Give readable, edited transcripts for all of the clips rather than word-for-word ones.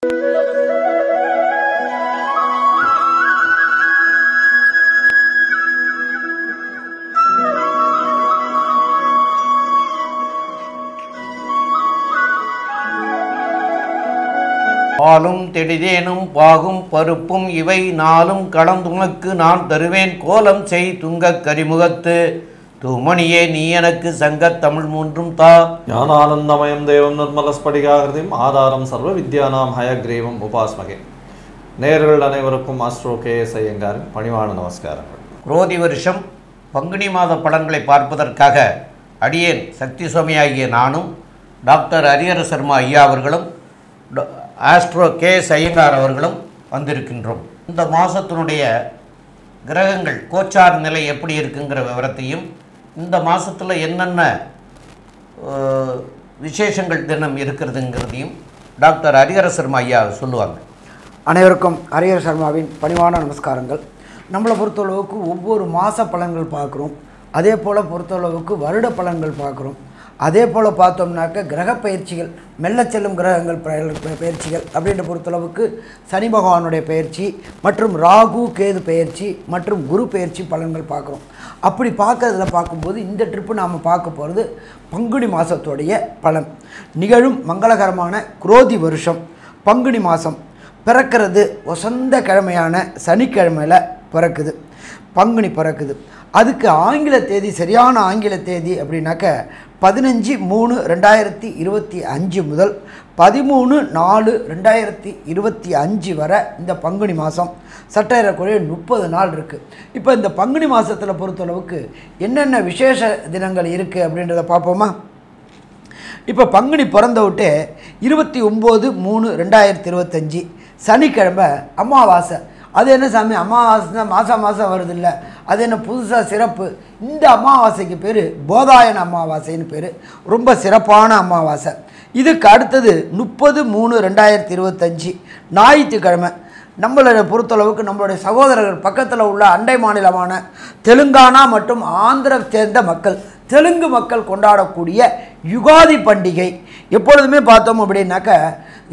பாலும் தெளிதேனும் பாகும் பருப்பும் இவை நாளும் கலந்துனக்கு நான் தருவேன் கோலம் செய் துங்கக் கரிமுகத்து தூமணியே நீ எனக்கு சங்கத் தமிழ் மூன்றும் தா. ஞானானந்தமயம் தேவம் நிர்மலஸ்படிகாகிருதிம் ஆதாரம் சர்வ வித்யானாம் ஹயக்ரீவம் உபாஸ்மகே. நேயர்கள் அனைவருக்கும் ஆஸ்ட்ரோ KS ஐயங்காரின் பணிவான நமஸ்காரங்கள். குரோதி வருஷம் பங்குனி மாத பலன்களை பார்ப்பதற்காக அடியேன் சக்தி சுவாமியாகிய நானும் டாக்டர் ஹரிஹர சர்மா ஐயா அவர்களும் ஆஸ்ட்ரோ KS ஐயங்கார் அவர்களும் வந்திருக்கின்றோம். இந்த மாதத்தினுடைய கிரகங்கள் கோச்சார் நிலை எப்படி இருக்குங்கிற விவரத்தையும் இந்த மாதத்தில் என்னென்ன விசேஷங்கள் தினம் இருக்கிறதுங்கிறதையும் டாக்டர் ஹரிஹர சர்மா ஐயா சொல்லுவாங்க. அனைவருக்கும் ஹரிஹர சர்மாவின் பணிவான நமஸ்காரங்கள். நம்மளை பொறுத்தளவுக்கு ஒவ்வொரு மாத பலன்கள் பார்க்குறோம், அதே போல் பொறுத்தளவுக்கு வருட பலன்கள் பார்க்குறோம். அதே போல் பார்த்தோம்னாக்க கிரக பயிற்சிகள், மெல்ல செல்லும் கிரகங்கள் பயிற்சிகள் அப்படின்ற பொறுத்தளவுக்கு சனி பகவானுடைய பயிற்சி மற்றும் ராகு கேது பயிற்சி மற்றும் குரு பயிற்சி பலன்கள் பார்க்குறோம். அப்படி பார்க்கும்போது இந்த ட்ரிப்பு நாம் பார்க்க போகிறது பங்குனி மாதத்துடைய பலன். நிகழும் மங்களகரமான குரோதி வருஷம் பங்குனி மாதம் பிறக்கிறது வசந்த கிழமையான சனிக்கிழமையில் பிறக்குது, பங்குனி பிறக்குது. அதுக்கு ஆங்கில தேதி, சரியான ஆங்கில தேதி அப்படின்னாக்க 15/3/2025 முதல் 13/4/2025 வரை இந்த பங்குனி மாதம் சற்றேறக்குறைய 30 நாள் இருக்குது. இப்போ இந்த பங்குனி மாதத்தில் பொறுத்தளவுக்கு என்னென்ன விசேஷ தினங்கள் இருக்குது அப்படின்றத பார்ப்போமா. இப்போ பங்குனி பிறந்த விட்டு 29/3/2025 சனிக்கிழமை அமாவாசை. அது என்ன சாமி, அமாவாசை தான் மாதம் வருது இல்லை, அது என்ன புதுசாக சிறப்பு? இந்த அமாவாசைக்கு பேர் போதாயன அமாவாசைன்னு பேர், ரொம்ப சிறப்பான அமாவாசை. இதுக்கு அடுத்தது 30/3/2025 ஞாயிற்றுக்கிழமை. நம்மளை பொறுத்தளவுக்கு நம்மளுடைய சகோதரர்கள் பக்கத்தில் உள்ள அண்டை மாநிலமான தெலுங்கானா மற்றும் ஆந்திரா சேர்ந்த மக்கள், தெலுங்கு மக்கள் கொண்டாடக்கூடிய யுகாதி பண்டிகை. எப்பொழுதுமே பார்த்தோம் அப்படின்னாக்க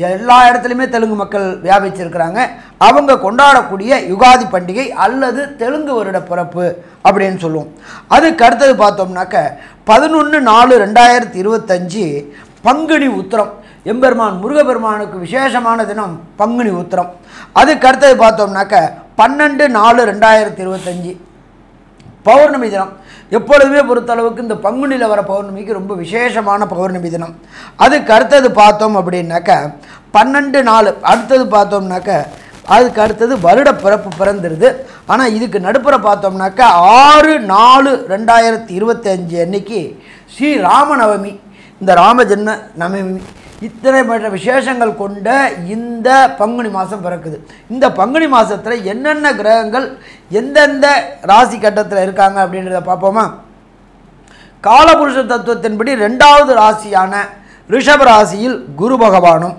எல்லா இடத்துலையுமே தெலுங்கு மக்கள் வியாபிச்சிருக்கிறாங்க. அவங்க கொண்டாடக்கூடிய யுகாதி பண்டிகை அல்லது தெலுங்கு வருட பிறப்பு அப்படின்னு சொல்லுவோம். அதுக்கு அடுத்தது பார்த்தோம்னாக்க 11/4/2025 பங்குனி உத்திரம். எம்பெருமான் முருகப்பெருமானுக்கு விசேஷமான தினம் பங்குனி உத்திரம். அதுக்கு அடுத்தது பார்த்தோம்னாக்க 12/4/2025 பௌர்ணமி தினம். எப்பொழுதுமே பொறுத்தளவுக்கு இந்த பங்குனியில் வர பௌர்ணமிக்கு ரொம்ப விசேஷமான பௌர்ணமி தினம். அதுக்கு அடுத்தது பார்த்தோம் அப்படின்னாக்க 12/4. அடுத்தது பார்த்தோம்னாக்க அதுக்கு அடுத்தது வருட பிறப்பு பிறந்துடுது. ஆனால் இதுக்கு நடுப்புற பார்த்தோம்னாக்க 6/4/2025 அன்னைக்கு ஸ்ரீ ராமநவமி, இந்த ராமஜன்ம நவமி. இத்தனை மற்ற விசேஷங்கள் கொண்ட இந்த பங்குனி மாதம் பிறக்குது. இந்த பங்குனி மாதத்தில் என்னென்ன கிரகங்கள் எந்தெந்த ராசி கட்டத்தில் இருக்காங்க அப்படின்றத பார்ப்போமா. காலபுருஷ தத்துவத்தின்படி 2வது ராசியான ரிஷப ராசியில் குரு பகவானும்,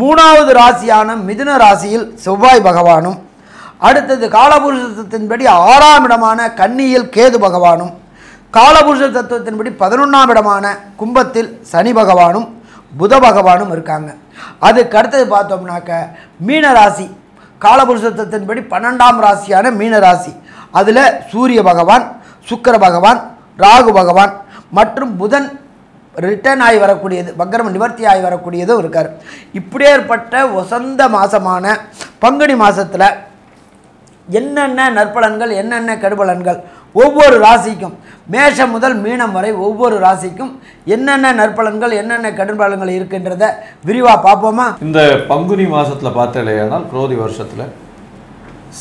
3வது ராசியான மிதுன ராசியில் செவ்வாய் பகவானும், அடுத்தது காலபுருஷ தத்துவத்தின்படி 6ஆம் இடமான கன்னியில் கேது பகவானும், காலபுருஷ தத்துவத்தின்படி 11ஆம் இடமான கும்பத்தில் சனி பகவானும் புத பகவானும் இருக்காங்க. அதுக்கு அடுத்தது பார்த்தோம்னாக்க மீனராசி, காலபுருஷத்தின்படி 12ஆம் ராசியான மீனராசி. அதில் சூரிய பகவான், சுக்கிர பகவான், ராகு பகவான் மற்றும் புதன் ரிட்டர்ன் ஆகி வரக்கூடியது, வக்ரம் நிவர்த்தி ஆகி வரக்கூடியதும் இருக்கார். இப்படியே ஏற்பட்ட வசந்த மாதமான பங்குனி மாதத்தில் என்னென்ன நற்பலன்கள் என்னென்ன கெடுபலன்கள் ஒவ்வொரு ராசிக்கும், மேஷம் முதல் மீனம் வரை ஒவ்வொரு ராசிக்கும் என்னென்ன நற்பலன்கள் என்னென்ன கெடுபலன்கள் இருக்கின்றத விரிவாக பார்ப்போமா. இந்த பங்குனி மாதத்தில் பார்த்தலையானால் குரோதி வருஷத்தில்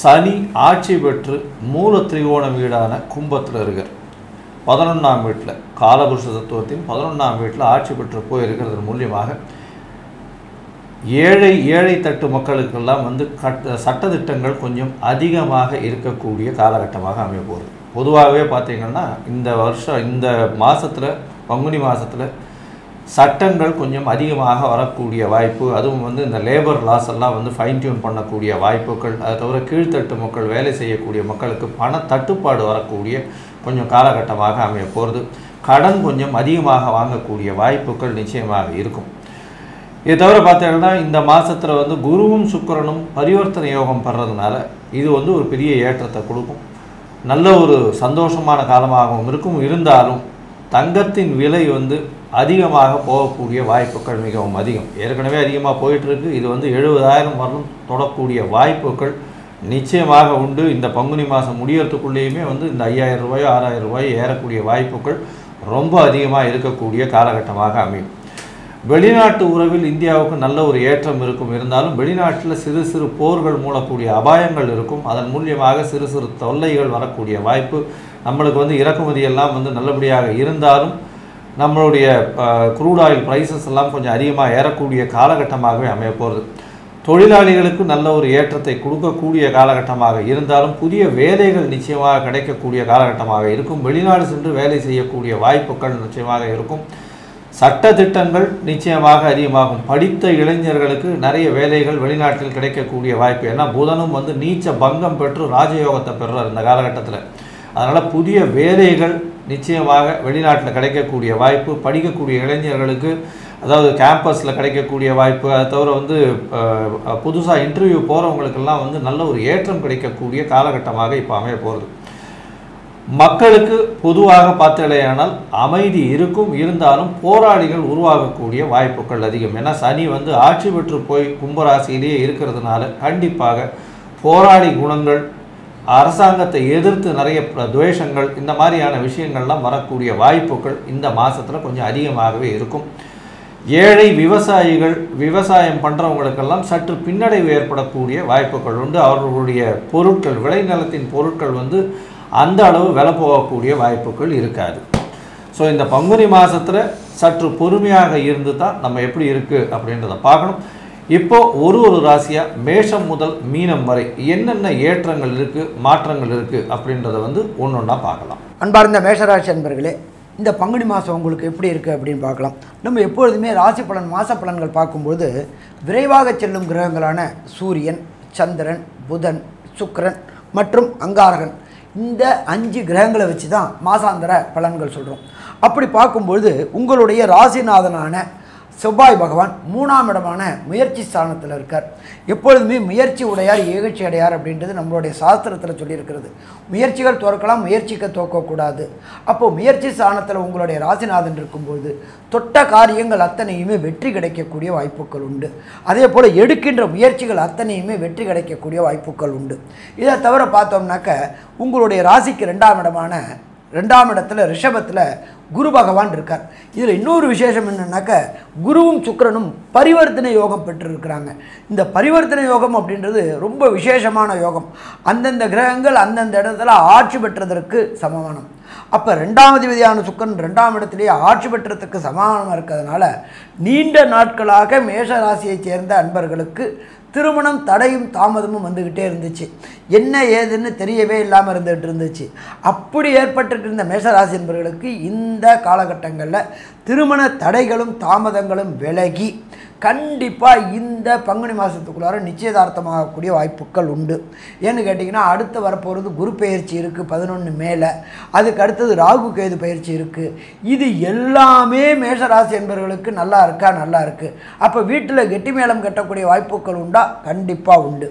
சனி ஆட்சி பெற்று மூல திரிகோணம் வீடான கும்பத்தில் இருக்கார். 11ஆம் வீட்டில் காலபுருஷ தத்துவத்தின் 11ஆம் வீட்டில் ஆட்சி பெற்று போயிருக்கிறது மூலியமாக ஏழை தட்டு மக்களுக்கெல்லாம் சட்டத்திட்டங்கள் கொஞ்சம் அதிகமாக இருக்கக்கூடிய காலகட்டமாக அமைய போகுது. பொதுவாகவே பார்த்திங்கன்னா இந்த வருஷம் இந்த மாதத்தில் பங்குனி மாதத்தில் சட்டங்கள் கொஞ்சம் அதிகமாக வரக்கூடிய வாய்ப்பு, அதுவும் இந்த லேபர் லாஸ் எல்லாம் ஃபைன் டியூன் பண்ணக்கூடிய வாய்ப்புகள், அதை தவிர கீழ்த்தட்டு மக்கள் வேலை செய்யக்கூடிய மக்களுக்கு பண தட்டுப்பாடு வரக்கூடிய கொஞ்சம் காலகட்டமாக அமைய போகிறது. கடன் கொஞ்சம் அதிகமாக வாங்கக்கூடிய வாய்ப்புகள் நிச்சயமாக இருக்கும். இதை தவிர பார்த்தீங்கன்னா இந்த மாதத்தில் வந்து குருவும் சுக்கிரனும் பரிவர்த்தனை யோகம் பெறதுனால இது வந்து ஒரு பெரிய ஏற்றத்தை கொடுக்கும். நல்ல ஒரு சந்தோஷமான காலமாகவும் இருக்கும். இருந்தாலும் தங்கத்தின் விலை வந்து அதிகமாக போகக்கூடிய வாய்ப்புகள் மிகவும் அதிகம். ஏற்கனவே அதிகமாக போயிட்டுருக்கு. இது வந்து 70,000 வரலும் தொடக்கூடிய வாய்ப்புகள் நிச்சயமாக உண்டு. இந்த பங்குனி மாதம் முடியறதுக்குள்ளேயுமே வந்து இந்த 5,000 ரூபாயோ 6,000 ரூபாயோ ஏறக்கூடிய வாய்ப்புகள் ரொம்ப அதிகமாக இருக்கக்கூடிய காலகட்டமாக அமையும். வெளிநாட்டு உறவில் இந்தியாவுக்கு நல்ல ஒரு ஏற்றம் இருக்கும். இருந்தாலும் வெளிநாட்டில் சிறு சிறு போர்கள் மூலக்கூடிய அபாயங்கள் இருக்கும். அதன் மூலியமாக சிறு சிறு தொல்லைகள் வரக்கூடிய வாய்ப்பு. நம்மளுக்கு வந்து இறக்குமதி எல்லாம் வந்து நல்லபடியாக இருந்தாலும் நம்மளுடைய க்ரூட் ஆயில் ப்ரைஸஸ் எல்லாம் கொஞ்சம் அதிகமாக ஏறக்கூடிய காலகட்டமாகவே அமைய போகிறது. தொழிலாளிகளுக்கு நல்ல ஒரு ஏற்றத்தை கொடுக்கக்கூடிய காலகட்டமாக இருந்தாலும் புதிய வேலைகள் நிச்சயமாக கிடைக்கக்கூடிய காலகட்டமாக இருக்கும். வெளிநாடு சென்று வேலை செய்யக்கூடிய வாய்ப்புகள் நிச்சயமாக இருக்கும். சட்ட திட்டங்கள் நிச்சயமாக அதிகமாகும். படித்த இளைஞர்களுக்கு நிறைய வேலைகள் வெளிநாட்டில் கிடைக்கக்கூடிய வாய்ப்பு. ஏன்னா புதனும் வந்து நீச்ச பங்கம் பெற்று ராஜயோகத்தை பெறுறார் இந்த காலகட்டத்தில். அதனால் புதிய வேலைகள் நிச்சயமாக வெளிநாட்டில் கிடைக்கக்கூடிய வாய்ப்பு. படிக்கக்கூடிய இளைஞர்களுக்கு அதாவது கேம்பஸில் கிடைக்கக்கூடிய வாய்ப்பு. அதை தவிர வந்து புதுசாக இன்டர்வியூ போகிறவங்களுக்கெல்லாம் வந்து நல்ல ஒரு ஏற்றம் கிடைக்கக்கூடிய காலகட்டமாக இப்போ அமைய போகிறது. மக்களுக்கு பொதுவாக பார்த்தலையானால் அமைதி இருக்கும். இருந்தாலும் போராளிகள் உருவாகக்கூடிய வாய்ப்புகள் அதிகம். ஏன்னா சனி வந்து ஆட்சி பெற்று போய் கும்பராசியிலேயே இருக்கிறதுனால கண்டிப்பாக போராளி குணங்கள், அரசாங்கத்தை எதிர்த்து நிறைய துவேஷங்கள், இந்த மாதிரியான விஷயங்கள்லாம் வரக்கூடிய வாய்ப்புகள் இந்த மாதத்தில் கொஞ்சம் அதிகமாகவே இருக்கும். ஏழை விவசாயிகள், விவசாயம் பண்ணுறவங்களுக்கெல்லாம் சற்று பின்னடைவு ஏற்படக்கூடிய வாய்ப்புகள் உண்டு. அவர்களுடைய பொருட்கள், விளைநிலத்தின் பொருட்கள் வந்து அந்த அளவு விலை போகக்கூடிய வாய்ப்புகள் இருக்காது. ஸோ இந்த பங்குனி மாதத்தில் சற்று பொறுமையாக இருந்து தான் நம்ம எப்படி இருக்குது அப்படின்றத பார்க்கணும். இப்போது ஒரு ராசியாக மேஷம் முதல் மீனம் வரை என்னென்ன ஏற்றங்கள் இருக்குது, மாற்றங்கள் இருக்குது அப்படின்றத வந்து ஒன்று ஒன்றா பார்க்கலாம். அன்பார்ந்த மேஷராசி அன்பர்களே, இந்த பங்குனி மாதம் உங்களுக்கு எப்படி இருக்குது அப்படின்னு பார்க்கலாம். நம்ம எப்பொழுதுமே ராசி பலன், மாத பலன்கள் பார்க்கும்போது விரைவாக செல்லும் கிரகங்களான சூரியன், சந்திரன், புதன், சுக்கிரன் மற்றும் அங்காரகன், இந்த 5 கிரகங்களை வச்சு தான் மாசாந்திர பலன்கள் சொல்கிறோம். அப்படி பார்க்கும்பொழுது உங்களுடைய ராசிநாதனான செவ்வாய் பகவான் 3ஆம் இடமான முயற்சி ஸ்தானத்தில் இருக்கார். எப்பொழுதுமே முயற்சி உடையார் ஏகழ்ச்சி அடையார் அப்படின்றது நம்மளுடைய சாஸ்திரத்தில் சொல்லியிருக்கிறது. முயற்சிகள் தோற்கலாம், முயற்சிக்க தோற்கக்கூடாது. அப்போது முயற்சி ஸ்தானத்தில் உங்களுடைய ராசிநாதன் இருக்கும்போது தொட்ட காரியங்கள் அத்தனையுமே வெற்றி கிடைக்கக்கூடிய வாய்ப்புகள் உண்டு. அதே போல் எடுக்கின்ற முயற்சிகள் அத்தனையுமே வெற்றி கிடைக்கக்கூடிய வாய்ப்புகள் உண்டு. இதை தவிர பார்த்தோம்னாக்க உங்களுடைய ராசிக்கு 2ஆம் இடத்துல ரிஷபத்தில் குரு பகவான் இருக்கார். இதில் இன்னொரு விசேஷம் என்னன்னாக்க குருவும் சுக்கிரனும் பரிவர்த்தனை யோகம் பெற்றிருக்கிறாங்க. இந்த பரிவர்த்தனை யோகம் அப்படின்றது ரொம்ப விசேஷமான யோகம். அந்தந்த கிரகங்கள் அந்தந்த இடத்துல ஆட்சி பெற்றதற்கு சமமானம். அப்போ 2ஆம் அதிபதியான சுக்கிரன் 2ஆம் இடத்திலேயே ஆட்சி பெற்றதுக்கு சமானமாக இருக்கிறதுனால நீண்ட நாட்களாக மேஷ ராசியைச் சேர்ந்த அன்பர்களுக்கு திருமணம் தடையும் தாமதமும் வந்துக்கிட்டே இருந்துச்சு. என்ன ஏதுன்னு தெரியவே இல்லாமல் இருந்துச்சு. அப்படி ஏற்பட்டிருக்கிற மேஷராசி என்பவர்களுக்கு இந்த காலகட்டங்களில் திருமண தடைகளும் தாமதங்களும் விலகி கண்டிப்பாக இந்த பங்குனி மாதத்துக்குள்ளார நிச்சயதார்த்தமாகக்கூடிய வாய்ப்புகள் உண்டு. ஏன்னு கேட்டிங்கன்னா அடுத்து வரப்போகிறது குரு பெயர்ச்சி இருக்குது 11 மேலே. அதுக்கு அடுத்தது ராகு கேது பயிற்சி இருக்குது. இது எல்லாமே மேஷராசி என்பவர்களுக்கு நல்லா இருக்குது. அப்போ வீட்டில் கெட்டி மேளம் கட்டக்கூடிய வாய்ப்புகள் உண்டா? கண்டிப்பாக உண்டு.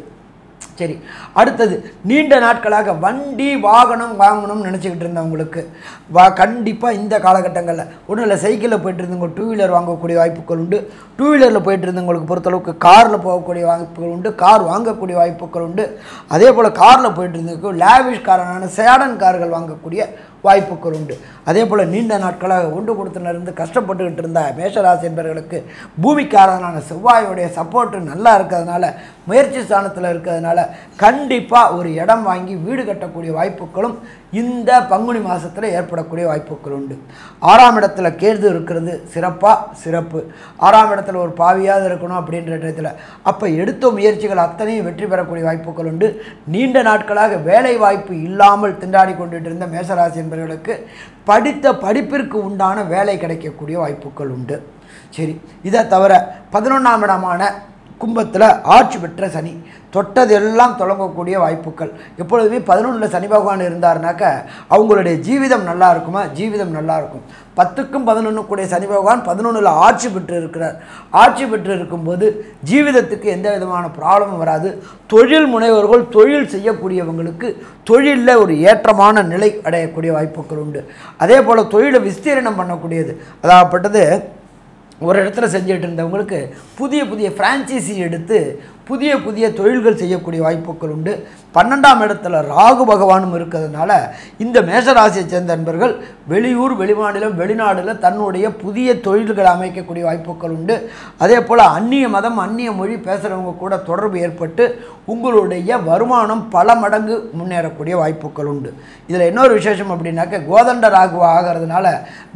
சரி, அடுத்தது நீண்ட நாட்களாக வண்டி வாகனம் வாங்கணும்னு நினச்சிக்கிட்டு இருந்தவங்களுக்கு கண்டிப்பாக இந்த காலகட்டங்களில் ஒன்றும் இல்லை, சைக்கிளில் போயிட்டு இருந்தவங்க 2 வீலர் வாங்கக்கூடிய வாய்ப்புகள் உண்டு. 2 வீலரில் போயிட்டு இருந்தவங்களுக்கு பொறுத்தளவுக்கு காரில் போகக்கூடிய வாய்ப்புகள் உண்டு, கார் வாங்கக்கூடிய வாய்ப்புகள் உண்டு. அதே போல் காரில் போயிட்டு இருந்தவங்களுக்கு லேவிஷ் காரான சேடன் கார்கள் வாங்கக்கூடிய வாய்ப்புகள் உண்டு. அதே போல் நீண்ட நாட்களாக ஒன்று கொடுத்துனிருந்து கஷ்டப்பட்டுக்கிட்டு இருந்த மேஷராசி என்பவர்களுக்கு பூமிக்காரனான செவ்வாயுடைய சப்போர்ட்டு நல்லா இருக்கிறதுனால, முயற்சி ஸ்தானத்தில் இருக்கிறதுனால கண்டிப்பாக ஒரு இடம் வாங்கி வீடு கட்டக்கூடிய வாய்ப்புகளும் இந்த பங்குனி மாதத்தில் ஏற்படக்கூடிய வாய்ப்புகள் உண்டு. 6ஆம் இடத்துல கேது இருக்கிறது சிறப்பு. 6ஆம் இடத்துல ஒரு பாவியாவது இருக்கணும் அப்படின்ற இடத்துல அப்போ எடுத்த முயற்சிகள் அத்தனையும் வெற்றி பெறக்கூடிய வாய்ப்புகள் உண்டு. நீண்ட நாட்களாக வேலை வாய்ப்பு இல்லாமல் திண்டாடி கொண்டுட்டு இருந்த மேஷராசி என்பவர்களுக்கு படித்த படிப்பிற்கு உண்டான வேலை கிடைக்கக்கூடிய வாய்ப்புகள் உண்டு. சரி, இதை தவிர 11ஆம் இடமான கும்பத்தில் ஆட்சி பெற்ற சனி, தொட்டதெல்லாம் தொடங்கக்கூடிய வாய்ப்புகள். எப்பொழுதுமே 11 சனி பகவான் இருந்தாருனாக்க அவங்களுடைய ஜீவிதம் நல்லா இருக்குமா? ஜீவிதம் நல்லா இருக்கும். 10க்கும் 11 கூடிய சனி பகவான் 11ல் ஆட்சி பெற்று இருக்கிறார். ஆட்சி பெற்று இருக்கும்போது ஜீவிதத்துக்கு எந்த விதமான ப்ராப்ளமும் வராது. தொழில் முனைவர்கள், தொழில் செய்யக்கூடியவங்களுக்கு தொழிலில் ஒரு ஏற்றமான நிலை அடையக்கூடிய வாய்ப்புகள் உண்டு. அதே போல் தொழிலை விஸ்தீரணம் பண்ணக்கூடியது, அதாகப்பட்டது ஒரு இடத்துல செஞ்சுட்டு இருந்தவங்களுக்கு புதிய புதிய ஃப்ரான்ச்சைசி எடுத்து புதிய புதிய தொழில்கள் செய்யக்கூடிய வாய்ப்புகள் உண்டு. 12ஆம் இடத்துல ராகு பகவானும் இருக்கிறதுனால இந்த மேஷராசியை சேர்ந்த நண்பர்கள் வெளியூர், வெளிமாநிலம், வெளிநாடில் தன்னுடைய புதிய தொழில்களை அமைக்கக்கூடிய வாய்ப்புகள் உண்டு. அதே போல் அந்நிய மதம், அந்நிய மொழி பேசுகிறவங்க கூட தொடர்பு ஏற்பட்டு உங்களுடைய வருமானம் பல மடங்கு முன்னேறக்கூடிய வாய்ப்புகள் உண்டு. இதில் இன்னொரு விசேஷம் அப்படின்னாக்க கோதண்ட ராகு ஆகிறதுனால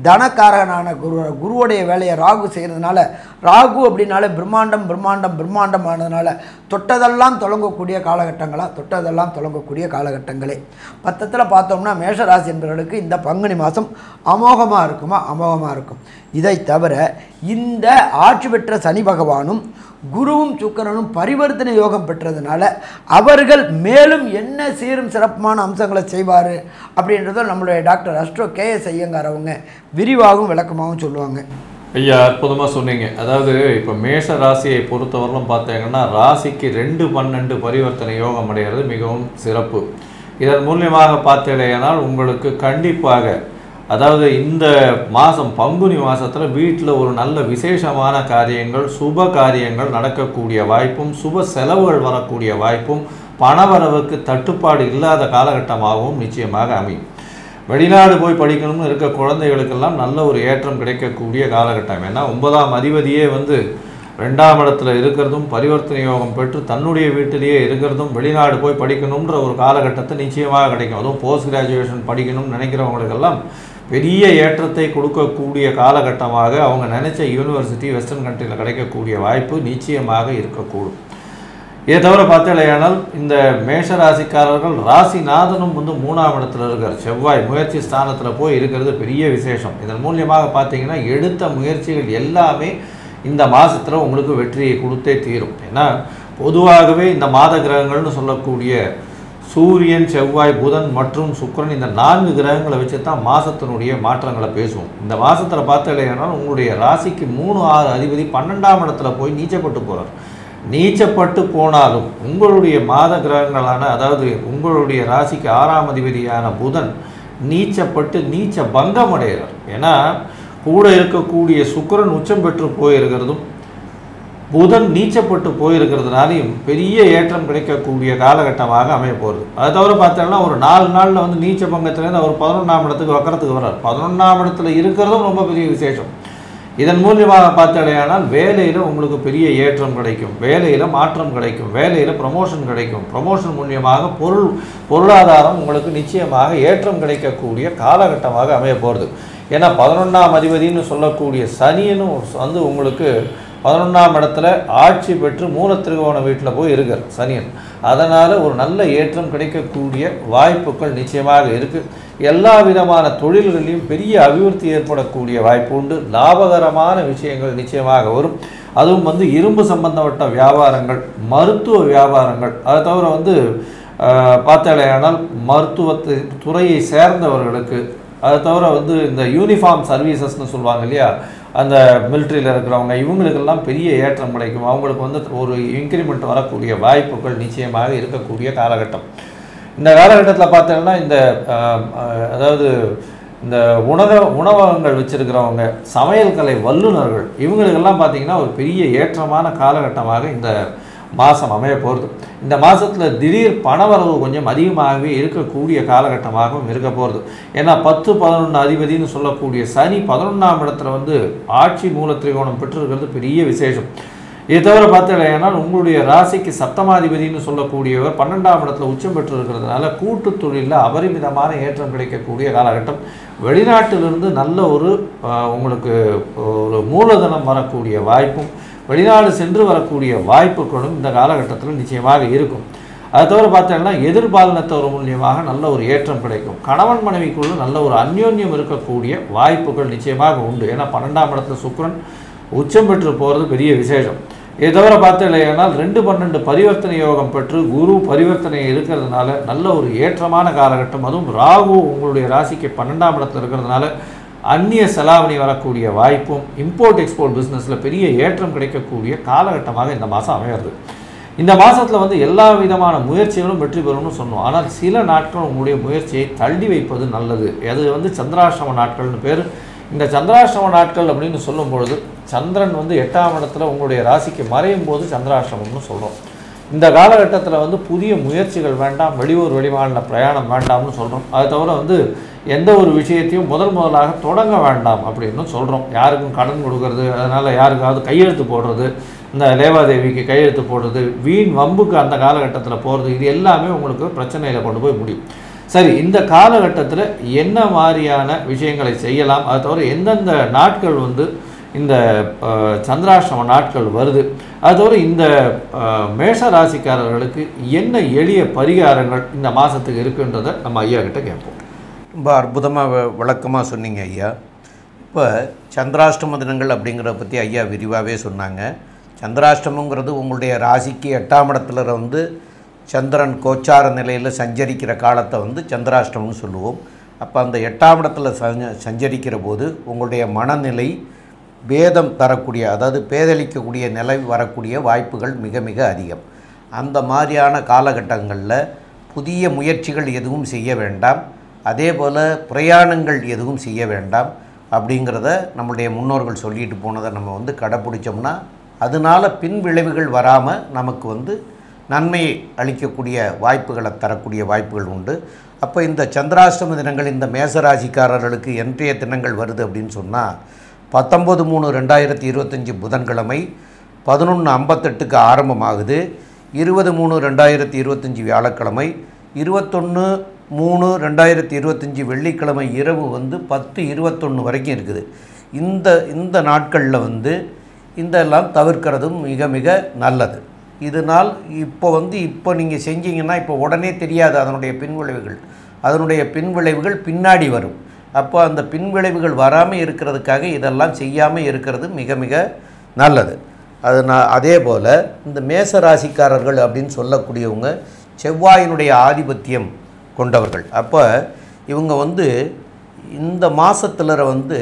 தனக்காரகனான குருவுடைய வேலையை ராகு செய்கிறதுனால, ராகு அப்படின்னாலே பிரம்மாண்டம் பிரம்மாண்டம் பிரம்மாண்டம் ஆனதுனால தொட்டதெல்லாம் தொடங்கக்கூடிய காலகட்டங்களே. பத்தத்தில் பார்த்தோம்னா மேஷராசி என்பவர்களுக்கு இந்த பங்குனி மாதம் அமோகமாக இருக்குமா? அமோகமாக இருக்கும். இதை தவிர இந்த ஆட்சி பெற்ற சனி பகவானும் குருவும் சுக்கிரனும் பரிவர்த்தனை யோகம் பெற்றதுனால அவர்கள் மேலும் என்ன சீரும் சிறப்பான அம்சங்களை செய்வார் அப்படின்றத நம்மளுடைய டாக்டர் ஆஸ்ட்ரோ கேஎஸ் ஐயங்கார் அவங்க விரிவாகவும் விளக்கமாகவும் சொல்லுவாங்க. ஐயா, அற்புதமாக சொன்னீங்க. அதாவது இப்போ மேஷ ராசியை பொறுத்தவரையிலும் பார்த்தீங்கன்னா ராசிக்கு 2-12 பரிவர்த்தனை யோகம் அடைகிறது மிகவும் சிறப்பு. இதன் மூலியமாக பார்த்தீங்கன்னா உங்களுக்கு கண்டிப்பாக, அதாவது இந்த மாதம் பங்குனி மாதத்தில் வீட்டில் ஒரு நல்ல விசேஷமான காரியங்கள், சுப காரியங்கள் நடக்கக்கூடிய வாய்ப்பும், சுப செலவுகள் வரக்கூடிய வாய்ப்பும், பணவரவுக்கு தட்டுப்பாடு இல்லாத காலகட்டமாகவும் நிச்சயமாக அமையும். வெளிநாடு போய் படிக்கணும்னு இருக்க குழந்தைகளுக்கெல்லாம் நல்ல ஒரு ஏற்றம் கிடைக்கக்கூடிய காலகட்டம். ஏன்னா 9ஆம் அதிபதியே 2ஆம் இடத்துல இருக்கிறதும், பரிவர்த்தனை யோகம் பெற்று தன்னுடைய வீட்டிலேயே இருக்கிறதும், வெளிநாடு போய் படிக்கணுன்ற ஒரு காலகட்டத்தை நிச்சயமாக கிடைக்கும். அதுவும் போஸ்ட் கிராஜுவேஷன் படிக்கணும்னு நினைக்கிறவங்களுக்கெல்லாம் பெரிய ஏற்றத்தை கொடுக்கக்கூடிய காலகட்டமாக அவங்க நினைச்ச யூனிவர்சிட்டி வெஸ்டர்ன் கண்ட்ரியில் கிடைக்கக்கூடிய வாய்ப்பு நிச்சயமாக இருக்கக்கூடும். இதை தவிர பார்த்தீங்கன்னா இந்த மேஷராசிக்காரர்கள் ராசிநாதனும் 3ஆம் இடத்துல இருக்கார். செவ்வாய் முயற்சி ஸ்தானத்தில் போய் இருக்கிறது பெரிய விசேஷம். இதன் மூலியமாக பார்த்தீங்கன்னா எடுத்த முயற்சிகள் எல்லாமே இந்த மாதத்தில் உங்களுக்கு வெற்றியை கொடுத்தே தீரும். ஏன்னா பொதுவாகவே இந்த மாத கிரகங்கள்னு சொல்லக்கூடிய சூரியன், செவ்வாய், புதன் மற்றும் சுக்கிரன், இந்த 4 கிரகங்களை வச்சு தான் மாதத்தினுடைய மாற்றங்களை பேசுவோம். இந்த மாதத்தில் பார்த்தீங்கன்னா உங்களுடைய ராசிக்கு 3-6 அதிபதி 12ஆம் இடத்துல போய் நீச்சப்பட்டு போகிறார். நீச்சப்பட்டு போனாலும் உங்களுடைய மாத கிரகங்களான, அதாவது உங்களுடைய ராசிக்கு 6ஆம் அதிபதியான புதன் நீச்சப்பட்டு நீச்ச பங்கம் அடைகிறார். ஏன்னா கூட இருக்கக்கூடிய சுக்கிரன் உச்சம் பெற்று போயிருக்கிறதும் புதன் நீச்சப்பட்டு போயிருக்கிறதுனாலையும் பெரிய ஏற்றம் கிடைக்கக்கூடிய காலகட்டமாக அமைய போகிறது. அதை தவிர பார்த்தோம்னா ஒரு 4 நாளில் நீச்ச பங்கத்துலேருந்து அவர் 11ஆம் இடத்துக்கு வக்கரத்துக்கு வர்றார். 11ஆம் இடத்துல இருக்கிறதும் ரொம்ப பெரிய விசேஷம். இதன் மூலியமாக பார்த்தடையானால் வேலையில் உங்களுக்கு பெரிய ஏற்றம் கிடைக்கும், வேலையில் மாற்றம் கிடைக்கும், வேலையில் ப்ரமோஷன் கிடைக்கும். ப்ரமோஷன் மூலியமாக பொருளாதாரம் உங்களுக்கு நிச்சயமாக ஏற்றம் கிடைக்கக்கூடிய காலகட்டமாக அமைய போகிறது. ஏன்னா 11ஆம் அதிபதினு சொல்லக்கூடிய சனியனும் உங்களுக்கு 11ஆம் இடத்துல ஆட்சி பெற்று மூலத்திருகோண வீட்டில் போய் இருக்கார் சனியன். அதனால் ஒரு நல்ல ஏற்றம் கிடைக்கக்கூடிய வாய்ப்புகள் நிச்சயமாக இருக்குது. எல்லா விதமான தொழில்களிலும் பெரிய அபிவிருத்தி ஏற்படக்கூடிய வாய்ப்பு உண்டு. லாபகரமான விஷயங்கள் நிச்சயமாக வரும். அதுவும் இரும்பு சம்பந்தப்பட்ட வியாபாரங்கள், மருத்துவ வியாபாரங்கள், அதை தவிர பார்த்தாலேயானால் மருத்துவ துறையை சேர்ந்தவர்களுக்கு, அதை தவிர இந்த யூனிஃபார்ம் சர்வீசஸ்ன்னு சொல்லுவாங்க இல்லையா, அந்த மிலிட்ரியில் இருக்கிறவங்க, இவங்களுக்கெல்லாம் பெரிய ஏற்றம் கிடைக்கும். அவங்களுக்கு ஒரு இன்க்ரிமெண்ட் வரக்கூடிய வாய்ப்புகள் நிச்சயமாக இருக்கக்கூடிய காலகட்டம். இந்த காலகட்டத்தில் பார்த்தீங்கன்னா அதாவது இந்த உணவகங்கள் வச்சுருக்கிறவங்க, சமையல் கலை வல்லுநர்கள், இவங்களுக்கெல்லாம் பார்த்திங்கன்னா ஒரு பெரிய ஏற்றமான காலகட்டமாக இந்த மாதம் அமைய போகிறது. இந்த மாதத்தில் திடீர் பணவரவு கொஞ்சம் அதிகமாகவே இருக்கக்கூடிய காலகட்டமாகவும் இருக்க போகிறது. ஏன்னா 10-11 அதிபதினு சொல்லக்கூடிய சனி 11ஆம் இடத்துல ஆட்சி மூலத்திரிகோணம் பெற்றிருக்கிறது பெரிய விசேஷம். இதை தவிர பார்த்தீங்கன்னா உங்களுடைய ராசிக்கு சப்தமாதிபதினு சொல்லக்கூடியவர் 12ஆம் இடத்துல உச்சம் பெற்று இருக்கிறதுனால கூட்டு தொழிலில் அபரிமிதமான ஏற்றம் கிடைக்கக்கூடிய காலகட்டம். வெளிநாட்டிலிருந்து நல்ல உங்களுக்கு ஒரு மூலதனம் வரக்கூடிய வாய்ப்பும், வெளிநாடு சென்று வரக்கூடிய வாய்ப்புகளும் இந்த காலகட்டத்தில் நிச்சயமாக இருக்கும். அதை தவிர பார்த்தீங்கன்னா எதிர்பாலினத்தவர் மூலியமாக நல்ல ஒரு ஏற்றம் கிடைக்கும். கணவன் மனைவிக்குள்ள நல்ல ஒரு அந்யோன்யம் இருக்கக்கூடிய வாய்ப்புகள் நிச்சயமாக உண்டு. ஏன்னா 12ஆம் இடத்துல சுக்கிரன் உச்சம் பெற்று போகிறது பெரிய விசேஷம். இதை தவிர பார்த்தீங்கன்னா 2-12 பரிவர்த்தனை யோகம் பெற்று குரு பரிவர்த்தனை இருக்கிறதுனால நல்ல ஒரு ஏற்றமான காலகட்டம். அதுவும் ராகு உங்களுடைய ராசிக்கு 12ஆம் இடத்துல இருக்கிறதுனால அந்நிய செலாவணி வரக்கூடிய வாய்ப்பும் இம்போர்ட் எக்ஸ்போர்ட் பிஸ்னஸில் பெரிய ஏற்றம் கிடைக்கக்கூடிய காலகட்டமாக இந்த மாதம் அமைகிறது. இந்த மாதத்தில் வந்து எல்லா விதமான முயற்சிகளும் வெற்றி பெறும்னு சொன்னோம். ஆனால் சில நாட்கள் உங்களுடைய முயற்சியை தள்ளி வைப்பது நல்லது. அது வந்து சந்திராஷ்டம நாட்கள்னு பேர். இந்த சந்திராஷ்டம நாட்கள் அப்படின்னு சொல்லும் பொழுது சந்திரன் வந்து 8ஆம் இடத்துல உங்களுடைய ராசிக்கு மறையும் போது சந்திராஷ்டமம்னு சொல்கிறோம். இந்த காலகட்டத்தில் வந்து புதிய முயற்சிகள் வேண்டாம், வெளியூர் வெளிமாநில பிரயாணம் வேண்டாம்னு சொல்கிறோம். அது தவிர வந்து எந்த ஒரு விஷயத்தையும் முதலாக தொடங்க வேண்டாம் அப்படின்னு சொல்கிறோம். யாருக்கும் கடன் கொடுக்கறது, அதனால் யாருக்காவது கையெழுத்து போடுறது, இந்த லேவாதேவிக்கு கையெழுத்து போடுறது, வீண் வம்புக்கு அந்த காலகட்டத்தில் போகிறது, இது எல்லாமே உங்களுக்கு பிரச்சனையில் கொண்டு போய் முடியும். சரி, இந்த காலகட்டத்தில் என்ன மாதிரியான விஷயங்களை செய்யலாம், அது தவிர எந்தெந்த நாட்கள் வந்து இந்த சந்திராஷ்டம நாட்கள் வருது, அது தவிர இந்த மேஷ ராசிக்காரர்களுக்கு என்ன எளிய பரிகாரங்கள் இந்த மாதத்துக்கு இருக்குன்றதை நம்ம ஐயா கிட்ட கேட்போம். ரொம்ப அற்புதமாக விளக்கமாக சொன்னீங்க ஐயா. இப்போ சந்திராஷ்டம தினங்கள் அப்படிங்கிறத பற்றி ஐயா விரிவாகவே சொன்னாங்க. சந்திராஷ்டமங்கிறது உங்களுடைய ராசிக்கு 8ஆம் இடத்துல வந்து சந்திரன் கோச்சார நிலையில் சஞ்சரிக்கிற காலத்தை வந்து சந்திராஷ்டமம்னு சொல்லுவோம். அப்போ அந்த 8ஆம் இடத்துல சஞ்சரிக்கிற போது உங்களுடைய மனநிலை பேதம் தரக்கூடிய, அதாவது பேதளிக்கக்கூடிய நிலை வரக்கூடிய வாய்ப்புகள் மிக மிக அதிகம். அந்த மாதிரியான காலகட்டங்களில் புதிய முயற்சிகள் எதுவும் செய்ய வேண்டாம், அதே போல் பிரயாணங்கள் எதுவும் செய்ய வேண்டாம் அப்படிங்கிறத நம்முடைய முன்னோர்கள் சொல்லிட்டு போனதை நம்ம வந்து கடைப்பிடிச்சோம்னா அதனால் பின் விளைவுகள் வராமல் நமக்கு வந்து நன்மையை அளிக்கக்கூடிய வாய்ப்புகளை தரக்கூடிய வாய்ப்புகள் உண்டு. அப்போ இந்த சந்திராஷ்டம தினங்கள் இந்த மேசராசிக்காரர்களுக்கு என்றைய தினங்கள் வருது அப்படின்னு சொன்னால் 19/3/2025 புதன்கிழமை 11:58க்கு ஆரம்பமாகுது. 20/3/2025 வியாழக்கிழமை, 21/3/2025 வெள்ளிக்கிழமை இரவு வந்து 10:21 வரைக்கும் இருக்குது. இந்த நாட்களில் வந்து இதெல்லாம் தவிர்க்கிறதும் மிக மிக நல்லது. இதனால் இப்போ நீங்கள் செஞ்சீங்கன்னா இப்போ உடனே தெரியாது அதனுடைய பின்விளைவுகள் பின்னாடி வரும். அப்போ அந்த பின்விளைவுகள் வராமல் இருக்கிறதுக்காக இதெல்லாம் செய்யாமல் இருக்கிறது மிக மிக நல்லது. அதே போல் இந்த மேச ராசிக்காரர்கள் அப்படின்னு சொல்லக்கூடியவங்க செவ்வாயினுடைய ஆதிபத்தியம் கொண்டவர்கள். அப்போ இவங்க வந்து இந்த மாதத்தில் வந்து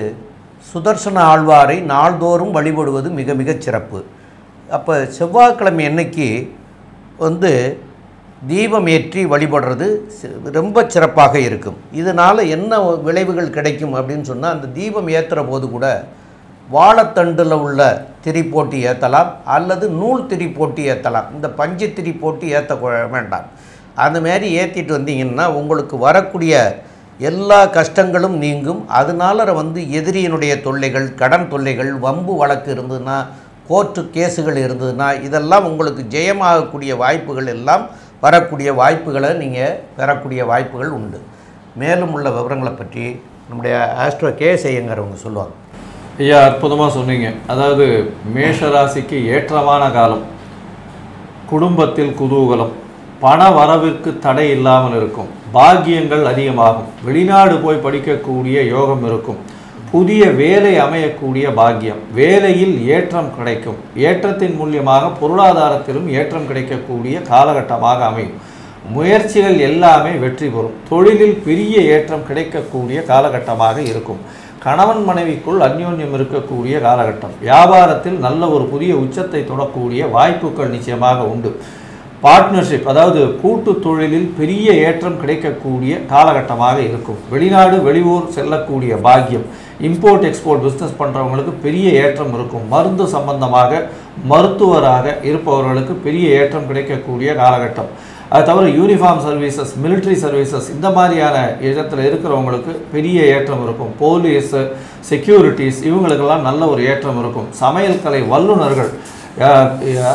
சுதர்சன ஆழ்வாரை நாள்தோறும் வழிபடுவது மிக மிக சிறப்பு. அப்போ செவ்வாய்க்கிழமை அன்னைக்கு வந்து தீபம் ஏற்றி வழிபடுறது ரொம்ப சிறப்பாக இருக்கும். இதனால் என்ன விளைவுகள் கிடைக்கும் அப்படின்னு சொன்னால், அந்த தீபம் ஏற்றுற போது கூட வாழைத்தண்டில் உள்ள திரி போட்டு ஏற்றலாம், அல்லது நூல் திரி போட்டு ஏற்றலாம். இந்த பஞ்சு திரி போட்டு ஏற்ற வேண்டாம். அந்த மாதிரி ஏற்றிட்டு வந்தீங்கன்னா உங்களுக்கு வரக்கூடிய எல்லா கஷ்டங்களும் நீங்கும். அதனால வந்து எதிரியினுடைய தொல்லைகள், கடன் தொல்லைகள், வம்பு வழக்கு இருந்ததுன்னா, கோர்ட்டு கேஸுகள் இருந்ததுன்னா இதெல்லாம் உங்களுக்கு ஜெயமாகக்கூடிய வாய்ப்புகள் எல்லாம் வரக்கூடிய வாய்ப்புகளை நீங்கள் பெறக்கூடிய வாய்ப்புகள் உண்டு. மேலும் உள்ள விவரங்களை பற்றி நம்முடைய ஆஸ்ட்ரோ கேஎஸ் ஐயங்காரவங்க சொல்லுவாங்க. ஐயா, அற்புதமாக சொன்னீங்க. அதாவது மேஷராசிக்கு ஏற்றமான காலம், குடும்பத்தில் குதூகலம், பண வரவிற்கு தடை இல்லாமல் இருக்கும், பாக்கியங்கள் அதிகமாகும், வெளிநாடு போய் படிக்கக்கூடிய யோகம் இருக்கும், புதிய வேலை அமையக்கூடிய பாக்கியம், வேலையில் ஏற்றம் கிடைக்கும், ஏற்றத்தின் மூலியமாக பொருளாதாரத்திலும் ஏற்றம் கிடைக்கக்கூடிய காலகட்டமாக அமையும், முயற்சிகள் எல்லாமே வெற்றி பெறும், தொழிலில் பெரிய ஏற்றம் கிடைக்கக்கூடிய காலகட்டமாக இருக்கும், கணவன் மனைவிக்குள் அந்யோன்யம் இருக்கக்கூடிய காலகட்டம், வியாபாரத்தில் நல்ல ஒரு புதிய உச்சத்தை தொடக்கூடிய வாய்ப்புகள் நிச்சயமாக உண்டு, பார்ட்னர்ஷிப் அதாவது கூட்டு தொழிலில் பெரிய ஏற்றம் கிடைக்கக்கூடிய காலகட்டமாக இருக்கும், வெளிநாடு வெளியூர் செல்லக்கூடிய பாக்கியம், இம்போர்ட் எக்ஸ்போர்ட் பிஸ்னஸ் பண்ணுறவங்களுக்கு பெரிய ஏற்றம் இருக்கும், மருந்து சம்பந்தமாக மருத்துவராக இருப்பவர்களுக்கு பெரிய ஏற்றம் கிடைக்கக்கூடிய காலகட்டம், அது தவிர யூனிஃபார்ம் சர்வீசஸ், மிலிட்ரி சர்வீசஸ் இந்த மாதிரியான இடத்துல இருக்கிறவங்களுக்கு பெரிய ஏற்றம் இருக்கும், போலீஸ், செக்யூரிட்டிஸ் இவங்களுக்கெல்லாம் நல்ல ஒரு ஏற்றம் இருக்கும், சமையல் கலை வல்லுநர்கள்,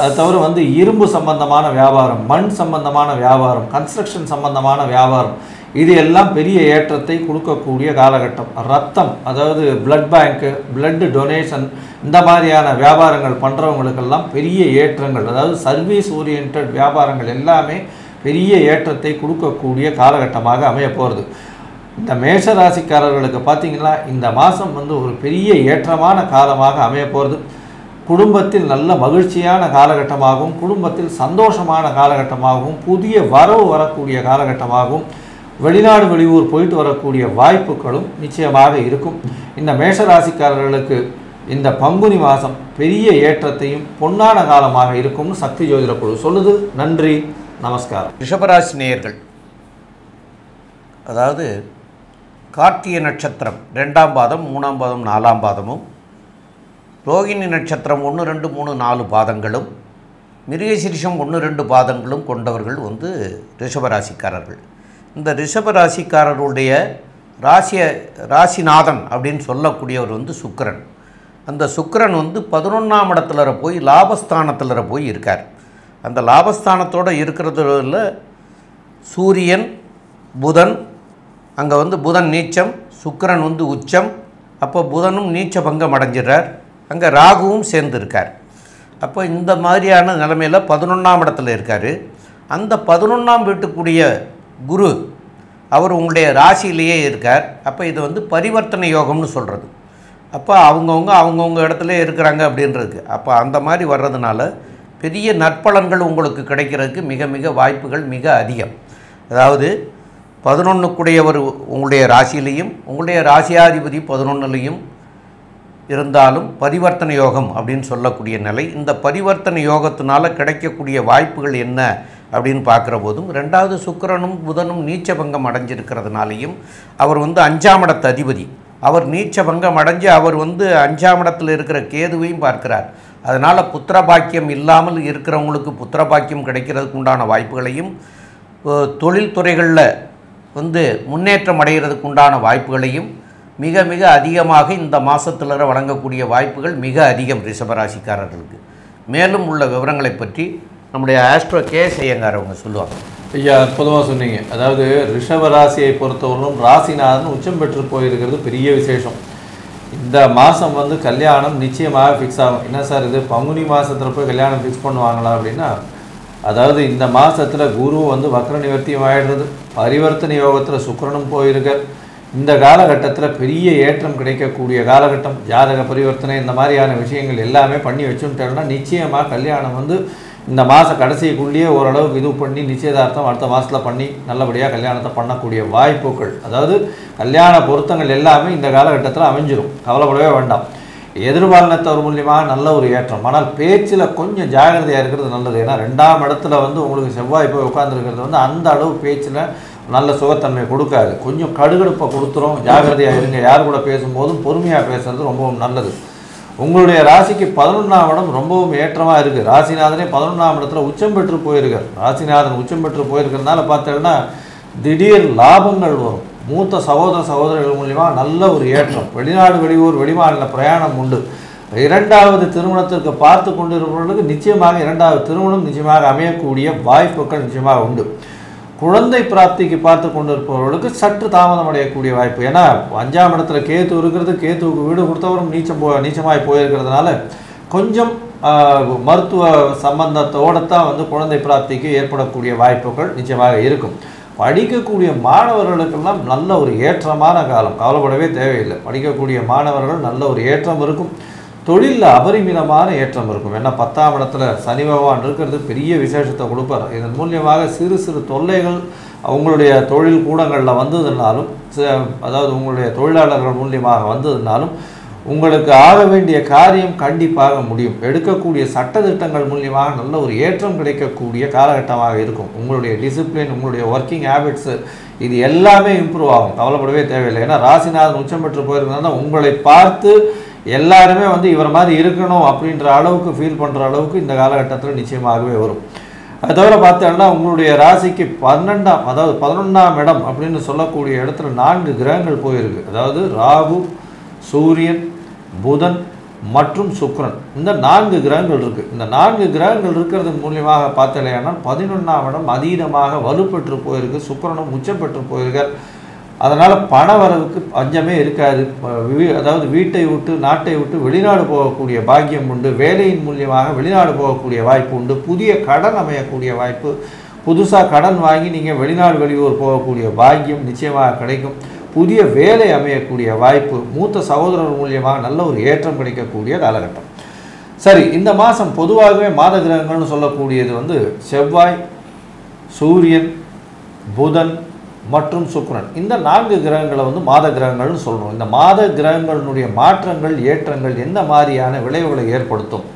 அது தவிர வந்து இரும்பு சம்பந்தமான வியாபாரம், மண் சம்பந்தமான வியாபாரம், கன்ஸ்ட்ரக்ஷன் சம்பந்தமான வியாபாரம் இது எல்லாம் பெரிய ஏற்றத்தை கொடுக்கக்கூடிய காலகட்டம், ரத்தம் அதாவது பிளட் பேங்க்கு, பிளட் டொனேஷன் இந்த மாதிரியான வியாபாரங்கள் பண்ணுறவங்களுக்கெல்லாம் பெரிய ஏற்றங்கள், அதாவது சர்வீஸ் ஓரியன்ட் வியாபாரங்கள் எல்லாமே பெரிய ஏற்றத்தை கொடுக்கக்கூடிய காலகட்டமாக அமைய போகிறது. இந்த மேஷ ராசிக்காரர்களுக்கு பார்த்திங்கன்னா இந்த மாதம் வந்து ஒரு பெரிய ஏற்றமான காலமாக அமைய போகிறது. குடும்பத்தில் நல்ல மகிழ்ச்சியான காலகட்டமாகவும் குடும்பத்தில் சந்தோஷமான காலகட்டமாகவும் புதிய வரவு வரக்கூடிய காலகட்டமாகவும் வெளிநாடு வெளியூர் போயிட்டு வரக்கூடிய வாய்ப்புகளும் நிச்சயமாக இருக்கும். இந்த மேஷராசிக்காரர்களுக்கு இந்த பங்குனி மாதம் பெரிய ஏற்றத்தையும் பொன்னான காலமாக இருக்கும்னு சக்தி ஜோதிட குழு சொல்லுது. நன்றி, நமஸ்காரம். ரிஷபராசி நேயர்கள், அதாவது கார்த்திகை நட்சத்திரம் 2ஆம் பாதம் 3ஆம் பாதம் 4ஆம் பாதமும், ரோகிணி நட்சத்திரம் 1 2 3 4 பாதங்களும், மிருகசீரிஷம் 1 2 பாதங்களும் கொண்டவர்கள் ரிஷபராசிக்காரர்கள். இந்த ரிஷபராசிக்காரருடைய ராசிநாதன் அப்படின்னு சொல்லக்கூடியவர் சுக்கிரன். அந்த சுக்கிரன் 11ஆம் இடத்துல போய் லாபஸ்தானத்தில் போய் இருக்கார். அந்த லாபஸ்தானத்தோடு இருக்கிறதுல சூரியன் புதன், அங்கே புதன் நீச்சம், சுக்கிரன் உச்சம். அப்போ புதனும் நீச்ச பங்கம் அடைஞ்சிடறார். அங்கே ராகுவும் சேர்ந்துருக்கார். அப்போ இந்த மாதிரியான நிலைமையில் 11ஆம் இடத்துல இருக்கார். அந்த 11ஆம் வீட்டுக்குரிய குரு அவர் உங்களுடைய ராசியிலேயே இருக்கார். அப்போ இது பரிவர்த்தனை யோகம்னு சொல்கிறது. அப்போ அவங்கவுங்க இடத்துல இருக்கிறாங்க அப்படின்றதுக்கு. அப்போ அந்த மாதிரி வர்றதுனால பெரிய நற்பலன்கள் உங்களுக்கு கிடைக்கிறதுக்கு மிக மிக வாய்ப்புகள் மிக அதிகம். அதாவது 11க்குடையவர் உங்களுடைய ராசியிலையும் உங்களுடைய ராசியாதிபதி 11லையும் இருந்தாலும் பரிவர்த்தனை யோகம் அப்படின்னு சொல்லக்கூடிய நிலை. இந்த பரிவர்த்தனை யோகத்தினால கிடைக்கக்கூடிய வாய்ப்புகள் என்ன அப்படின்னு பார்க்குற போதும், 2வது சுக்கிரனும் புதனும் நீச்ச பங்கம் அடைஞ்சிருக்கிறதுனாலையும் அவர் 5ஆம் இடத்து அதிபதி, அவர் நீச்ச பங்கம் அடைஞ்சு அவர் 5ஆம் இடத்தில் இருக்கிற கேதுவையும் பார்க்கிறார். அதனால் புத்திர பாக்கியம் இல்லாமல் இருக்கிறவங்களுக்கு புத்திர பாக்கியம் கிடைக்கிறதுக்கு உண்டான வாய்ப்புகளையும், தொழில்துறைகளில் முன்னேற்றம் அடைகிறதுக்கு உண்டான வாய்ப்புகளையும் மிக மிக அதிகமாக இந்த மாதத்தில் வழங்கக்கூடிய வாய்ப்புகள் மிக அதிகம் ரிஷபராசிக்காரர்களுக்கு. மேலும் உள்ள விவரங்களை பற்றி நம்முடைய ஆஸ்ட்ரோ கேஎஸ் ஐயங்கார் அவங்க சொல்லுவாங்க. ஐயா, அற்புதமாக சொன்னீங்க. அதாவது ரிஷபராசியை பொறுத்தவரைக்கும் ராசிநாதன் உச்சம் பெற்று போயிருக்கிறது பெரிய விசேஷம். இந்த மாதம் கல்யாணம் நிச்சயமாக ஃபிக்ஸ் ஆகும். என்ன சார் இது பங்குனி மாதத்தில் போய் கல்யாணம் ஃபிக்ஸ் பண்ணுவாங்களா அப்படின்னா, அதாவது இந்த மாதத்தில் குரு வக்ர நிவர்த்தியும் ஆகிடுறது, பரிவர்த்தனை யோகத்தில் சுக்கிரனும் போயிருக்க. இந்த காலகட்டத்தில் பெரிய ஏற்றம் கிடைக்கக்கூடிய காலகட்டம். ஜாதக பரிவர்த்தனை இந்த மாதிரியான விஷயங்கள் எல்லாமே பண்ணி வச்சுட்டோம்னா நிச்சயமாக கல்யாணம் இந்த மாத கடைசிக்குள்ளேயே ஓரளவுக்கு இது பண்ணி நிச்சயதார்த்தம் அடுத்த மாதத்தில் பண்ணி நல்லபடியாக கல்யாணத்தை பண்ணக்கூடிய வாய்ப்புகள், அதாவது கல்யாண பொருத்தங்கள் எல்லாமே இந்த காலகட்டத்தில் அமைஞ்சிரும். கவலைப்படவே வேண்டாம். எதிர்பாலினத்தவர் மூலியமாக நல்ல ஒரு ஏற்றம். ஆனால் பேச்சில் கொஞ்சம் ஜாகிரதையாக இருக்கிறது நல்லது. ஏன்னா 2ஆம் இடத்துல உங்களுக்கு செவ்வாய் போய் உட்காந்துருக்கிறது அந்த அளவு பேச்சில் நல்ல சுகத்தன்மை கொடுக்காது. கொஞ்சம் கடுகடுப்பை கொடுத்துரும். ஜாகிரதையாக இருங்க. யார் கூட பேசும்போதும் பொறுமையாக பேசுறது ரொம்பவும் நல்லது. உங்களுடைய ராசிக்கு 11ஆம் இடம் ரொம்பவும் ஏற்றமாக இருக்குது. ராசிநாதனே 11ஆம் இடத்துல உச்சம் பெற்று போயிருக்கார். ராசிநாதன் உச்சம் பெற்று போயிருக்கிறதுனால பார்த்தீங்கன்னா திடீர் லாபங்கள் வரும். மூத்த சகோதரர்கள் மூலியமாக நல்ல ஒரு ஏற்றம். வெளிநாடு வெளியூர் வெளிமாநில பிரயாணம் உண்டு. 2வது திருமணத்திற்கு பார்த்து கொண்டு இருப்பவர்களுக்கு நிச்சயமாக 2வது திருமணம் நிச்சயமாக அமையக்கூடிய வாய்ப்புகள் நிச்சயமாக உண்டு. குழந்தை பிராப்திக்கு பார்த்து கொண்டு இருப்பவர்களுக்கு சற்று தாமதம் அடையக்கூடிய வாய்ப்பு. ஏன்னா 5ஆம் இடத்துல கேத்து இருக்கிறது, கேத்துவுக்கு வீடு கொடுத்தவரும் நீச்சமாய் போயிருக்கிறதுனால கொஞ்சம் மருத்துவ சம்பந்தத்தோடு தான் குழந்தை பிராப்திக்கு ஏற்படக்கூடிய வாய்ப்புகள் நிச்சயமாக இருக்கும். படிக்கக்கூடிய மாணவர்களுக்கெல்லாம் நல்ல ஒரு ஏற்றமான காலம். கவலைப்படவே தேவையில்லை. படிக்கக்கூடிய மாணவர்கள் நல்ல ஒரு ஏற்றம் இருக்கும். தொழிலில் அபரிமிதமான ஏற்றம் இருக்கும். ஏன்னா 10ஆம் இடத்துல சனி பகவான் இருக்கிறது பெரிய விசேஷத்தை கொடுப்பார். இதன் மூலியமாக சிறு சிறு தொல்லைகள் உங்களுடைய தொழில் கூடங்களில் வந்ததுனாலும், அதாவது உங்களுடைய தொழிலாளர்கள் மூலியமாக வந்ததுனாலும் உங்களுக்கு ஆக வேண்டிய காரியம் கண்டிப்பாக முடியும். எடுக்கக்கூடிய சட்டத்திட்டங்கள் மூலியமாக நல்ல ஒரு ஏற்றம் கிடைக்கக்கூடிய காலகட்டமாக இருக்கும். உங்களுடைய டிசிப்ளின், உங்களுடைய ஒர்க்கிங் ஹேபிட்ஸு இது எல்லாமே இம்ப்ரூவ் ஆகும். கவலைப்படவே தேவையில்லை. ஏன்னா ராசிநாதன் உச்சம் பெற்று போயிருக்கிறதுனால உங்களை பார்த்து எல்லாருமே இவர் மாதிரி இருக்கணும் அப்படின்ற அளவுக்கு ஃபீல் பண்ணுற அளவுக்கு இந்த காலகட்டத்தில் நிச்சயமாகவே வரும். அது தவிர பார்த்தோம்னா உங்களுடைய ராசிக்கு 11ஆம் இடம் அப்படின்னு சொல்லக்கூடிய இடத்துல 4 கிரகங்கள் போயிருக்கு. அதாவது ராகு, சூரியன், புதன் மற்றும் சுக்கிரன், இந்த 4 கிரகங்கள் இருக்குது. இந்த 4 கிரகங்கள் இருக்கிறது மூலியமாக பார்த்தலையானால் 11ஆம் இடம் அதீதமாக வலுப்பெற்று போயிருக்கு. சுக்கிரனும் உச்சம் பெற்று போயிருக்கார். அதனால் பண வரவுக்கு பஞ்சமே இருக்காது. அதாவது வீட்டை விட்டு நாட்டை விட்டு வெளிநாடு போகக்கூடிய பாக்கியம் உண்டு. வேலையின் மூலியமாக வெளிநாடு போகக்கூடிய வாய்ப்பு உண்டு. புதிய கடன் அமையக்கூடிய வாய்ப்பு, புதுசாக கடன் வாங்கி நீங்கள் வெளிநாடு வெளியூர் போகக்கூடிய பாக்கியம் நிச்சயமாக கிடைக்கும். புதிய வேலை அமையக்கூடிய வாய்ப்பு, மூத்த சகோதரர் மூலியமாக நல்ல ஒரு ஏற்றம் கிடைக்கக்கூடிய காலகட்டம். சரி, இந்த மாதம் பொதுவாகவே மாத கிரகங்கள்னு சொல்லக்கூடியது வந்து செவ்வாய், சூரியன், புதன் மற்றும் சுக்கிரன். இந்த 4 கிரகங்களை வந்து மாத கிரகங்கள்னு சொல்கிறோம். இந்த மாத கிரகங்களினுடைய மாற்றங்கள், ஏற்றங்கள் எந்த மாதிரியான விளைவுகளை ஏற்படுத்தும்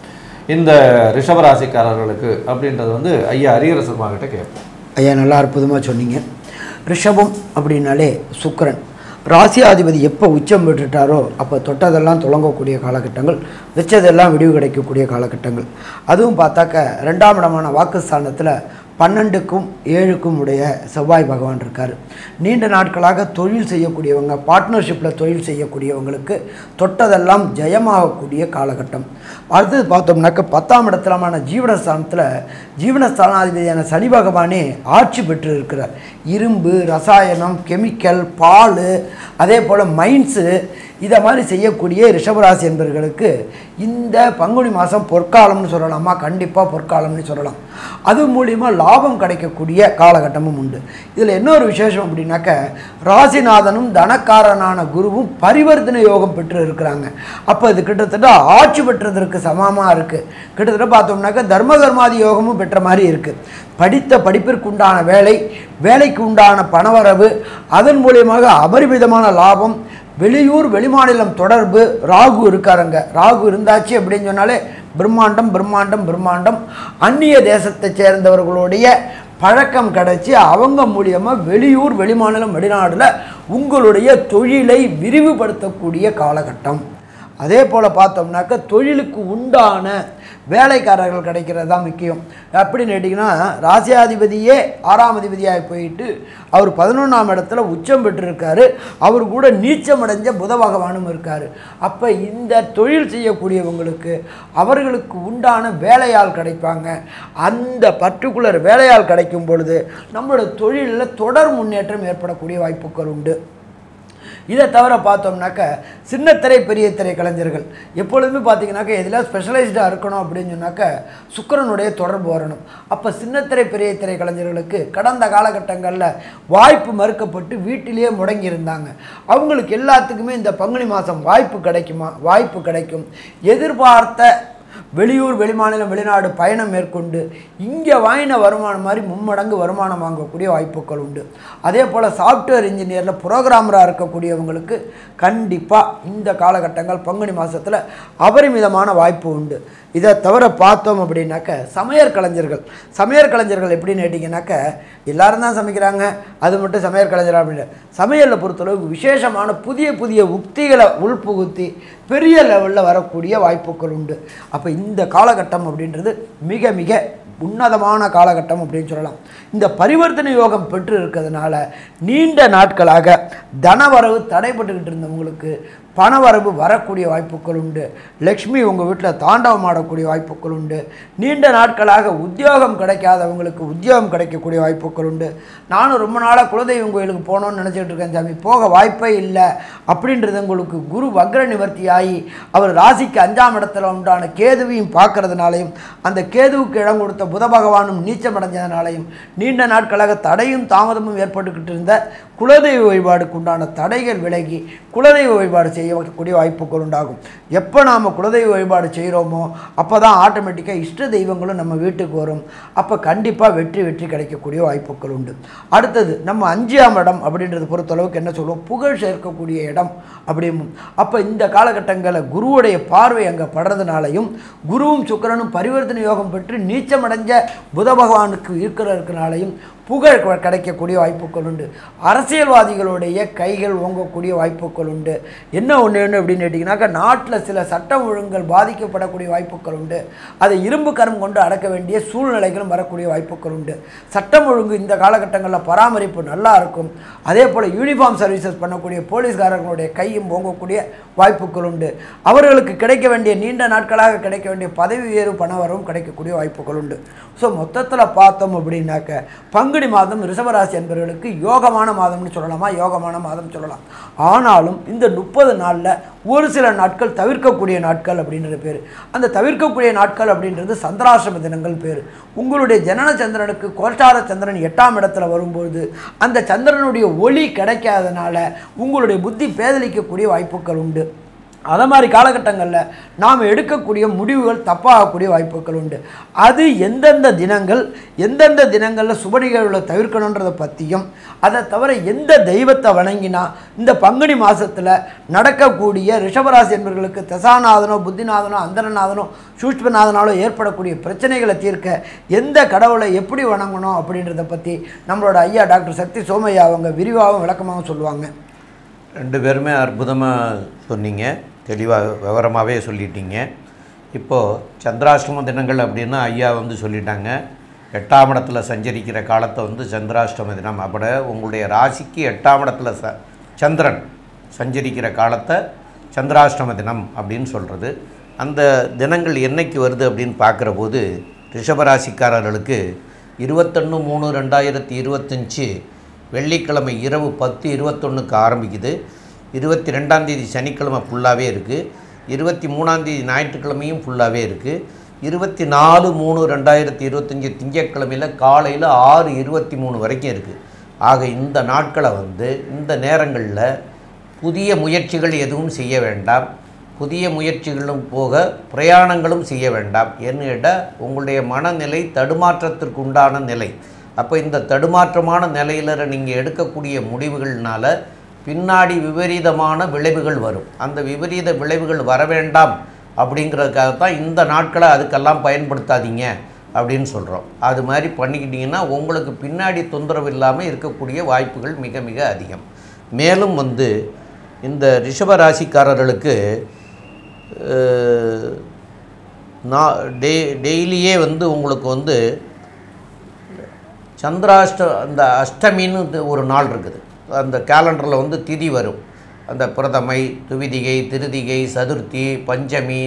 இந்த ரிஷபராசிக்காரர்களுக்கு அப்படின்றது வந்து ஐயா அரியரசர்மா கிட்ட கேட்போம். ஐயா, நல்லா அற்புதமாக சொன்னீங்க. ரிஷபம் அப்படின்னாலே சுக்கிரன் ராசியாதிபதி எப்போ உச்சம் பெற்றுட்டாரோ அப்போ தொட்டதெல்லாம் தொடங்கக்கூடிய காலகட்டங்கள், வச்சதெல்லாம் விடிவு கிடைக்கக்கூடிய காலகட்டங்கள். அதுவும் பார்த்தாக்க 2ஆம் இடமான வாக்குஸ்தானத்தில் 12க்கும் 7க்கும் உடைய செவ்வாய் பகவான் இருக்கார். நீண்ட நாட்களாக தொழில் செய்யக்கூடியவங்க, பார்ட்னர்ஷிப்பில் தொழில் செய்யக்கூடியவங்களுக்கு தொட்டதெல்லாம் ஜெயமாகக்கூடிய காலகட்டம். அடுத்தது பார்த்தோம்னாக்க 10ஆம் இடத்துலமான ஜீவனஸ்தானத்தில் ஜீவனஸ்தானாதிபதியான சனி பகவானே ஆட்சி பெற்று இருக்கிறார். இரும்பு, ரசாயனம், கெமிக்கல், பால், அதே போல் மைன்ஸு, இதை மாதிரி செய்யக்கூடிய ரிஷபராசி என்பவர்களுக்கு இந்த பங்குனி மாதம் பொற்காலம்னு சொல்லலாமா? கண்டிப்பாக பொற்காலம்னு சொல்லலாம். அது மூலிமா லாபம் கிடைக்கக்கூடிய காலகட்டமும் உண்டு. இதில் இன்னொரு விசேஷம் அப்படின்னாக்க ராசிநாதனும் தனக்காரனான குருவும் பரிவர்த்தனை யோகம் பெற்று இருக்கிறாங்க. அப்போ இது கிட்டத்தட்ட ஆட்சி பெற்றதற்கு சமமாக இருக்குது. கிட்டத்தட்ட பார்த்தோம்னாக்க தர்மகர்மாதி யோகமும் பெற்ற மாதிரி இருக்குது. படித்த படிப்பிற்கு உண்டான வேலை, வேலைக்கு உண்டான பணவரவு, அதன் மூலியமாக அபரிமிதமான லாபம், வெளியூர் வெளிமாநிலம் தொடர்பு. ராகு இருக்காருங்க. ராகு இருந்தாச்சு அப்படின்னு சொன்னாலே பிரம்மாண்டம் பிரம்மாண்டம் பிரம்மாண்டம். அந்நிய தேசத்தை சேர்ந்தவர்களுடைய பழக்கம் கிடைச்சி அவங்க மூலியமாக வெளியூர் வெளிமாநிலம் வெளிநாட்டில் உங்களுடைய தொழிலை விரிவுபடுத்தக்கூடிய காலகட்டம். அதே போல் பார்த்தோம்னாக்க தொழிலுக்கு உண்டான வேலைக்காரர்கள் கிடைக்கிறது தான் முக்கியம். அப்படின்னு கேட்டிங்கன்னா ராசியாதிபதியே 6ஆம் அதிபதியாக போயிட்டு அவர் 11ஆம் இடத்துல உச்சம் பெற்றிருக்காரு. அவர் கூட நீச்சமடைஞ்ச புத பகவானும் இருக்கார். அப்போ இந்த தொழில் செய்யக்கூடியவங்களுக்கு அவர்களுக்கு உண்டான வேலையாள் கிடைப்பாங்க. அந்த பர்டிகுலர் வேலையாள் கிடைக்கும் பொழுது நம்மளோட தொழிலில் தொடர் முன்னேற்றம் ஏற்படக்கூடிய வாய்ப்புகள் உண்டு. இதை தவிர பார்த்தோம்னாக்க சின்னத்திரை பெரிய திரை கலைஞர்கள் எப்பொழுதுமே பார்த்தீங்கன்னாக்க எதில் ஸ்பெஷலைஸ்டாக இருக்கணும் அப்படின்னு சொன்னாக்க சுக்கிரனுடைய தொடர்பு வரணும். அப்போ சின்னத்திரை பெரிய திரை கலைஞர்களுக்கு கடந்த காலகட்டங்களில் வாய்ப்பு மறுக்கப்பட்டு வீட்டிலேயே முடங்கியிருந்தாங்க. அவங்களுக்கு எல்லாத்துக்குமே இந்த பங்குனி மாதம் வாய்ப்பு கிடைக்குமா? வாய்ப்பு கிடைக்கும். எதிர்பார்த்த வெளியூர் வெளிமாநிலம் வெளிநாடு பயணம் மேற்கொண்டு இங்கே வாங்கின வருமானம் மாதிரி மும்மடங்கு வருமானம் வாங்கக்கூடிய வாய்ப்புகள் உண்டு. அதே போல் சாஃப்ட்வேர் இன்ஜினியரில் புரோகிராமராக இருக்கக்கூடியவங்களுக்கு கண்டிப்பாக இந்த காலகட்டங்கள் பங்குனி மாதத்தில் அபரிமிதமான வாய்ப்பு உண்டு. இதை தவிர பார்த்தோம் அப்படின்னாக்க சமையற் கலைஞர்கள் எப்படின்னு கேட்டிங்கனாக்க எல்லாரும் தான் சமைக்கிறாங்க, அது மட்டும் சமையற் கலைஞர் அப்படின்னு சமையலில் பொறுத்தளவுக்கு விசேஷமான புதிய புதிய உக்திகளை உள்புகுத்தி பெரிய லெவலில் வரக்கூடிய வாய்ப்புகள் உண்டு. அப்போ இந்த காலகட்டம் அப்படின்றது மிக மிக உன்னதமான காலகட்டம் அப்படின்னு சொல்லலாம். இந்த பரிவர்த்தனை யோகம் பெற்று இருக்கிறதுனால நீண்ட நாட்களாக தனவரவு தடைப்பட்டுக்கிட்டு இருந்தவங்களுக்கு பணவரவு வரக்கூடிய வாய்ப்புகள் உண்டு. லக்ஷ்மி உங்கள் வீட்டில் தாண்டவம் ஆடக்கூடிய வாய்ப்புகள் உண்டு. நீண்ட நாட்களாக உத்தியோகம் கிடைக்காதவங்களுக்கு உத்தியோகம் கிடைக்கக்கூடிய வாய்ப்புகள் உண்டு. நானும் ரொம்ப நாளாக குலதெய்வம் கோயிலுக்கு போகணுன்னு நினச்சிட்டு இருக்கேன் சாமி, போக வாய்ப்பே இல்லை அப்படின்றது உங்களுக்கு குரு வக்ர நிவர்த்தி ஆகி அவர் ராசிக்கு 5ஆம் இடத்துல உண்டான கேதுவையும் பார்க்கறதுனாலையும் அந்த கேதுவுக்கு இடம் கொடுத்த புத பகவானும் நீச்சம் அடைஞ்சதுனாலையும் நீண்ட நாட்களாக தடையும் தாமதமும் ஏற்பட்டுக்கிட்டு இருந்த குலதெய்வ வழிபாடுக்கு உண்டான தடைகள் விலகி குலதெய்வ வழிபாடு செய்யக்கூடிய வாய்ப்புகள் உண்டாகும். எப்போ நாம் குலதெய்வ வழிபாடு செய்கிறோமோ அப்போ தான் ஆட்டோமேட்டிக்காக இஷ்ட தெய்வங்களும் நம்ம வீட்டுக்கு வரும். அப்போ கண்டிப்பாக வெற்றி கிடைக்கக்கூடிய வாய்ப்புகள் உண்டு. அடுத்தது நம்ம 5ஆம் இடம் அப்படின்றது பொறுத்தளவுக்கு என்ன சொல்லுவோம், புகழ் சேர்க்கக்கூடிய இடம் அப்படியும். அப்போ இந்த காலகட்டங்களில் குருவுடைய பார்வை அங்கே படுறதுனாலையும் குருவும் சுக்கிரனும் பரிவர்த்தனை யோகம் பெற்று நீச்சமடைஞ்ச புத பகவானுக்கு இருக்கிறதுனாலையும் புகழ் கிடைக்கக்கூடிய வாய்ப்புகள் உண்டு. அரசியல்வாதிகளுடைய கைகள் ஓங்கக்கூடிய வாய்ப்புகள் உண்டு. என்ன ஒன்று அப்படின்னு கேட்டிங்கனாக்கா நாட்டில் சில சட்டம் ஒழுங்குகள் பாதிக்கப்படக்கூடிய வாய்ப்புகள் உண்டு. அதை இரும்பு கரம் கொண்டு அடக்க வேண்டிய சூழ்நிலைகளும் வரக்கூடிய வாய்ப்புகள் உண்டு. சட்டம் ஒழுங்கு இந்த காலகட்டங்களில் பராமரிப்பு நல்லா இருக்கும். அதே போல் யூனிஃபார்ம் சர்வீசஸ் பண்ணக்கூடிய போலீஸ்காரர்களுடைய கையும் ஓங்கக்கூடிய வாய்ப்புகள் உண்டு. அவர்களுக்கு கிடைக்க வேண்டிய நீண்ட நாட்களாக கிடைக்க வேண்டிய பதவி உயர்வு பணவரவும் கிடைக்கக்கூடிய வாய்ப்புகள் உண்டு. ஸோ மொத்தத்தில் பார்த்தோம் அப்படின்னாக்க பங்குனி மாதம் ரிஷபராசி என்பவர்களுக்கு யோகமான மாதம்னு சொல்லலாமா? யோகமான மாதம் சொல்லலாம். ஆனாலும் இந்த 30 நாளில் ஒரு சில நாட்கள் தவிர்க்கக்கூடிய நாட்கள் அப்படின்ற பேர். அந்த தவிர்க்கக்கூடிய நாட்கள் அப்படின்றது சந்திராசிரம தினங்கள் பேர். உங்களுடைய ஜனன சந்திரனுக்கு கோச்சார சந்திரன் 8ஆம் இடத்துல வரும்போது அந்த சந்திரனுடைய ஒளி கிடைக்காதனால உங்களுடைய புத்தி பேதலிக்கக்கூடிய வாய்ப்புகள் உண்டு. அதை மாதிரி காலகட்டங்களில் நாம் எடுக்கக்கூடிய முடிவுகள் தப்பாகக்கூடிய வாய்ப்புகள் உண்டு. அது எந்தெந்த தினங்களில் சுப நிகழ்வுகளை தவிர்க்கணுன்றதை பற்றியும், அதை தவிர எந்த தெய்வத்தை வணங்கினா இந்த பங்குனி மாதத்தில் நடக்கக்கூடிய ரிஷபராசி என்பவர்களுக்கு தசாநாதனோ புத்திநாதனோ அந்தரநாதனோ சூஷ்மநாதனாலோ ஏற்படக்கூடிய பிரச்சனைகளை தீர்க்க எந்த கடவுளை எப்படி வணங்கணும் அப்படின்றத பற்றி நம்மளோட ஐயா டாக்டர் சக்தி சோமையா அவங்க விரிவாகவும் விளக்கமாகவும் சொல்லுவாங்க. 2 பேருமே அற்புதமாக சொன்னீங்க, தெளிவாக விவரமாகவே சொல்லிட்டீங்க. இப்போது சந்திராஷ்டம தினங்கள் அப்படின்னா ஐயா வந்து சொல்லிட்டாங்க. 8ஆம் இடத்துல சஞ்சரிக்கிற காலத்தை வந்து சந்திராஷ்டம தினம். அப்படி உங்களுடைய ராசிக்கு 8ஆம் இடத்துல சந்திரன் சஞ்சரிக்கிற காலத்தை சந்திராஷ்டம தினம் அப்படின்னு சொல்கிறது. அந்த தினங்கள் என்னைக்கு வருது அப்படின்னு பார்க்குற போது ரிஷபராசிக்காரர்களுக்கு 21/3/2025 வெள்ளிக்கிழமை இரவு 10:21க்கு ஆரம்பிக்குது. 22ஆம் தேதி சனிக்கிழமை ஃபுல்லாகவே இருக்குது. 23ஆம் தேதி ஞாயிற்றுக்கிழமையும் ஃபுல்லாகவே இருக்குது. 24/3/2025 திங்கட்கிழமையில் காலையில் 6:23 வரைக்கும் இருக்குது. ஆக இந்த நாட்களை வந்து இந்த நேரங்களில் புதிய முயற்சிகள் எதுவும் செய்ய வேண்டாம். புதிய முயற்சிகளும் போக பிரயாணங்களும் செய்ய வேண்டாம். என்னிட உங்களுடைய மனநிலை தடுமாற்றத்திற்கு உண்டான நிலை. அப்போ இந்த தடுமாற்றமான நிலையில் நீங்கள் எடுக்கக்கூடிய முடிவுகள்னால பின்னாடி விபரீதமான விளைவுகள் வரும். அந்த விபரீத விளைவுகள் வர வேண்டாம் அப்படிங்கிறதுக்காகத்தான் இந்த நாட்களை அதுக்கெல்லாம் பயன்படுத்தாதீங்க அப்படின்னு சொல்கிறோம். அது மாதிரி பண்ணிக்கிட்டிங்கன்னா உங்களுக்கு பின்னாடி தொந்தரவு இல்லாமல் இருக்கக்கூடிய வாய்ப்புகள் மிக மிக அதிகம். மேலும் வந்து இந்த ரிஷபராசிக்காரர்களுக்கு டெய்லியே வந்து உங்களுக்கு வந்து அந்த அஷ்டமின்னு ஒரு நாள் இருக்குது. அந்த கேலண்டரில் வந்து திதி வரும். அந்த பிரதமை, துவிதிகை, திருதிகை, சதுர்த்தி, பஞ்சமி,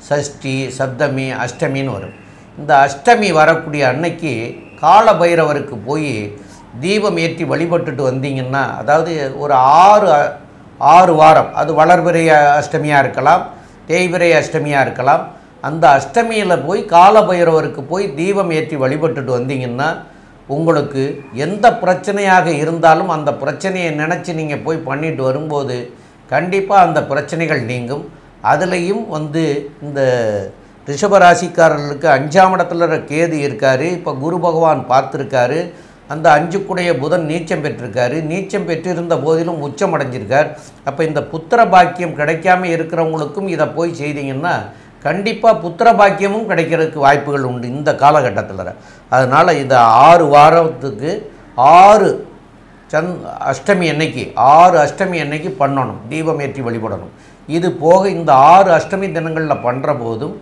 சஷ்டி, சப்தமி, அஷ்டமின்னு வரும். இந்த அஷ்டமி வரக்கூடிய அன்னைக்கு கால பைரவருக்கு போய் தீபம் ஏற்றி வழிபட்டுட்டு வந்தீங்கன்னா, அதாவது ஒரு 6 வாரம், அது வளர்பிறை அஷ்டமியாக இருக்கலாம், தேய்பிறை அஷ்டமியாக இருக்கலாம். அந்த அஷ்டமியில் போய் கால பைரவருக்கு போய் தீபம் ஏற்றி வழிபட்டுட்டு வந்தீங்கன்னா உங்களுக்கு எந்த பிரச்சனையாக இருந்தாலும் அந்த பிரச்சனையை நினச்சி நீங்கள் போய் பண்ணிட்டு வரும்போது கண்டிப்பாக அந்த பிரச்சனைகள் நீங்கும். அதுலேயும் வந்து இந்த ரிஷபராசிக்காரர்களுக்கு 5ஆம் இடத்துல கேது இருக்கார். இப்போ குரு பகவான் பார்த்துருக்காரு. அந்த 5க்குடைய புதன் நீச்சம் பெற்றிருக்காரு. நீச்சம் பெற்றிருந்த போதிலும் உச்சம் அடைஞ்சிருக்கார். அப்போ இந்த புத்திர பாக்கியம் கிடைக்காமல் இருக்கிறவங்களுக்கும் இதை போய் செய்தீங்கன்னா கண்டிப்பாக புத்திர பாக்கியமும் கிடைக்கிறதுக்கு வாய்ப்புகள் உண்டு இந்த காலகட்டத்தில். அதனால் இந்த 6 வாரத்துக்கு 6 அஷ்டமி அன்னைக்கு பண்ணணும், தீபம் ஏற்றி வழிபடணும். இது போக இந்த 6 அஷ்டமி தினங்களில் பண்ணுற போதும்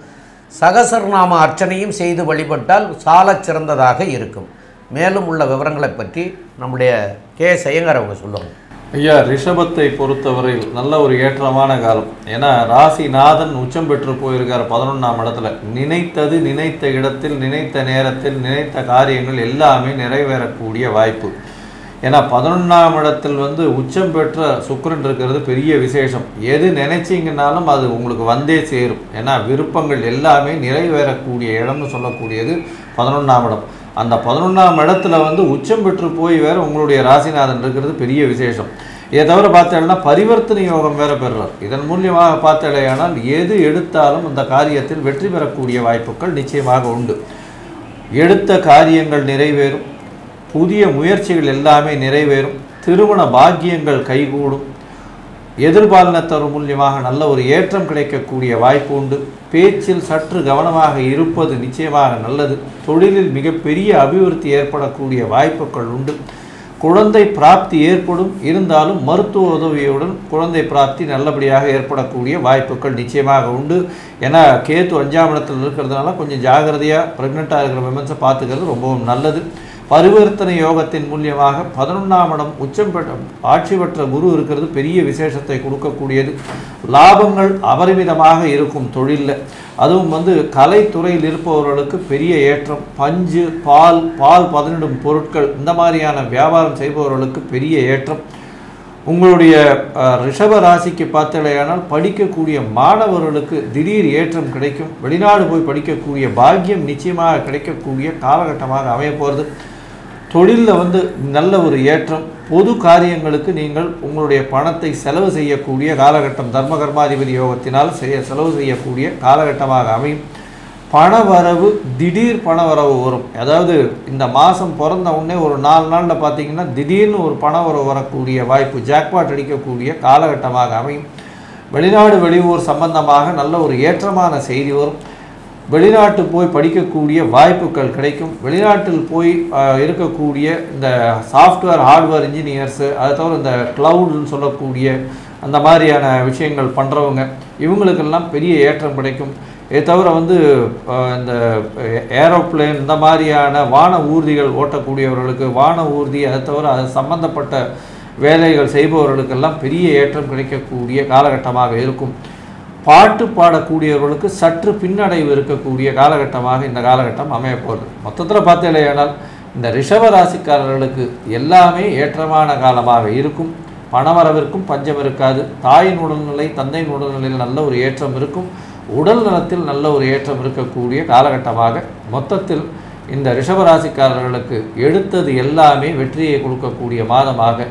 சகசரநாம அர்ச்சனையும் செய்து வழிபட்டால் சால சிறந்ததாக இருக்கும். மேலும் உள்ள விவரங்களை பற்றி நம்முடைய கே.எஸ். ஐயங்கார் அவங்க சொல்லுவாங்க. ஐயா, ரிஷபத்தை பொறுத்தவரையில் நல்ல ஒரு ஏற்றமான காலம். ஏன்னா ராசிநாதன் உச்சம் பெற்று போயிருக்கார் 11ஆம் இடத்துல. நினைத்தது நினைத்த இடத்தில், நினைத்த நேரத்தில், நினைத்த காரியங்கள் எல்லாமே நிறைவேறக்கூடிய வாய்ப்பு. ஏன்னா 11ஆம் இடத்தில் வந்து உச்சம் பெற்ற சுக்கிரன் இருக்கிறது பெரிய விசேஷம். எது நினைச்சிங்கனாலும் அது உங்களுக்கு வந்தே சேரும். ஏன்னா விருப்பங்கள் எல்லாமே நிறைவேறக்கூடிய இடம்னு சொல்லக்கூடியது 11ஆம் இடம். அந்த 11ஆம் இடத்துல வந்து உச்சம் பெற்று போய் வேறு உங்களுடைய ராசிநாதன் இருக்கிறது பெரிய விசேஷம். இதை தவிர பார்த்தேன்னா பரிவர்த்தனை யோகம் வேறு பெறுறார். இதன் மூலியமாக பார்த்தேனால் எது எடுத்தாலும் அந்த காரியத்தில் வெற்றி பெறக்கூடிய வாய்ப்புகள் நிச்சயமாக உண்டு. எடுத்த காரியங்கள் நிறைவேறும், புதிய முயற்சிகள் எல்லாமே நிறைவேறும், திருமண பாக்கியங்கள் கைகூடும், எதிர்பாலினத்தவர் மூலியமாக நல்ல ஒரு ஏற்றம் கிடைக்கக்கூடிய வாய்ப்பு உண்டு. பேச்சில் சற்று கவனமாக இருப்பது நிச்சயமாக நல்லது. தொழிலில் மிகப்பெரிய அபிவிருத்தி ஏற்படக்கூடிய வாய்ப்புகள் உண்டு. குழந்தை பிராப்தி ஏற்படும். இருந்தாலும் மருத்துவ உதவியுடன் குழந்தை பிராப்தி நல்லபடியாக ஏற்படக்கூடிய வாய்ப்புகள் நிச்சயமாக உண்டு. ஏன்னா கேது 5ஆம் இடத்தில் இருக்கிறதுனால கொஞ்சம் ஜாகிரதையாக ப்ரெக்னெண்ட்டாக இருக்கிற விமன்ஸை பார்த்துக்கிறது ரொம்பவும் நல்லது. பரிவர்த்தனை யோகத்தின் மூலியமாக 11ஆம் இடம் உச்சம் பெற்ற ஆட்சி பெற்ற குரு இருக்கிறது பெரிய விசேஷத்தை கொடுக்கக்கூடியது. லாபங்கள் அபரிமிதமாக இருக்கும் தொழிலில். அதுவும் வந்து கலைத்துறையில் இருப்பவர்களுக்கு பெரிய ஏற்றம். பஞ்சு, பால் பதனிடும் பொருட்கள் இந்த மாதிரியான வியாபாரம் செய்பவர்களுக்கு பெரிய ஏற்றம். உங்களுடைய ரிஷப ராசிக்கு பார்த்தலையானால் படிக்கக்கூடிய மாணவர்களுக்கு திடீர் ஏற்றம் கிடைக்கும். வெளிநாடு போய் படிக்கக்கூடிய பாக்கியம் நிச்சயமாக கிடைக்கக்கூடிய காலகட்டமாக அமைய போகிறது. தொழிலில் வந்து நல்ல ஒரு ஏற்றம், பொது காரியங்களுக்கு நீங்கள் உங்களுடைய பணத்தை செலவு செய்யக்கூடிய காலகட்டம், தர்ம கர்மாதிபதி யோகத்தினால் செலவு செய்யக்கூடிய காலகட்டமாக அமையும். பணவரவு, திடீர் பணவரவு வரும். அதாவது இந்த மாதம் பிறந்த உடனே ஒரு 4 நாளில் பார்த்தீங்கன்னா திடீர்னு ஒரு பணவரவு வரக்கூடிய வாய்ப்பு, ஜாக்பாட் அடிக்கக்கூடிய காலகட்டமாக அமையும். வெளிநாடு வெளியூர் சம்பந்தமாக நல்ல ஒரு ஏற்றமான செய்தி வரும். வெளிநாட்டு போய் படிக்கக்கூடிய வாய்ப்புகள் கிடைக்கும். வெளிநாட்டில் போய் இருக்கக்கூடிய இந்த சாஃப்ட்வேர் ஹார்ட்வேர் இன்ஜினியர்ஸு, அதை தவிர இந்த க்ளவுடுன்னு சொல்லக்கூடிய அந்த மாதிரியான விஷயங்கள் பண்ணுறவங்க, இவங்களுக்கெல்லாம் பெரிய ஏற்றம் கிடைக்கும். இதை தவிர வந்து இந்த ஏரோப்ளேன் இந்த மாதிரியான வான ஊர்திகள் ஓட்டக்கூடியவர்களுக்கு, வான ஊர்தி, அதை தவிர அது சம்பந்தப்பட்ட வேலைகள் செய்பவர்களுக்கெல்லாம் பெரிய ஏற்றம் கிடைக்கக்கூடிய காலகட்டமாக இருக்கும். பாட்டு பாடக்கூடியவர்களுக்கு சற்று பின்னடைவு இருக்கக்கூடிய காலகட்டமாக இந்த காலகட்டம் அமையப்போகுது. மொத்தத்தில் பார்த்தீங்களேனால் இந்த ரிஷப ராசிக்காரர்களுக்கு எல்லாமே ஏற்றமான காலமாக இருக்கும். பணவரவிற்கும் பஞ்சம் இருக்காது. தாயின் உடல்நிலை, தந்தையின் உடல்நிலையில் நல்ல ஒரு ஏற்றம் இருக்கும். உடல் நலத்தில் நல்ல ஒரு ஏற்றம் இருக்கக்கூடிய காலகட்டமாக மொத்தத்தில் இந்த ரிஷபராசிக்காரர்களுக்கு எடுத்தது எல்லாமே வெற்றியை கொடுக்கக்கூடிய மாதமாக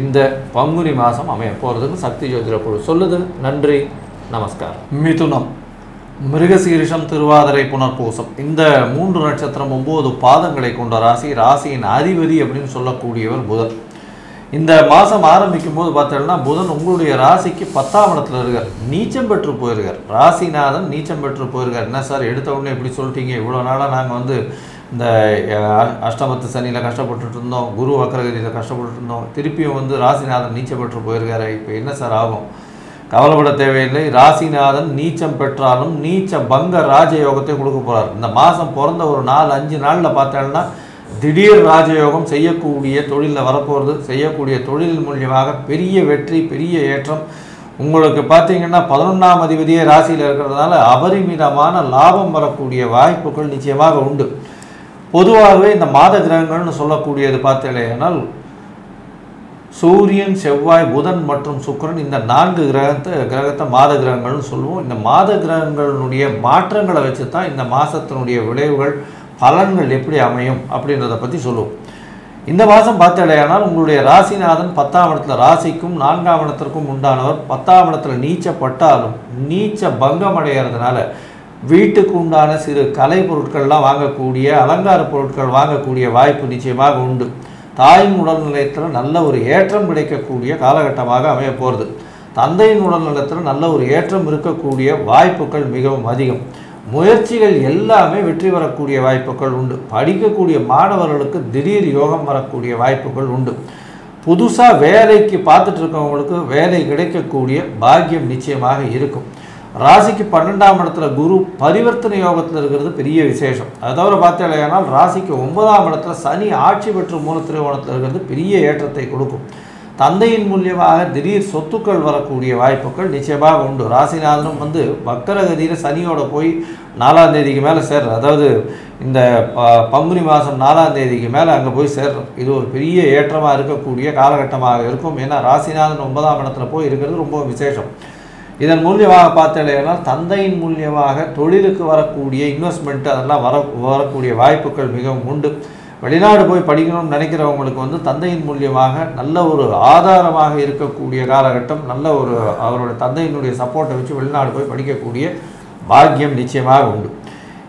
இந்த பங்குனி மாதம் அமைய போகிறதுன்னு சக்தி ஜோதிட குழு சொல்லுது. நன்றி, நமஸ்காரம். மிதுனம், மிருகசீரிஷம், திருவாதிரை, புனர்பூசம் இந்த 3 நட்சத்திரம் 9 பாதங்களை கொண்ட ராசி. ராசியின் அதிபதி அப்படின்னு சொல்லக்கூடியவர் புதன். இந்த மாதம் ஆரம்பிக்கும் போது பார்த்தீங்கன்னா புதன் உங்களுடைய ராசிக்கு 10ஆம் இடத்துல இருக்கார். நீச்சம் பெற்று போயிருக்கார். ராசிநாதன் நீச்சம் பெற்று போயிருக்கார். என்ன சார் எடுத்த உடனே எப்படி சொல்லிட்டீங்க? இவ்வளோ நாளாக நாங்கள் வந்து இந்த அஷ்டமத்து சனியில் கஷ்டப்பட்டுட்டு இருந்தோம், குரு வக்கரகதியில் கஷ்டப்பட்டு இருந்தோம், திருப்பியும் வந்து ராசிநாதன் நீச்சம் பெற்று போயிருக்காரு, இப்போ என்ன சார் ஆகும்? கவலைப்பட தேவையில்லை. ராசிநாதன் நீச்சம் பெற்றாலும் நீச்ச பங்க ராஜயோகத்தை கொடுக்க போகிறார். இந்த மாதம் பிறந்த ஒரு 4-5 நாளில் பார்த்தோன்னா திடீர் ராஜயோகம் செய்யக்கூடிய தொழிலில் வரப்போகிறது. செய்யக்கூடிய தொழில் மூலியமாக பெரிய வெற்றி, பெரிய ஏற்றம் உங்களுக்கு. பார்த்தீங்கன்னா 11ஆம் அதிபதியே ராசியில் இருக்கிறதுனால அபரிமிதமான லாபம் வரக்கூடிய வாய்ப்புகள் நிச்சயமாக உண்டு. பொதுவாகவே இந்த மாத கிரகங்கள்னு சொல்லக்கூடியது பார்த்தீங்கன்னா சூரியன், செவ்வாய், புதன் மற்றும் சுக்கிரன், இந்த 4 கிரகத்தை மாத கிரகங்கள்னு சொல்லுவோம். இந்த மாத கிரகங்களுடைய மாற்றங்களை வச்சு தான் இந்த மாதத்தினுடைய விளைவுகள், பலன்கள் எப்படி அமையும் அப்படின்றத பற்றி சொல்லுவோம். இந்த மாதம் பார்த்தடையானால் உங்களுடைய ராசிநாதன் 10ஆம் இடத்துல, ராசிக்கும் 4ஆம் இடத்திற்கும் உண்டானவர் 10ஆம் இடத்துல நீச்சப்பட்டாலும் நீச்ச பங்கம் அடைகிறதுனால வீட்டுக்கு உண்டான சிறு கலை பொருட்கள்லாம் வாங்கக்கூடிய, அலங்கார பொருட்கள் வாங்கக்கூடிய வாய்ப்பு நிச்சயமாக உண்டு. தாயின் உடல்நிலையத்தில் நல்ல ஒரு ஏற்றம் கிடைக்கக்கூடிய காலகட்டமாக அமைய போகிறது. தந்தையின் உடல்நலத்தில் நல்ல ஒரு ஏற்றம் இருக்கக்கூடிய வாய்ப்புகள் மிகவும் அதிகம். முயற்சிகள் எல்லாமே வெற்றி வரக்கூடிய வாய்ப்புகள் உண்டு. படிக்கக்கூடிய மாணவர்களுக்கு திடீர் யோகம் வரக்கூடிய வாய்ப்புகள் உண்டு. புதுசாக வேலைக்கு பார்த்துட்டு இருக்கவங்களுக்கு வேலை கிடைக்கக்கூடிய பாக்கியம் நிச்சயமாக இருக்கும். ராசிக்கு 12ஆம் இடத்துல குரு பரிவர்த்தனை யோகத்தில் இருக்கிறது பெரிய விசேஷம். அதை தவிர பார்த்தீங்கன்னா ராசிக்கு 9ஆம் இடத்துல சனி ஆட்சி பெற்று மூலத்திரிகோணத்தில் இருக்கிறது பெரிய ஏற்றத்தை கொடுக்கும். தந்தையின் மூலியமாக திடீர் சொத்துக்கள் வரக்கூடிய வாய்ப்புகள் நிச்சயமாக உண்டு. ராசிநாதனும் வந்து வக்கரகதியில் சனியோட போய் 4ஆம் தேதிக்கு மேலே சேர்றார். அதாவது இந்த பங்குனி மாதம் 4ஆம் தேதிக்கு மேலே அங்கே போய் சேர்றோம். இது ஒரு பெரிய ஏற்றமாக இருக்கக்கூடிய காலகட்டமாக இருக்கும். ஏன்னா ராசிநாதன் 9ஆம் இடத்துல போய் இருக்கிறது ரொம்ப விசேஷம். இதன் மூலியமாக பார்த்தீங்கன்னா தந்தையின் மூலியமாக தொழிலுக்கு வரக்கூடிய இன்வெஸ்ட்மெண்ட் அதெல்லாம் வரக்கூடிய வாய்ப்புகள் மிகவும் உண்டு. வெளிநாடு போய் படிக்கணும்னு நினைக்கிறவங்களுக்கு வந்து தந்தையின் மூலியமாக நல்ல ஒரு ஆதாரமாக இருக்கக்கூடிய காலகட்டம். நல்ல ஒரு அவருடைய தந்தையினுடைய சப்போர்ட்டை வச்சு வெளிநாடு போய் படிக்கக்கூடிய பாக்கியம் நிச்சயமாக உண்டு.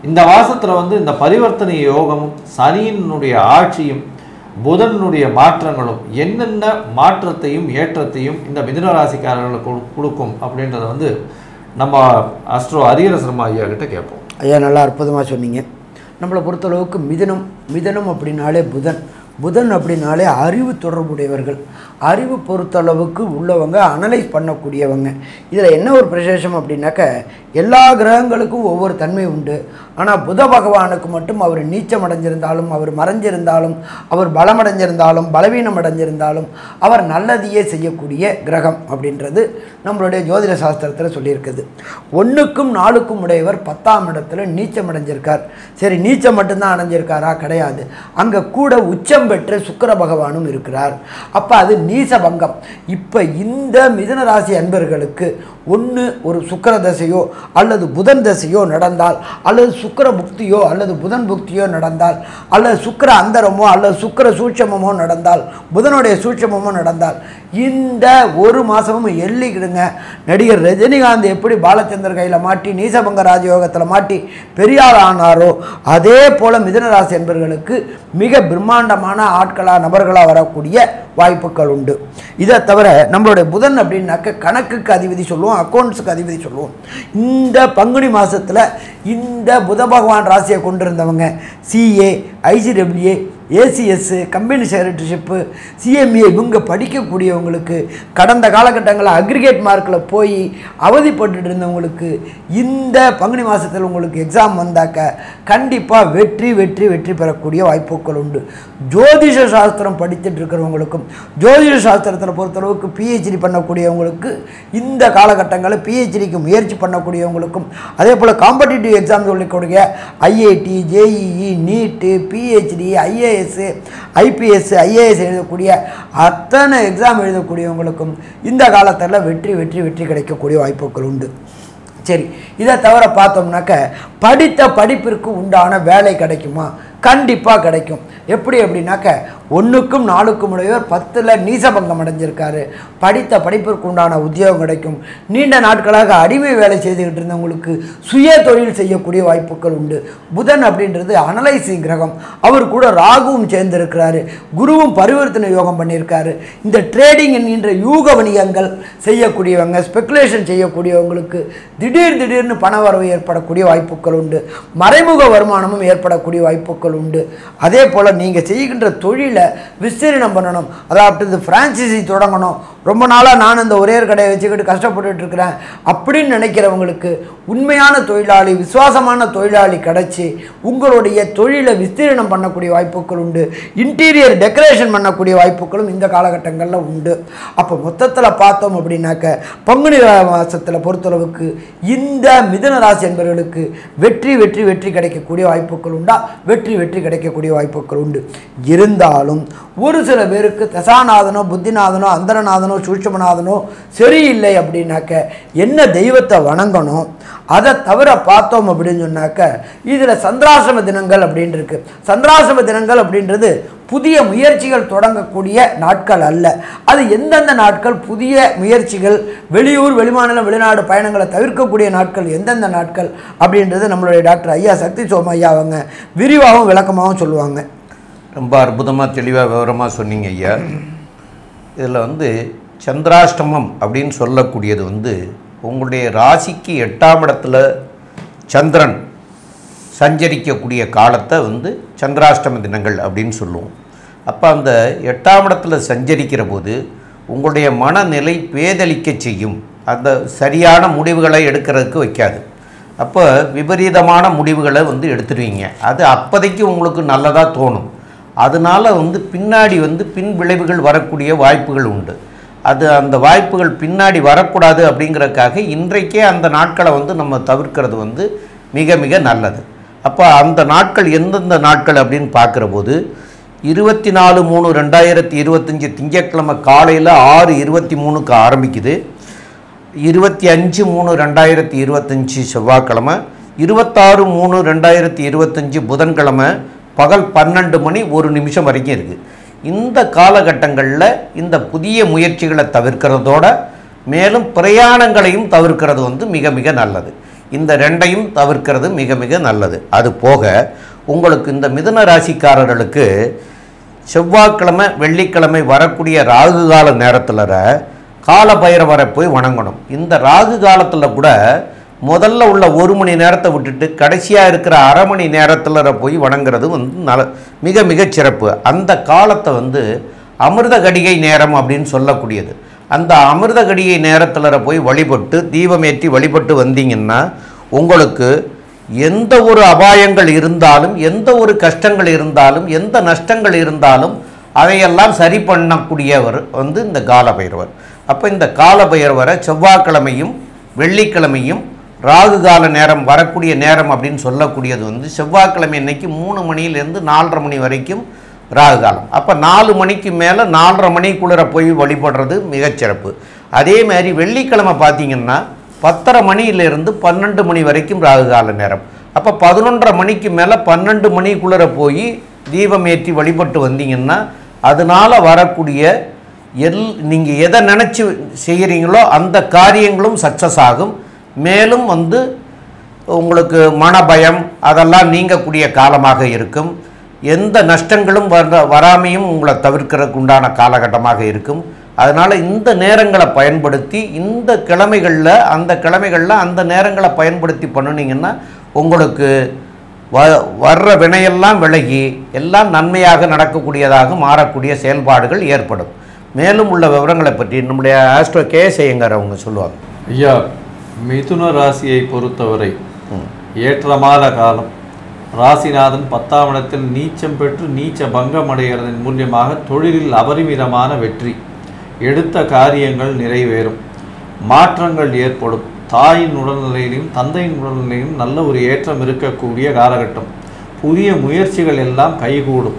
இந்த மாதத்தில் வந்து இந்த பரிவர்த்தனை யோகமும் சனியினுடைய ஆட்சியும் புதனுடைய மாற்றங்களும் என்னென்ன மாற்றத்தையும் ஏற்றத்தையும் இந்த மிதுன ராசிக்காரர்களுக்கு கொடுக்கும் அப்படின்றத வந்து நம்ம அஸ்ட்ரோ ஹரிஹர ஐயா கிட்ட கேட்போம். ஐயா நல்லா அற்புதமாக சொன்னீங்க. நம்மளை பொறுத்தளவுக்கு மிதனம் அப்படின்னாலே புதன் அப்படின்னாலே அறிவு தொடர்புடையவர்கள், அறிவு பொறுத்தளவுக்கு உள்ளவங்க, அனலைஸ் பண்ணக்கூடியவங்க. இதில் என்ன ஒரு விசேஷம் அப்படின்னாக்க எல்லா கிரகங்களுக்கும் ஒவ்வொரு தன்மை உண்டு. ஆனால் புத பகவானுக்கு மட்டும் அவர் நீச்சம் அடைஞ்சிருந்தாலும், அவர் மறைஞ்சிருந்தாலும், அவர் பலமடைஞ்சிருந்தாலும், பலவீனம் அடைஞ்சிருந்தாலும் அவர் நல்லதையே செய்யக்கூடிய கிரகம் அப்படின்றது நம்மளுடைய ஜோதிட சாஸ்திரத்தில் சொல்லியிருக்குது. 1க்கும் 4க்கும் உடையவர் 10ஆம் இடத்துல நீச்சம் அடைஞ்சிருக்கார். சரி, நீச்சம் மட்டும்தான் அடைஞ்சிருக்காரா? கிடையாது. அங்கே கூட உச்சம் பெற்ற சுக்கிர பகவானும் இருக்கிறார். அப்போ அது நீசபங்கம். இப்போ இந்த மிதுன ராசி அன்பர்களுக்கு ஒன்று ஒரு சுக்கிர தசையோ அல்லது புதன் தசையோ நடந்தால், அல்லது சுக்கிர புக்தியோ அல்லது புதன் புக்தியோ நடந்தால், அல்லது சுக்கிர அந்தரமோ அல்லது சுக்கிர சூட்சமமோ நடந்தால், புதனுடைய சூட்சமமோ நடந்தால், இந்த ஒரு மாதமும் எள்ளிக்கிடுங்க. நடிகர் ரஜினிகாந்த் எப்படி பாலச்சந்தர் கையில் மாட்டி நீசபங்க ராஜயோகத்தில் மாட்டி பெரியார் ஆனாரோ அதே போல் மிதுனராசி என்பவர்களுக்கு மிக பிரம்மாண்டமான ஆட்களாக நபர்களாக வரக்கூடிய வாய்ப்புகள் உண்டு. இதை தவிர நம்மளுடைய புதன் அப்படின்னாக்க கணக்குக்கு அதிபதி சொல்லுவோம், அக்கௌண்ட்ஸுக்கு அதிபதி சொல்லுவோம். இந்த பங்குனி மாதத்தில் இந்த புத பகவான் ராசியை கொண்டிருந்தவங்க சிஏ, ஐசிடபிள்யூஏ, ஏசிஎஸ், கம்பெனி செக்ரட்டரிஷிப்பு, சிஎம்ஏ இவங்க படிக்கக்கூடியவங்களுக்கு கடந்த காலகட்டங்களில் அக்ரிகேட் மார்க்கில் போய் அவதிப்பட்டு இருந்தவங்களுக்கு இந்த பங்குனி மாதத்தில் உங்களுக்கு எக்ஸாம் வந்தாக்க கண்டிப்பாக வெற்றி வெற்றி வெற்றி பெறக்கூடிய வாய்ப்புகள் உண்டு. ஜோதிஷ சாஸ்திரம் படித்துட்டு இருக்கிறவங்களுக்கும் ஜோதிஷ சாஸ்திரத்தில் பொறுத்தளவுக்கு பிஹெச்டி பண்ணக்கூடியவங்களுக்கு இந்த காலகட்டங்களில் பிஹெச்டிக்கு முயற்சி பண்ணக்கூடியவங்களுக்கும் அதே போல் காம்படிட்டிவ் எக்ஸாம் சொல்லிக்கூடிய ஐஐடி, ஜேஇஇ, நீட்டு, பிஹெச்டி, ஐஏஎஸ், ஐபிஎஸ், ஐஏஎஸ் எழுதக்கூடிய அத்தனை எக்ஸாம் எழுதக்கூடியவங்களுக்கும் இந்த காலத்தில் வெற்றி வெற்றி வெற்றி கிடைக்கக்கூடிய வாய்ப்புகள் உண்டு. சரி, இதை தவிர பார்த்தோம்னாக்க படித்த படிப்பிற்கு உண்டான வேலை கிடைக்குமா? கண்டிப்பாக கிடைக்கும். எப்படி அப்படின்னாக்க 1க்கும் 4க்கும் உடையவர் 10ல் நீசபங்கம் அடைஞ்சிருக்காரு. படித்த படிப்பிற்கு உண்டான உத்தியோகம் கிடைக்கும். நீண்ட நாட்களாக அடிமை வேலை செய்துக்கிட்டு இருந்தவங்களுக்கு சுய தொழில் செய்யக்கூடிய வாய்ப்புகள் உண்டு. புதன் அப்படின்றது அனலைசிங் கிரகம். அவர் கூட ராகுவும் சேர்ந்திருக்கிறாரு. குருவும் பரிவர்த்தனை யோகம் பண்ணியிருக்காரு. இந்த ட்ரேடிங் என்கின்ற யூக வணிகங்கள் செய்யக்கூடியவங்க, ஸ்பெகுலேஷன் செய்யக்கூடியவங்களுக்கு திடீர்னு பண வரவு ஏற்படக்கூடிய வாய்ப்புகள் உண்டு. மறைமுக வருமானமும் ஏற்படக்கூடிய வாய்ப்புகள் உண்டு. அதே போல் நீங்கள் செய்கின்ற தொழிலை விஸ்தீர்ணம் பண்ணணும். அதாவது ஃப்ரான்ச்சைசி தொடங்கணும். ரொம்ப நாளாக நான் இந்த ஒரே கடையை வச்சுக்கிட்டு கஷ்டப்பட்டுட்டு இருக்கிறேன் அப்படின்னு நினைக்கிறவங்களுக்கு உண்மையான தொழிலாளி, விசுவாசமான தொழிலாளி கிடச்சி உங்களுடைய தொழிலை விஸ்தீர்ணம் பண்ணக்கூடிய வாய்ப்புகள் உண்டு. இன்டீரியர் டெக்கரேஷன் பண்ணக்கூடிய வாய்ப்புகளும் இந்த காலகட்டங்களில் உண்டு. அப்போ மொத்தத்தில் பார்த்தோம் அப்படின்னாக்க பங்குனி மாதத்தில் பொறுத்தளவுக்கு இந்த மிதுன ராசி என்பவர்களுக்கு வெற்றி வெற்றி வெற்றி கிடைக்கக்கூடிய வாய்ப்புகள் உண்டா? வெற்றி வெற்றி கிடைக்கக்கூடிய வாய்ப்புகள் உண்டு. இருந்தாலும் ஒரு சில பேருக்கு தசாநாதனோ, புத்திநாதனோ, அந்தரநாதனோ, சூட்சமநாதனோ சரியில்லை அப்படின்னாக்க என்ன தெய்வத்தை வணங்கணும்? அதை தவிர பார்த்தோம் அப்படின்னு சொன்னாக்க இதில் சந்திராசிரம தினங்கள் அப்படின்னு இருக்கு. சந்திராசிரம தினங்கள் அப்படின்றது புதிய முயற்சிகள் தொடங்கக்கூடிய நாட்கள் அல்ல. அது எந்தெந்த நாட்கள் புதிய முயற்சிகள், வெளியூர், வெளிமாநிலம், வெளிநாடு பயணங்களை தவிர்க்கக்கூடிய நாட்கள் எந்தெந்த நாட்கள் அப்படின்றது நம்மளுடைய டாக்டர் ஐயா சக்தி சோம ஐயா அவங்க விரிவாகவும் விளக்கமாகவும் சொல்லுவாங்க. ரொம்ப அற்புதமாக தெளிவாக விவரமாக சொன்னீங்க ஐயா. இதில் சந்திராஷ்டமம் அப்படின்னு சொல்லக்கூடியது உங்களுடைய ராசிக்கு 8ஆம் இடத்துல சந்திரன் சஞ்சரிக்கக்கூடிய காலத்தை சந்திராஷ்டம தினங்கள் அப்படின்னு சொல்லுவோம். அப்போ அந்த 8ஆம் இடத்துல சஞ்சரிக்கிற போது உங்களுடைய மனநிலை பேதலிக்க செய்யும். அந்த சரியான முடிவுகளை எடுக்கிறதுக்கு வைக்காது. அப்போ விபரீதமான முடிவுகளை எடுத்துடுவீங்க. அது அப்போதைக்கு உங்களுக்கு நல்லதாக தோணும். அதனால் பின்னாடி பின் விளைவுகள் வரக்கூடிய வாய்ப்புகள் உண்டு. அது அந்த வாய்ப்புகள் பின்னாடி வரக்கூடாது அப்படிங்கிறதுக்காக இன்றைக்கே அந்த நாட்களை நம்ம தவிர்க்கிறது மிக மிக நல்லது. அப்போ அந்த நாட்கள் எந்தெந்த நாட்கள் அப்படின்னு பார்க்குற போது 24/3/2025 திங்கட்கிழமை காலையில் 6:23க்கு ஆரம்பிக்குது. 25/3/2025 செவ்வாய்க்கிழமை, 26/3/2025 புதன்கிழமை பகல் 12 மணி 1 நிமிஷம் வரைக்கும் இருக்குது. இந்த காலகட்டங்களில் இந்த புதிய முயற்சிகளை தவிர்க்கிறதோட மேலும் பிரயாணங்களையும் தவிர்க்கிறது மிக மிக நல்லது. இந்த ரெண்டையும் தவிர்க்கிறது மிக மிக நல்லது. அது போக உங்களுக்கு இந்த மிதுன ராசிக்காரர்களுக்கு செவ்வாய்க்கிழமை, வெள்ளிக்கிழமை வரக்கூடிய ராகு கால நேரத்தில் கால பைரவரை போய் வணங்கணும். இந்த ராகு காலத்தில் கூட முதல்ல உள்ள 1 மணி நேரத்தை விட்டுட்டு கடைசியாக இருக்கிற அரை மணி நேரத்தில் போய் வணங்குறது மிக மிக சிறப்பு. அந்த காலத்தை அமிர்த கடிகை நேரம் அப்படின்னு சொல்லக்கூடியது. அந்த அமிர்த கடிகை நேரத்தில் போய் வழிபட்டு தீபமேற்றி வழிபட்டு வந்தீங்கன்னா உங்களுக்கு எந்த ஒரு அபாயங்கள் இருந்தாலும், எந்த ஒரு கஷ்டங்கள் இருந்தாலும், எந்த நஷ்டங்கள் இருந்தாலும் அதையெல்லாம் சரி பண்ணக்கூடியவர் இந்த காலபைரவர். அப்போ இந்த காலபைரவரை செவ்வாய்க்கிழமையும் வெள்ளிக்கிழமையும் ராகு கால நேரம் வரக்கூடிய நேரம் அப்படின்னு சொல்லக்கூடியது செவ்வாய்க்கிழமை அன்னைக்கு 3 மணியிலேருந்து 4:30 மணி வரைக்கும் ராகு காலம். அப்போ 4 மணிக்கு மேலே 4:30 மணிக்குள்ளே போய் வழிபடுறது மிகச்சிறப்பு. அதே மாதிரி வெள்ளிக்கிழமை பார்த்தீங்கன்னா 10:30 மணியிலிருந்து 12 மணி வரைக்கும் ராகு கால நேரம். அப்போ 11:30 மணிக்கு மேலே 12 மணிக்குள்ளே போய் தீபம் ஏற்றி வழிபட்டு வந்தீங்கன்னா அதனால் வரக்கூடிய நீங்கள் எதை நினச்சி செய்கிறீங்களோ அந்த காரியங்களும் சக்ஸஸ் ஆகும். மேலும் உங்களுக்கு மனபயம் அதெல்லாம் நீங்கக்கூடிய காலமாக இருக்கும். எந்த நஷ்டங்களும் வராமையும் உங்களை தவிர்க்கிறதுக்கு உண்டான காலகட்டமாக இருக்கும். அதனால் இந்த நேரங்களை பயன்படுத்தி இந்த கிழமைகளில் அந்த நேரங்களை பயன்படுத்தி பண்ணினீங்கன்னா உங்களுக்கு வர்ற வினையெல்லாம் விலகி எல்லாம் நன்மையாக நடக்கக்கூடியதாக மாறக்கூடிய செயல்பாடுகள் ஏற்படும். மேலும் உள்ள விவரங்களை பற்றி நம்முடைய ஆஸ்ட்ரோ கேஎஸ் ஐயங்கார் அவங்க சொல்லுவாங்க. ஐயா, மிதுன ராசியை பொறுத்தவரை ஏற்றமான காலம். ராசிநாதன் 10ஆம் இடத்தில் நீச்சம் பெற்று நீச்ச பங்கம் அடைகிறதன் மூலியமாக தொழிலில் அபரிமிதமான வெற்றி, எடுத்த காரியங்கள் நிறைவேறும், மாற்றங்கள் ஏற்படும். தாயின் உடல்நிலையிலும் தந்தையின் உடல்நிலையிலும் நல்ல ஒரு ஏற்றம் இருக்கக்கூடிய காலகட்டம். புதிய முயற்சிகள் எல்லாம் கைகூடும்.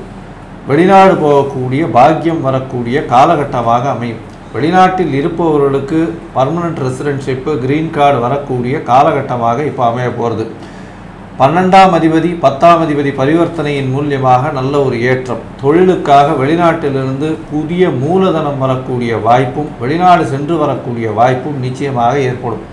வெளிநாடு போகக்கூடிய பாக்கியம் வரக்கூடிய காலகட்டமாக அமையும். வெளிநாட்டில் இருப்பவர்களுக்கு பர்மனன்ட் ரெசிடென்ஷிப்பு, கிரீன் கார்டு வரக்கூடிய காலகட்டமாக இப்போ அமைய போகிறது. 12ஆம் அதிபதி 10ஆம் அதிபதி பரிவர்த்தனையின் மூலியமாக நல்ல ஒரு ஏற்றம். தொழிலுக்காக வெளிநாட்டிலிருந்து புதிய மூலதனம் வரக்கூடிய வாய்ப்பும் வெளிநாடு சென்று வரக்கூடிய வாய்ப்பும் நிச்சயமாக ஏற்படும்.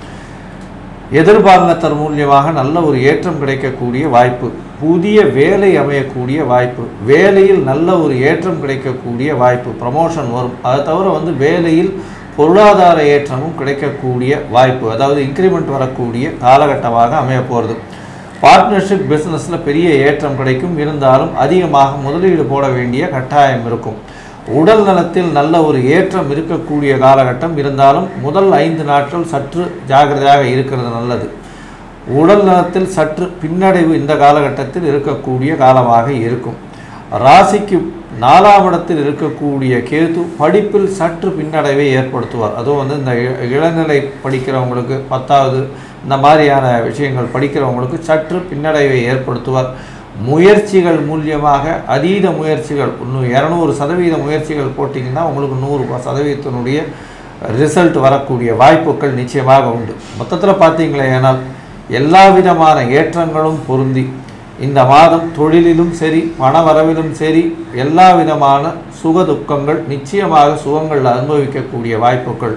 எதிர்பாலினத்தர் மூலியமாக நல்ல ஒரு ஏற்றம் கிடைக்கக்கூடிய வாய்ப்பு, புதிய வேலை அமையக்கூடிய வாய்ப்பு, வேலையில் நல்ல ஒரு ஏற்றம் கிடைக்கக்கூடிய வாய்ப்பு, ப்ரமோஷன் வரும். அதை தவிர வேலையில் பொருளாதார ஏற்றமும் கிடைக்கக்கூடிய வாய்ப்பு, அதாவது இன்க்ரிமெண்ட் வரக்கூடிய காலகட்டமாக அமைய போகிறது. பார்ட்னர்ஷிப் பிஸ்னஸில் பெரிய ஏற்றம் கிடைக்கும். இருந்தாலும் அதிகமாக முதலீடு போட வேண்டிய கட்டாயம் இருக்கும். உடல் நலத்தில் நல்ல ஒரு ஏற்றம் இருக்கக்கூடிய காலகட்டம். இருந்தாலும் முதல் 5 நாட்கள் சற்று ஜாகிரதையாக இருக்கிறது நல்லது. உடல் நலத்தில் சற்று பின்னடைவு இந்த காலகட்டத்தில் இருக்கக்கூடிய காலமாக இருக்கும். ராசிக்கு 4ஆம் இடத்தில் இருக்கக்கூடிய கேது படிப்பில் சற்று பின்னடைவை ஏற்படுத்துவார். அதுவும் இந்த இளநிலை படிக்கிறவங்களுக்கு 10வது இந்த மாதிரியான விஷயங்கள் படிக்கிறவங்களுக்கு சற்று பின்னடைவை ஏற்படுத்துவார். முயற்சிகள் மூலியமாக அதீத முயற்சிகள், இன்னும் 200% முயற்சிகள் போட்டிங்கன்னா உங்களுக்கு 100% ரிசல்ட் வரக்கூடிய வாய்ப்புகள் நிச்சயமாக உண்டு. மொத்தத்தில் பார்த்தீங்களே ஏனால் எல்லா விதமான ஏற்றங்களும் பொருந்தி இந்த மாதம் தொழிலிலும் சரி பண வரவிலும் சரி எல்லா விதமான சுக துக்கங்கள் நிச்சயமாக சுகங்கள் அனுபவிக்கக்கூடிய வாய்ப்புகள்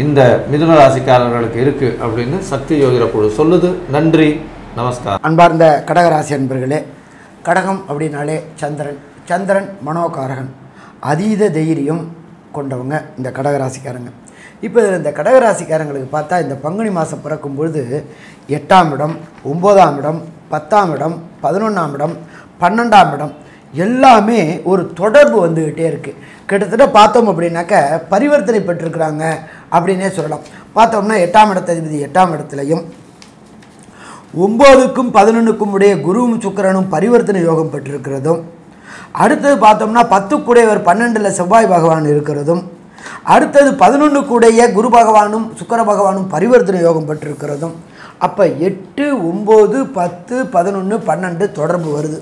இந்த மிதுன ராசிக்காரர்களுக்கு இருக்குது அப்படின்னு சக்தி ஜோதிட குழு சொல்லுது. நன்றி, நமஸ்காரம். அன்பார்ந்த கடகராசி அன்பர்களே, கடகம் அப்படின்னாலே சந்திரன் மனோகாரகன், அதீத தைரியம் கொண்டவங்க இந்த கடகராசிக்காரங்க. இப்போ இதில் இந்த கடகராசிக்காரங்களுக்கு பார்த்தா இந்த பங்குனி மாதம் பிறக்கும் பொழுது 8ஆம் இடம், 9ஆம் இடம், 10ஆம் இடம், 11ஆம் இடம், 12ஆம் இடம் எல்லாமே ஒரு தொடர்பு வந்துக்கிட்டே இருக்குது. கிட்டத்தட்ட பார்த்தோம் அப்படின்னாக்க பரிவர்த்தனை பெற்றிருக்கிறாங்க அப்படின்னே சொல்லலாம். பார்த்தோம்னா 8ஆம் இடத்ததிபதி 8ஆம் இடத்துலையும் 9க்கும் 11க்கும் உடைய குருவும் சுக்கிரனும் பரிவர்த்தனை யோகம் பெற்றிருக்கிறதும், அடுத்தது பார்த்தோம்னா 10க்குடையவர் 12ல் செவ்வாய் பகவான் இருக்கிறதும், அடுத்தது 11க்குடைய குரு பகவானும் சுக்கிர பகவானும் பரிவர்த்தனை யோகம் பெற்றிருக்கிறதும், அப்போ 8, 9, 10, 11, 12 தொடர்பு வருது.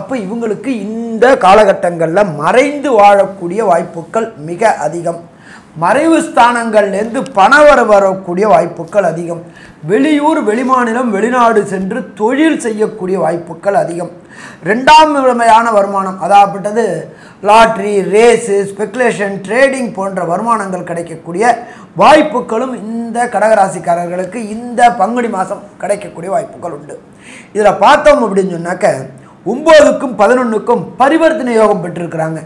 அப்போ இவங்களுக்கு இந்த காலகட்டங்களில் மறைந்து வாழக்கூடிய வாய்ப்புகள் மிக அதிகம். மறைவு ஸ்தானங்கள்லேருந்து வரக்கூடிய வாய்ப்புகள் அதிகம். வெளியூர் வெளிமாநிலம் வெளிநாடு சென்று தொழில் செய்யக்கூடிய வாய்ப்புகள் அதிகம். 2ஆம் விதமான வருமானம், அதாகப்பட்டது லாட்ரி, ரேஸு, ஸ்பெக்குலேஷன், ட்ரேடிங் போன்ற வருமானங்கள் கிடைக்கக்கூடிய வாய்ப்புகளும் இந்த கடகராசிக்காரர்களுக்கு இந்த பங்குனி மாதம் கிடைக்கக்கூடிய வாய்ப்புகள் உண்டு. இதில் பார்த்தோம் அப்படின்னு சொன்னாக்க 9க்கும் 11க்கும் பரிவர்த்தனை யோகம் பெற்றிருக்கிறாங்க.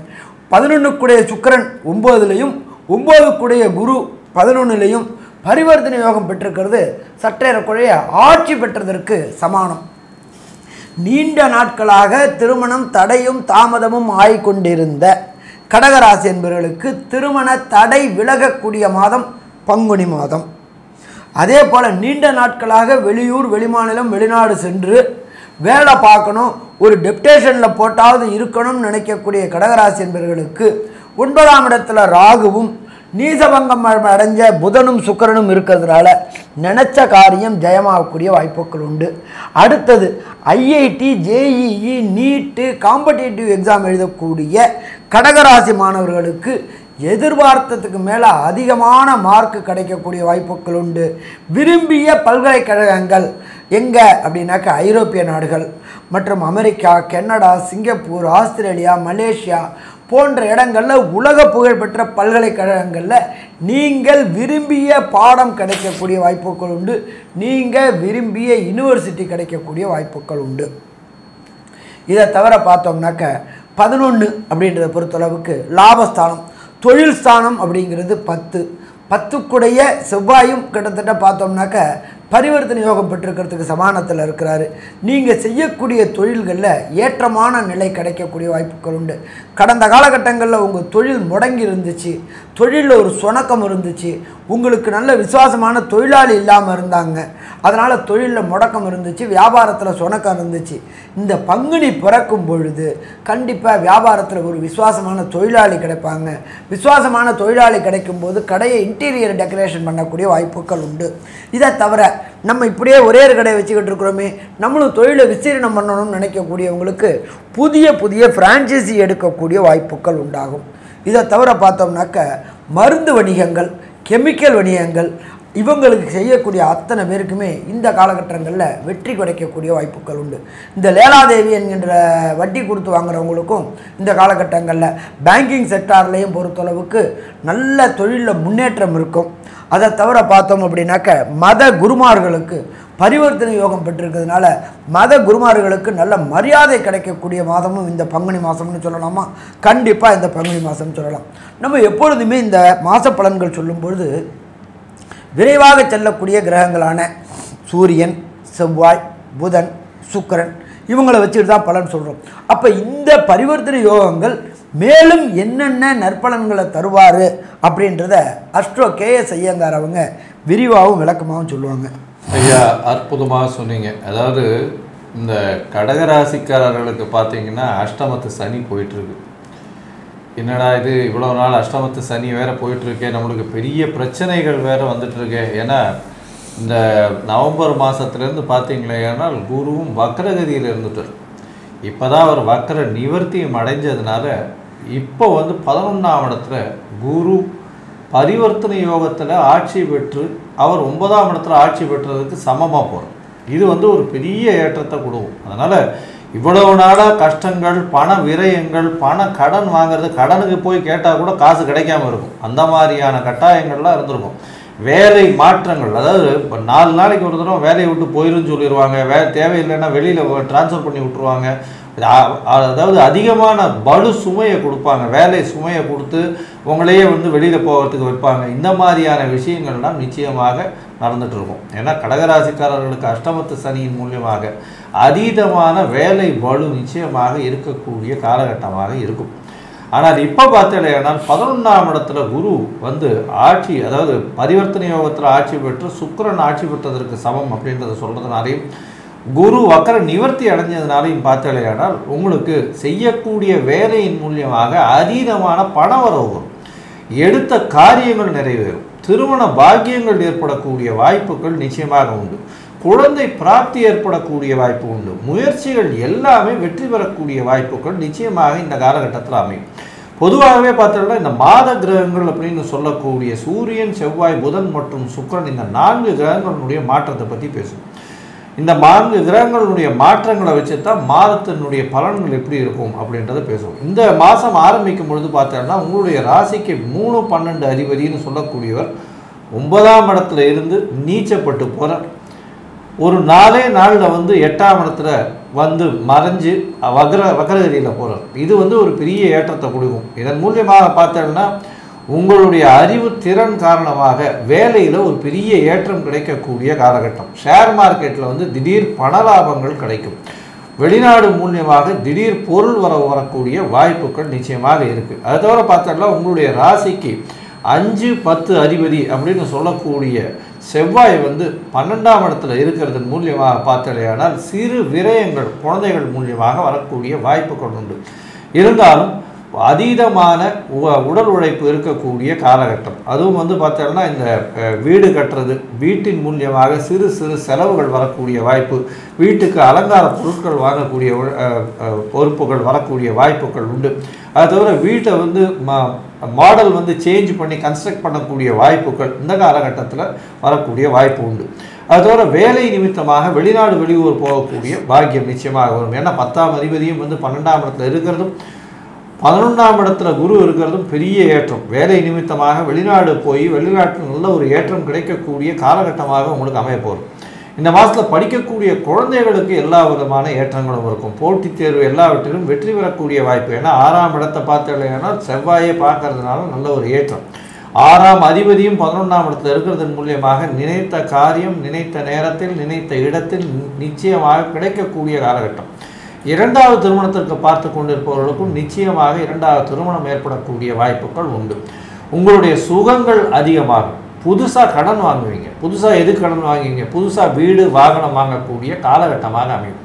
11க்குடைய சுக்கிரன் 9லையும் 9க்குடைய குரு 11லையும் பரிவர்த்தனை யோகம் பெற்றிருக்கிறது சற்றேறக்குறைய ஆட்சி பெற்றதற்கு சமானம். நீண்ட நாட்களாக திருமணம் தடையும் தாமதமும் ஆகிக்கொண்டிருந்த கடகராசி என்பவர்களுக்கு திருமண தடை விலகக்கூடிய மாதம் பங்குனி மாதம். அதே போல் நீண்ட நாட்களாக வெளியூர் வெளிமாநிலம் வெளிநாடு சென்று வேலை பார்க்கணும், ஒரு டெப்டேஷனில் போட்டாவது இருக்கணும்னு நினைக்கக்கூடிய கடகராசி என்பவர்களுக்கு 9ஆம் இடத்துல ராகுவும் நீசபங்கம் அடைஞ்ச புதனும் சுக்கிரனும் இருக்கிறதுனால நினச்ச காரியம் ஜெயமாகக்கூடிய வாய்ப்புகள் உண்டு. அடுத்தது ஐஐடி, ஜேஇஇ, நீட்டு, காம்படிட்டிவ் எக்ஸாம் எழுதக்கூடிய கடகராசி மாணவர்களுக்கு எதிர்பார்த்ததுக்கு மேலே அதிகமான மார்க் கிடைக்கக்கூடிய வாய்ப்புகள் உண்டு. விரும்பிய பல்கலைக்கழகங்கள் எங்கே அப்படின்னாக்கா ஐரோப்பிய நாடுகள் மற்றும் America, Canada, Singapore, Australia, Malaysia போன்ற இடங்களில் உலக புகழ்பெற்ற பல்கலைக்கழகங்களில் நீங்கள் விரும்பிய பாடம் கிடைக்கக்கூடிய வாய்ப்புகள் உண்டு. நீங்கள் விரும்பிய யூனிவர்சிட்டி கிடைக்கக்கூடிய வாய்ப்புகள் உண்டு. இதை தவிர பார்த்தோம்னாக்க 11 அப்படின்றத பொறுத்தளவுக்கு லாபஸ்தானம், தொழில் ஸ்தானம் அப்படிங்கிறது 10க்குடைய செவ்வாயும் கிட்டத்தட்ட பார்த்தோம்னாக்க பரிவர்த்தனை யோகம் பெற்றிருக்கிறதுக்கு சமானத்தில் இருக்கிறாரு. நீங்கள் செய்யக்கூடிய தொழில்களில் ஏற்றமான நிலை கிடைக்கக்கூடிய வாய்ப்புகள் உண்டு. கடந்த காலகட்டங்களில் உங்கள் தொழில் முடங்கி இருந்துச்சு, தொழிலில் ஒரு சுணக்கம் இருந்துச்சு, உங்களுக்கு நல்ல விசுவாசமான தொழிலாளி இல்லாமல் இருந்தாங்க, அதனால் தொழிலில் முடக்கம் இருந்துச்சு, வியாபாரத்தில் சுணக்கம் இருந்துச்சு. இந்த பங்குனி பிறக்கும் பொழுது கண்டிப்பாக வியாபாரத்தில் ஒரு விசுவாசமான தொழிலாளி கிடைப்பாங்க. விசுவாசமான தொழிலாளி கிடைக்கும்போது கடையை இன்டீரியர் டெக்கரேஷன் பண்ணக்கூடிய வாய்ப்புகள் உண்டு. இதை தவிர நம்ம இப்படியே ஒரே ஒரு கடையை வச்சுக்கிட்டு இருக்கிறோமே, நம்மளும் தொழிலை விஸ்தீரணம் பண்ணணும்னு நினைக்கக்கூடியவங்களுக்கு புதிய ஃப்ரான்ச்சைசி எடுக்கக்கூடிய வாய்ப்புகள் உண்டாகும். இதை தவிர பார்த்தோம்னாக்க மருந்து வணிகங்கள், கெமிக்கல் வணிகங்கள் இவங்களுக்கு செய்யக்கூடிய அத்தனை பேருக்குமே இந்த காலகட்டங்களில் வெற்றி கிடைக்கக்கூடிய வாய்ப்புகள் உண்டு. இந்த லேலாதேவி என்கின்ற வட்டி கொடுத்து வாங்குறவங்களுக்கும் இந்த காலகட்டங்களில் பேங்கிங் செக்டார்லேயும் பொறுத்தளவுக்கு நல்ல தொழிலில் முன்னேற்றம் இருக்கும். அதை தவிர பார்த்தோம் அப்படின்னாக்க மத குருமார்களுக்கு பரிவர்த்தனை யோகம் பெற்றிருக்கிறதுனால மத குருமார்களுக்கு நல்ல மரியாதை கிடைக்கக்கூடிய மாதமும் இந்த பங்குனி மாதம்னு சொல்லலாமா? கண்டிப்பாக இந்த பங்குனி மாதம்னு சொல்லலாம். நம்ம எப்பொழுதுமே இந்த மாத பலன்கள் சொல்லும்பொழுது விரைவாக செல்லக்கூடிய கிரகங்களான சூரியன், செவ்வாய், புதன், சுக்கிரன் இவங்களை வச்சுட்டு தான் பலன் சொல்கிறோம். அப்போ இந்த பரிவர்த்தனை யோகங்கள் மேலும் என்னென்ன நற்பலன்களை தருவார் அப்படின்றத அஸ்ட்ரோ கேஎஸ் ஐயங்கார் அவங்க விரிவாகவும் விளக்கமாகவும் சொல்லுவாங்க. ஐயா, அற்புதமாக சொன்னீங்க. அதாவது இந்த கடகராசிக்காரர்களுக்கு பார்த்தீங்கன்னா அஷ்டமத்து சனி போயிட்டுருக்கு. என்னடா இது இவ்வளோ நாள் அஷ்டமத்து சனி வேறு போயிட்டுருக்கே, நம்மளுக்கு பெரிய பிரச்சனைகள் வேறு வந்துட்டுருக்கே. ஏன்னா இந்த நவம்பர் மாதத்துலேருந்து பார்த்தீங்களேன்னா குருவும் வக்ரகதியில் இருந்துட்டார். இப்போ தான் அவர் வக்ர நிவர்த்தியும் அடைஞ்சதுனால இப்போ 11ஆம் இடத்துல குரு பரிவர்த்தனை யோகத்தில் ஆட்சி பெற்று அவர் 9ஆம் இடத்துல ஆட்சி பெற்றதுக்கு சமமாக போகிறார். இது ஒரு பெரிய ஏற்றத்தை கொடுக்கும். அதனால் இவ்வளவு நாளாக கஷ்டங்கள், பண விரயங்கள், பண கடன் வாங்கிறது, கடனுக்கு போய் கேட்டால் கூட காசு கிடைக்காம இருக்கும், அந்த மாதிரியான கட்டாயங்கள்லாம் இருந்திருக்கும். வேலை மாற்றங்கள், அதாவது இப்போ 4 நாளைக்கு ஒரு தடவை வேலையை விட்டு போயிருன்னு சொல்லிடுவாங்க, தேவையில்லைன்னா வெளியில் ட்ரான்ஸ்ஃபர் பண்ணி விட்ருவாங்க. அதாவது அதிகமான பலு சுமையை கொடுப்பாங்க, வேலை சுமையை கொடுத்து உங்களையே வெளியில் போகிறதுக்கு வைப்பாங்க. இந்த மாதிரியான விஷயங்கள்லாம் நிச்சயமாக நடந்துட்டு இருக்கும். ஏன்னா கடகராசிக்காரர்களுக்கு அஷ்டமத்து சனியின் மூலியமாக அதீதமான வேலை பலு நிச்சயமாக இருக்கக்கூடிய காலகட்டமாக இருக்கும். ஆனால் இப்போ பார்த்தீங்கன்னா 11ஆம் இடத்துல குரு ஆட்சி, அதாவது பரிவர்த்தனை யோகத்தில் ஆட்சி பெற்று சுக்கிரன் ஆட்சி பெற்றதற்கு சமம் அப்படின்றத சொல்கிறதுனாலையும் குரு வக்கர நிவர்த்தி அடைஞ்சதுனாலையும் பார்த்தீங்கன்னா உங்களுக்கு செய்யக்கூடிய வேலையின் மூலியமாக அதீதமான பண வரவு வரும், எடுத்த காரியங்கள் நிறைவேறும், திருமண பாக்கியங்கள் ஏற்படக்கூடிய வாய்ப்புகள் நிச்சயமாக உண்டு, குழந்தை பிராப்தி ஏற்படக்கூடிய வாய்ப்பு உண்டு, முயற்சிகள் எல்லாமே வெற்றி பெறக்கூடிய வாய்ப்புகள் நிச்சயமாக இந்த காலகட்டத்தில் அமையும். பொதுவாகவே பார்த்தோம்னா இந்த மாத கிரகங்கள் அப்படின்னு சொல்லக்கூடிய சூரியன், செவ்வாய், புதன் மற்றும் சுக்கிரன் இந்த 4 கிரகங்களுடைய மாற்றத்தை பற்றி பேசும். இந்த 4 கிரகங்களுடைய மாற்றங்களை வச்சு தான் மாதத்தினுடைய பலன்கள் எப்படி இருக்கும் அப்படின்றத பேசுவோம். இந்த மாதம் ஆரம்பிக்கும் பொழுது பார்த்தோம்னா உங்களுடைய ராசிக்கு 3, 12 அதிபதினு சொல்லக்கூடியவர் 9ஆம் இடத்துல இருந்து நீச்சப்பட்டு போகிறார். ஒரு 4 நாளில் 8ஆம் இடத்துல மறைஞ்சு வக்ரகதியில் போகிறார். இது ஒரு பெரிய ஏற்றத்தை கொடுக்கும். இதன் மூலியமாக பார்த்தோம்னா உங்களுடைய அறிவு திறன் காரணமாக வேலையில் ஒரு பெரிய ஏற்றம் கிடைக்கக்கூடிய காலகட்டம். ஷேர் மார்க்கெட்டில் திடீர் பண லாபங்கள் கிடைக்கும். வெளிநாடு மூலியமாக திடீர் பொருள் வரக்கூடிய வாய்ப்புகள் நிச்சயமாக இருக்குது. அது தவிர பார்த்தோம்னா உங்களுடைய ராசிக்கு 5, 10 அதிபதி அப்படின்னு சொல்லக்கூடிய செவ்வாய் 12ஆம் இடத்துல இருக்கிறதன் மூலியமாக பார்த்தலையானால் சிறு விரயங்கள் குழந்தைகள் மூலியமாக வரக்கூடிய வாய்ப்புகள் உண்டு. இருந்தாலும் அதீதமான உடல் உழைப்பு இருக்கக்கூடிய காலகட்டம். அதுவும் வந்து பார்த்தோம்னா இந்த வீடு கட்டுறது, வீட்டின் மூலியமாக சிறு சிறு செலவுகள் வரக்கூடிய வாய்ப்பு, வீட்டுக்கு அலங்கார பொருட்கள் வாங்கக்கூடிய பொறுப்புகள் வரக்கூடிய வாய்ப்புகள் உண்டு. அது தவிர வீட்டை வந்து மாடல் வந்து சேஞ்ச் பண்ணி கன்ஸ்ட்ரக்ட் பண்ணக்கூடிய வாய்ப்புகள் இந்த காலகட்டத்தில் வரக்கூடிய வாய்ப்பு உண்டு. அது தவிர வேலை நிமித்தமாக வெளிநாடு வெளியூர் போகக்கூடிய பாக்கியம் நிச்சயமாக வரும். ஏன்னா 10ஆம் அதிபதியும் வந்து 12ஆம் இடத்துல இருக்கிறதும் 11ஆம் இடத்துல குரு இருக்கிறதும் பெரிய ஏற்றம். வேலை நிமித்தமாக வெளிநாடு போய் வெளிநாட்டில் நல்ல ஒரு ஏற்றம் கிடைக்கக்கூடிய காலகட்டமாக உங்களுக்கு அமைய போகுது. இந்த மாதத்தில் படிக்கக்கூடிய குழந்தைகளுக்கு எல்லா விதமான ஏற்றங்களும் இருக்கும். போட்டித் தேர்வு எல்லாவற்றிலும் வெற்றி பெறக்கூடிய வாய்ப்பு. ஏன்னா 6ஆம் இடத்தை பார்த்தீங்கன்னா செவ்வாயை பார்க்கறதுனால நல்ல ஒரு ஏற்றம். 6ஆம் அதிபதியும் 11ஆம் இடத்துல இருக்கிறதன் மூலியமாக நினைத்த காரியம் நினைத்த நேரத்தில் நினைத்த இடத்தில் நிச்சயமாக கிடைக்கக்கூடிய காலகட்டம். 2வது திருமணத்திற்கு பார்த்து கொண்டிருப்பவர்களுக்கும் நிச்சயமாக 2வது திருமணம் ஏற்படக்கூடிய வாய்ப்புகள் உண்டு. உங்களுடைய சுகங்கள் அதிகமாகும். புதுசாக கடன் வாங்குவீங்க. புதுசாக எது கடன் வாங்குவீங்க? புதுசாக வீடு வாகனம் வாங்கக்கூடிய காலகட்டமாக அமையும்.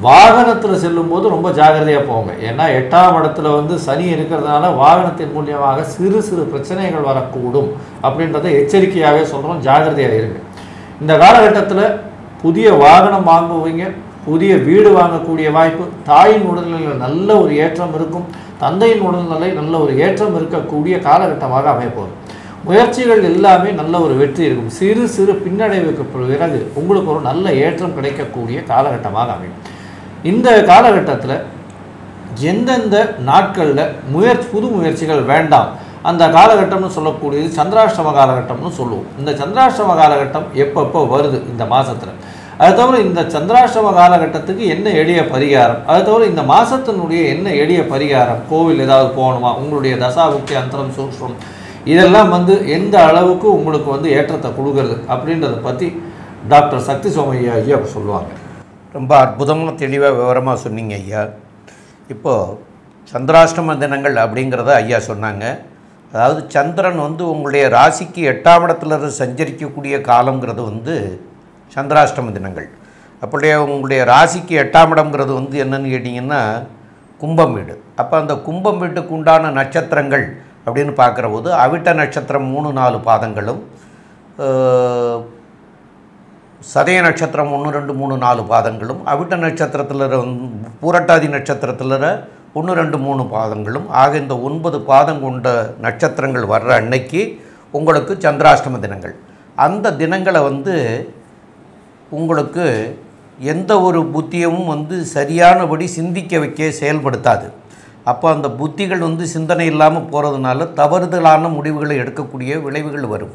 வாகனத்தில் செல்லும்போது ரொம்ப ஜாகிரதையாக போங்க. ஏன்னா 8ஆம் இடத்துல வந்து சனி இருக்கிறதுனால வாகனத்தின் மூலியமாக சிறு சிறு பிரச்சனைகள் வரக்கூடும் அப்படின்றத எச்சரிக்கையாகவே சொல்கிறோம். ஜாகிரதையாக இருங்க. இந்த காலகட்டத்தில் புதிய வாகனம் வாங்குவீங்க, புதிய வீடு வாங்கக்கூடிய வாய்ப்பு. தாயின் உடல்நிலையில் நல்ல ஒரு ஏற்றம் இருக்கும். தந்தையின் உடல்நிலை நல்ல ஒரு ஏற்றம் இருக்கக்கூடிய காலகட்டமாக அமைப்போம். முயற்சிகள் எல்லாமே நல்ல ஒரு வெற்றி இருக்கும். சிறு சிறு பின்னடைவுக்கு பிறகு உங்களுக்கு ஒரு நல்ல ஏற்றம் கிடைக்கக்கூடிய காலகட்டமாக அமையும். இந்த காலகட்டத்தில் எந்தெந்த நாட்களில் புது முயற்சிகள் வேண்டாம் அந்த காலகட்டம்னு சொல்லக்கூடியது சந்திராஷ்டம காலகட்டம்னு சொல்லுவோம். இந்த சந்திராஷ்டம காலகட்டம் எப்பப்போ வருது இந்த மாதத்தில். அது தவிர இந்த சந்திராஷ்டம காலகட்டத்துக்கு என்ன எளிய பரிகாரம், அது தவிர இந்த மாதத்தினுடைய என்ன எளிய பரிகாரம், கோவில் ஏதாவது போகணுமா, உங்களுடைய தசாபுக்தி அந்தரம் சூக்ஷ்மம் இதெல்லாம் வந்து எந்த அளவுக்கு உங்களுக்கு வந்து ஏற்றத்தை கொடுக்கறது அப்படின்றத பற்றி டாக்டர் சக்தி சோமையா ஐயா சொல்லுவாங்க. ரொம்ப அற்புதமாக தெளிவாக விவரமாக சொன்னீங்க ஐயா. இப்போது சந்திராஷ்டம தினங்கள் அப்படிங்கிறத ஐயா சொன்னாங்க. அதாவது சந்திரன் வந்து உங்களுடைய ராசிக்கு 8ஆம் இடத்துல சஞ்சரிக்கக்கூடிய காலங்கிறது வந்து சந்திராஷ்டம தினங்கள். அப்படியே உங்களுடைய ராசிக்கு 8ஆம் இடம்ங்கிறது வந்து என்னன்னு கேட்டிங்கன்னா கும்பம் வீடு. அப்போ அந்த கும்பம் வீட்டுக்கு உண்டான நட்சத்திரங்கள் அப்படின்னு பார்க்குற போது அவிட்ட நட்சத்திரம் 3-4 பாதங்களும், சதய நட்சத்திரம் 1, 2, 3, 4 பாதங்களும், அவிட்ட நட்சத்திரத்தில் பூரட்டாதி நட்சத்திரத்தில் 1, 2, 3 பாதங்களும் ஆக இந்த 9 பாதம் கொண்ட நட்சத்திரங்கள் வர்ற அன்னைக்கு உங்களுக்கு சந்திராஷ்டம தினங்கள். அந்த தினங்களை வந்து உங்களுக்கு எந்த ஒரு புத்தியமும் வந்து சரியானபடி சிந்திக்க வைக்க செயல்படுத்தாது. அப்போ அந்த புத்திகள் வந்து சிந்தனை இல்லாமல் போகிறதுனால தவறுதலான முடிவுகளை எடுக்கக்கூடிய விளைவுகள் வரும்.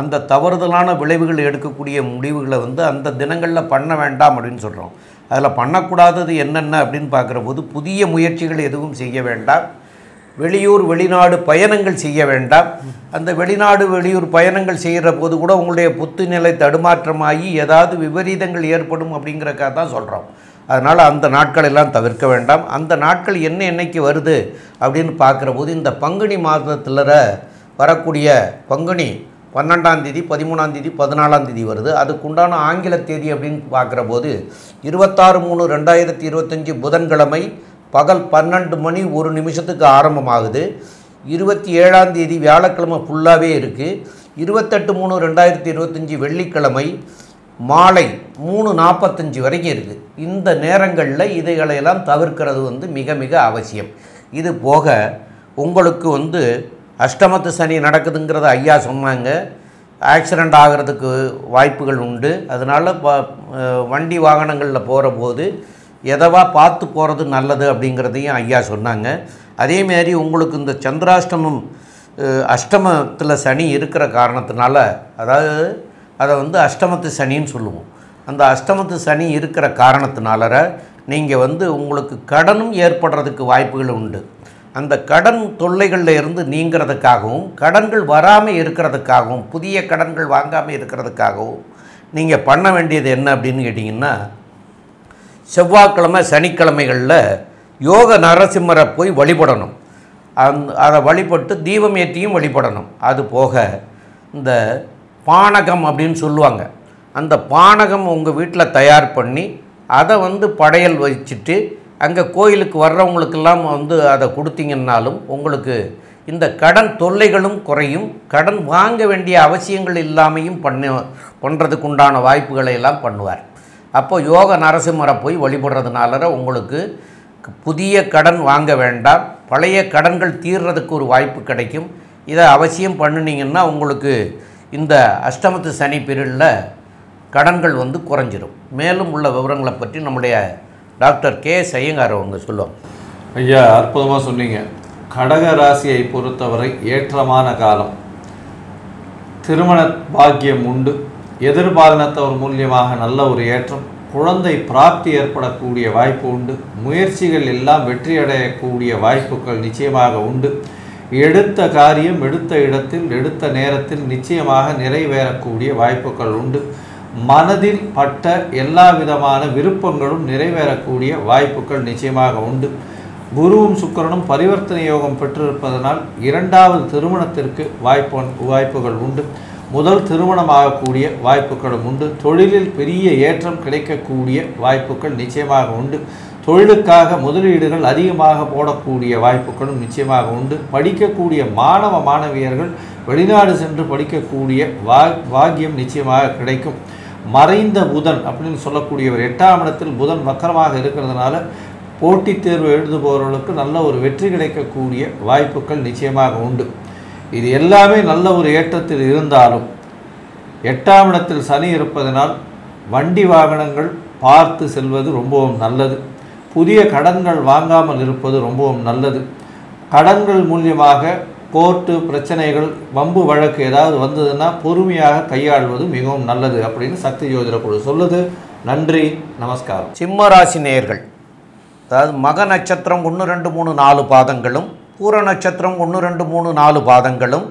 அந்த தவறுதலான விளைவுகள் எடுக்கக்கூடிய முடிவுகளை வந்து அந்த தினங்களில் பண்ண வேண்டாம் அப்படின்னு சொல்கிறோம். அதில் பண்ணக்கூடாதது என்னென்ன அப்படின்னு பார்க்குற போது புதிய முயற்சிகள் எதுவும் செய்ய வேண்டாம். வெளியூர் வெளிநாடு பயணங்கள் செய்ய வேண்டாம். அந்த வெளிநாடு வெளியூர் பயணங்கள் செய்கிற போது கூட உங்களுடைய புத்துநிலை தடுமாற்றமாகி ஏதாவது விபரீதங்கள் ஏற்படும் அப்படிங்கிறக்காக தான் சொல்கிறோம். அதனால் அந்த நாட்கள் எல்லாம் தவிர்க்க வேண்டாம். அந்த நாட்கள் என்னைக்கு வருது அப்படின்னு பார்க்குற போது இந்த பங்குனி மாதத்தில் வரக்கூடிய பங்குனி 12ஆம் தேதி 13ஆம் தேதி 14ஆம் தேதி வருது. அதுக்குண்டான ஆங்கில தேதி அப்படின்னு பார்க்குற போது 26/3/2025 புதன்கிழமை பகல் 12:01 ஆரம்பமாகுது. 27ஆம் தேதி வியாழக்கிழமை ஃபுல்லாகவே இருக்குது. 28/3/2025 வெள்ளிக்கிழமை மாலை 3:45 வரைக்கும் இருக்குது. இந்த நேரங்களில் இதைகளையெல்லாம் தவிர்க்கிறது வந்து மிக மிக அவசியம். இது போக உங்களுக்கு வந்து அஷ்டமத்து சனி நடக்குதுங்கிறத ஐயா சொன்னாங்க. ஆக்சிடெண்ட் ஆகிறதுக்கு வாய்ப்புகள் உண்டு. அதனால் வண்டி வாகனங்களில் போகிற போது எதவா பார்த்து போகிறது நல்லது அப்படிங்கிறதையும் ஐயா சொன்னாங்க. அதேமாரி உங்களுக்கு இந்த சந்திராஷ்டமம் அஷ்டமத்தில் சனி இருக்கிற காரணத்தினால, அதாவது அதை வந்து அஷ்டமத்து சனின்னு சொல்லுவோம். அந்த அஷ்டமத்து சனி இருக்கிற காரணத்தினால நீங்கள் வந்து உங்களுக்கு கடனும் ஏற்படுறதுக்கு வாய்ப்புகள் உண்டு. அந்த கடன் தொல்லைகளில் இருந்து நீங்கிறதுக்காகவும் கடன்கள் வராமல் இருக்கிறதுக்காகவும் புதிய கடன்கள் வாங்காமல் இருக்கிறதுக்காகவும் நீங்கள் பண்ண வேண்டியது என்ன அப்படின்னு கேட்டிங்கன்னா, செவ்வாய்க்கிழமை சனிக்கிழமைகளில் யோக நரசிம்மரை போய் வழிபடணும். அதை வழிபட்டு தீபம் ஏற்றியும் வழிபடணும். அது போக இந்த பானகம் அப்படின்னு சொல்லுவாங்க. அந்த பானகம் உங்கள் வீட்டில் தயார் பண்ணி அதை வந்து படையல் வச்சுட்டு அங்கே கோயிலுக்கு வர்றவங்களுக்கெல்லாம் வந்து அதை கொடுத்தீங்கன்னாலும் உங்களுக்கு இந்த கடன் தொல்லைகளும் குறையும், கடன் வாங்க வேண்டிய அவசியங்கள் இல்லாமையும் பண்ணுறதுக்கு உண்டான வாய்ப்புகளை எல்லாம் பண்ணுவார். அப்போ யோக நரசிம்மரை போய் வழிபடுறதுனால உங்களுக்கு புதிய கடன் வாங்க வேண்டாம், பழைய கடன்கள் தீர்றதுக்கு ஒரு வாய்ப்பு கிடைக்கும். இதை அவசியம் பண்ணினீங்கன்னா உங்களுக்கு இந்த அஷ்டமத்து சனி பீரியடில் கடன்கள் வந்து குறைஞ்சிரும். மேலும் உள்ள விவரங்களை பற்றி நம்முடைய டாக்டர் கே.எஸ். ஐயங்கார் அவங்க சொல்லுவாங்க. ஐயா, அற்புதமாக சொன்னீங்க. கடக ராசியை பொறுத்தவரை ஏற்றமான காலம், திருமண பாக்கியம் உண்டு, எதிர்பாலினத்தவர் மூலியமாக நல்ல ஒரு ஏற்றம், குழந்தை பிராப்தி ஏற்படக்கூடிய வாய்ப்பு உண்டு, முயற்சிகள் எல்லாம் வெற்றியடையக்கூடிய வாய்ப்புகள் நிச்சயமாக உண்டு. எடுத்த காரியம் எடுத்த இடத்தில் எடுத்த நேரத்தில் நிச்சயமாக நிறைவேறக்கூடிய வாய்ப்புகள் உண்டு. மனதில் பட்ட எல்லா விதமான விருப்பங்களும் நிறைவேறக்கூடிய வாய்ப்புகள் நிச்சயமாக உண்டு. குருவும் சுக்கிரனும் பரிவர்த்தனை யோகம் பெற்றிருப்பதனால் இரண்டாவது திருமணத்திற்கு வாய்ப்புகள் உண்டு. முதல் திருமணமாகக்கூடிய வாய்ப்புகளும் உண்டு. தொழிலில் பெரிய ஏற்றம் கிடைக்கக்கூடிய வாய்ப்புகள் நிச்சயமாக உண்டு. தொழிலுக்காக முதலீடுகள் அதிகமாக போடக்கூடிய வாய்ப்புகளும் நிச்சயமாக உண்டு. படிக்கக்கூடிய மாணவ மாணவியர்கள் வெளிநாடு சென்று படிக்கக்கூடிய பாக்கியம் நிச்சயமாக கிடைக்கும். மறைந்த புதன் அப்படின்னு சொல்லக்கூடியவர் 8ஆம் இடத்தில் புதன் வக்கரமாக இருக்கிறதுனால போட்டித் தேர்வு எழுதுபவர்களுக்கு நல்ல ஒரு வெற்றி கிடைக்கக்கூடிய வாய்ப்புகள் நிச்சயமாக உண்டு. இது எல்லாமே நல்ல ஒரு ஏற்றத்தில் இருந்தாலும் 8ஆம் இடத்தில் சனி இருப்பதனால் வண்டி வாகனங்கள் பார்த்து செல்வது ரொம்பவும் நல்லது. புதிய கடன்கள் வாங்காமல் இருப்பது ரொம்பவும் நல்லது. கடன்கள் மூலியமாக கோர்ட்டு பிரச்சனைகள் வம்பு வழக்கு ஏதாவது வந்ததுன்னா பொறுமையாக கையாள்வது மிகவும் நல்லது அப்படின்னு சக்தி ஜோதிட குழு சொல்லுது. நன்றி, நமஸ்காரம். சிம்ம ராசி நேயர்கள், அதாவது மக நட்சத்திரம் 1, 2, 3, 4 பாதங்களும், பூர நட்சத்திரம் 1, 2, 3, 4 பாதங்களும்,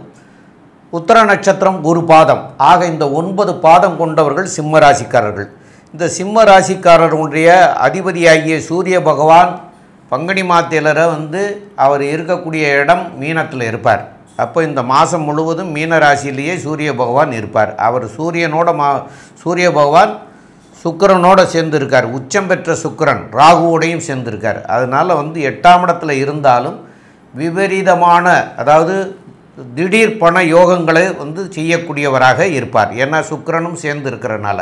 உத்தர நட்சத்திரம் குரு பாதம் ஆக இந்த 9 பாதம் கொண்டவர்கள் சிம்ம ராசிக்காரர்கள். இந்த சிம்ம ராசிக்காரருடைய அதிபதியாகிய சூரிய பகவான் பங்குனி மாதத்திலரை வந்து அவர் இருக்கக்கூடிய இடம் மீனத்தில் இருப்பார். அப்போ இந்த மாதம் முழுவதும் மீன ராசியிலேயே சூரிய பகவான் இருப்பார். அவர் சூரிய பகவான் சுக்கிரனோடு சேர்ந்துருக்கார், உச்சம் பெற்ற சுக்கிரன் ராகுவோடையும் சேர்ந்துருக்கார். அதனால் வந்து 8ஆம் இடத்துல இருந்தாலும் விபரீதமான, அதாவது திடீர் பண யோகங்களை வந்து செய்யக்கூடியவராக இருப்பார். ஏன்னா சுக்கிரனும் சேர்ந்து இருக்கிறனால.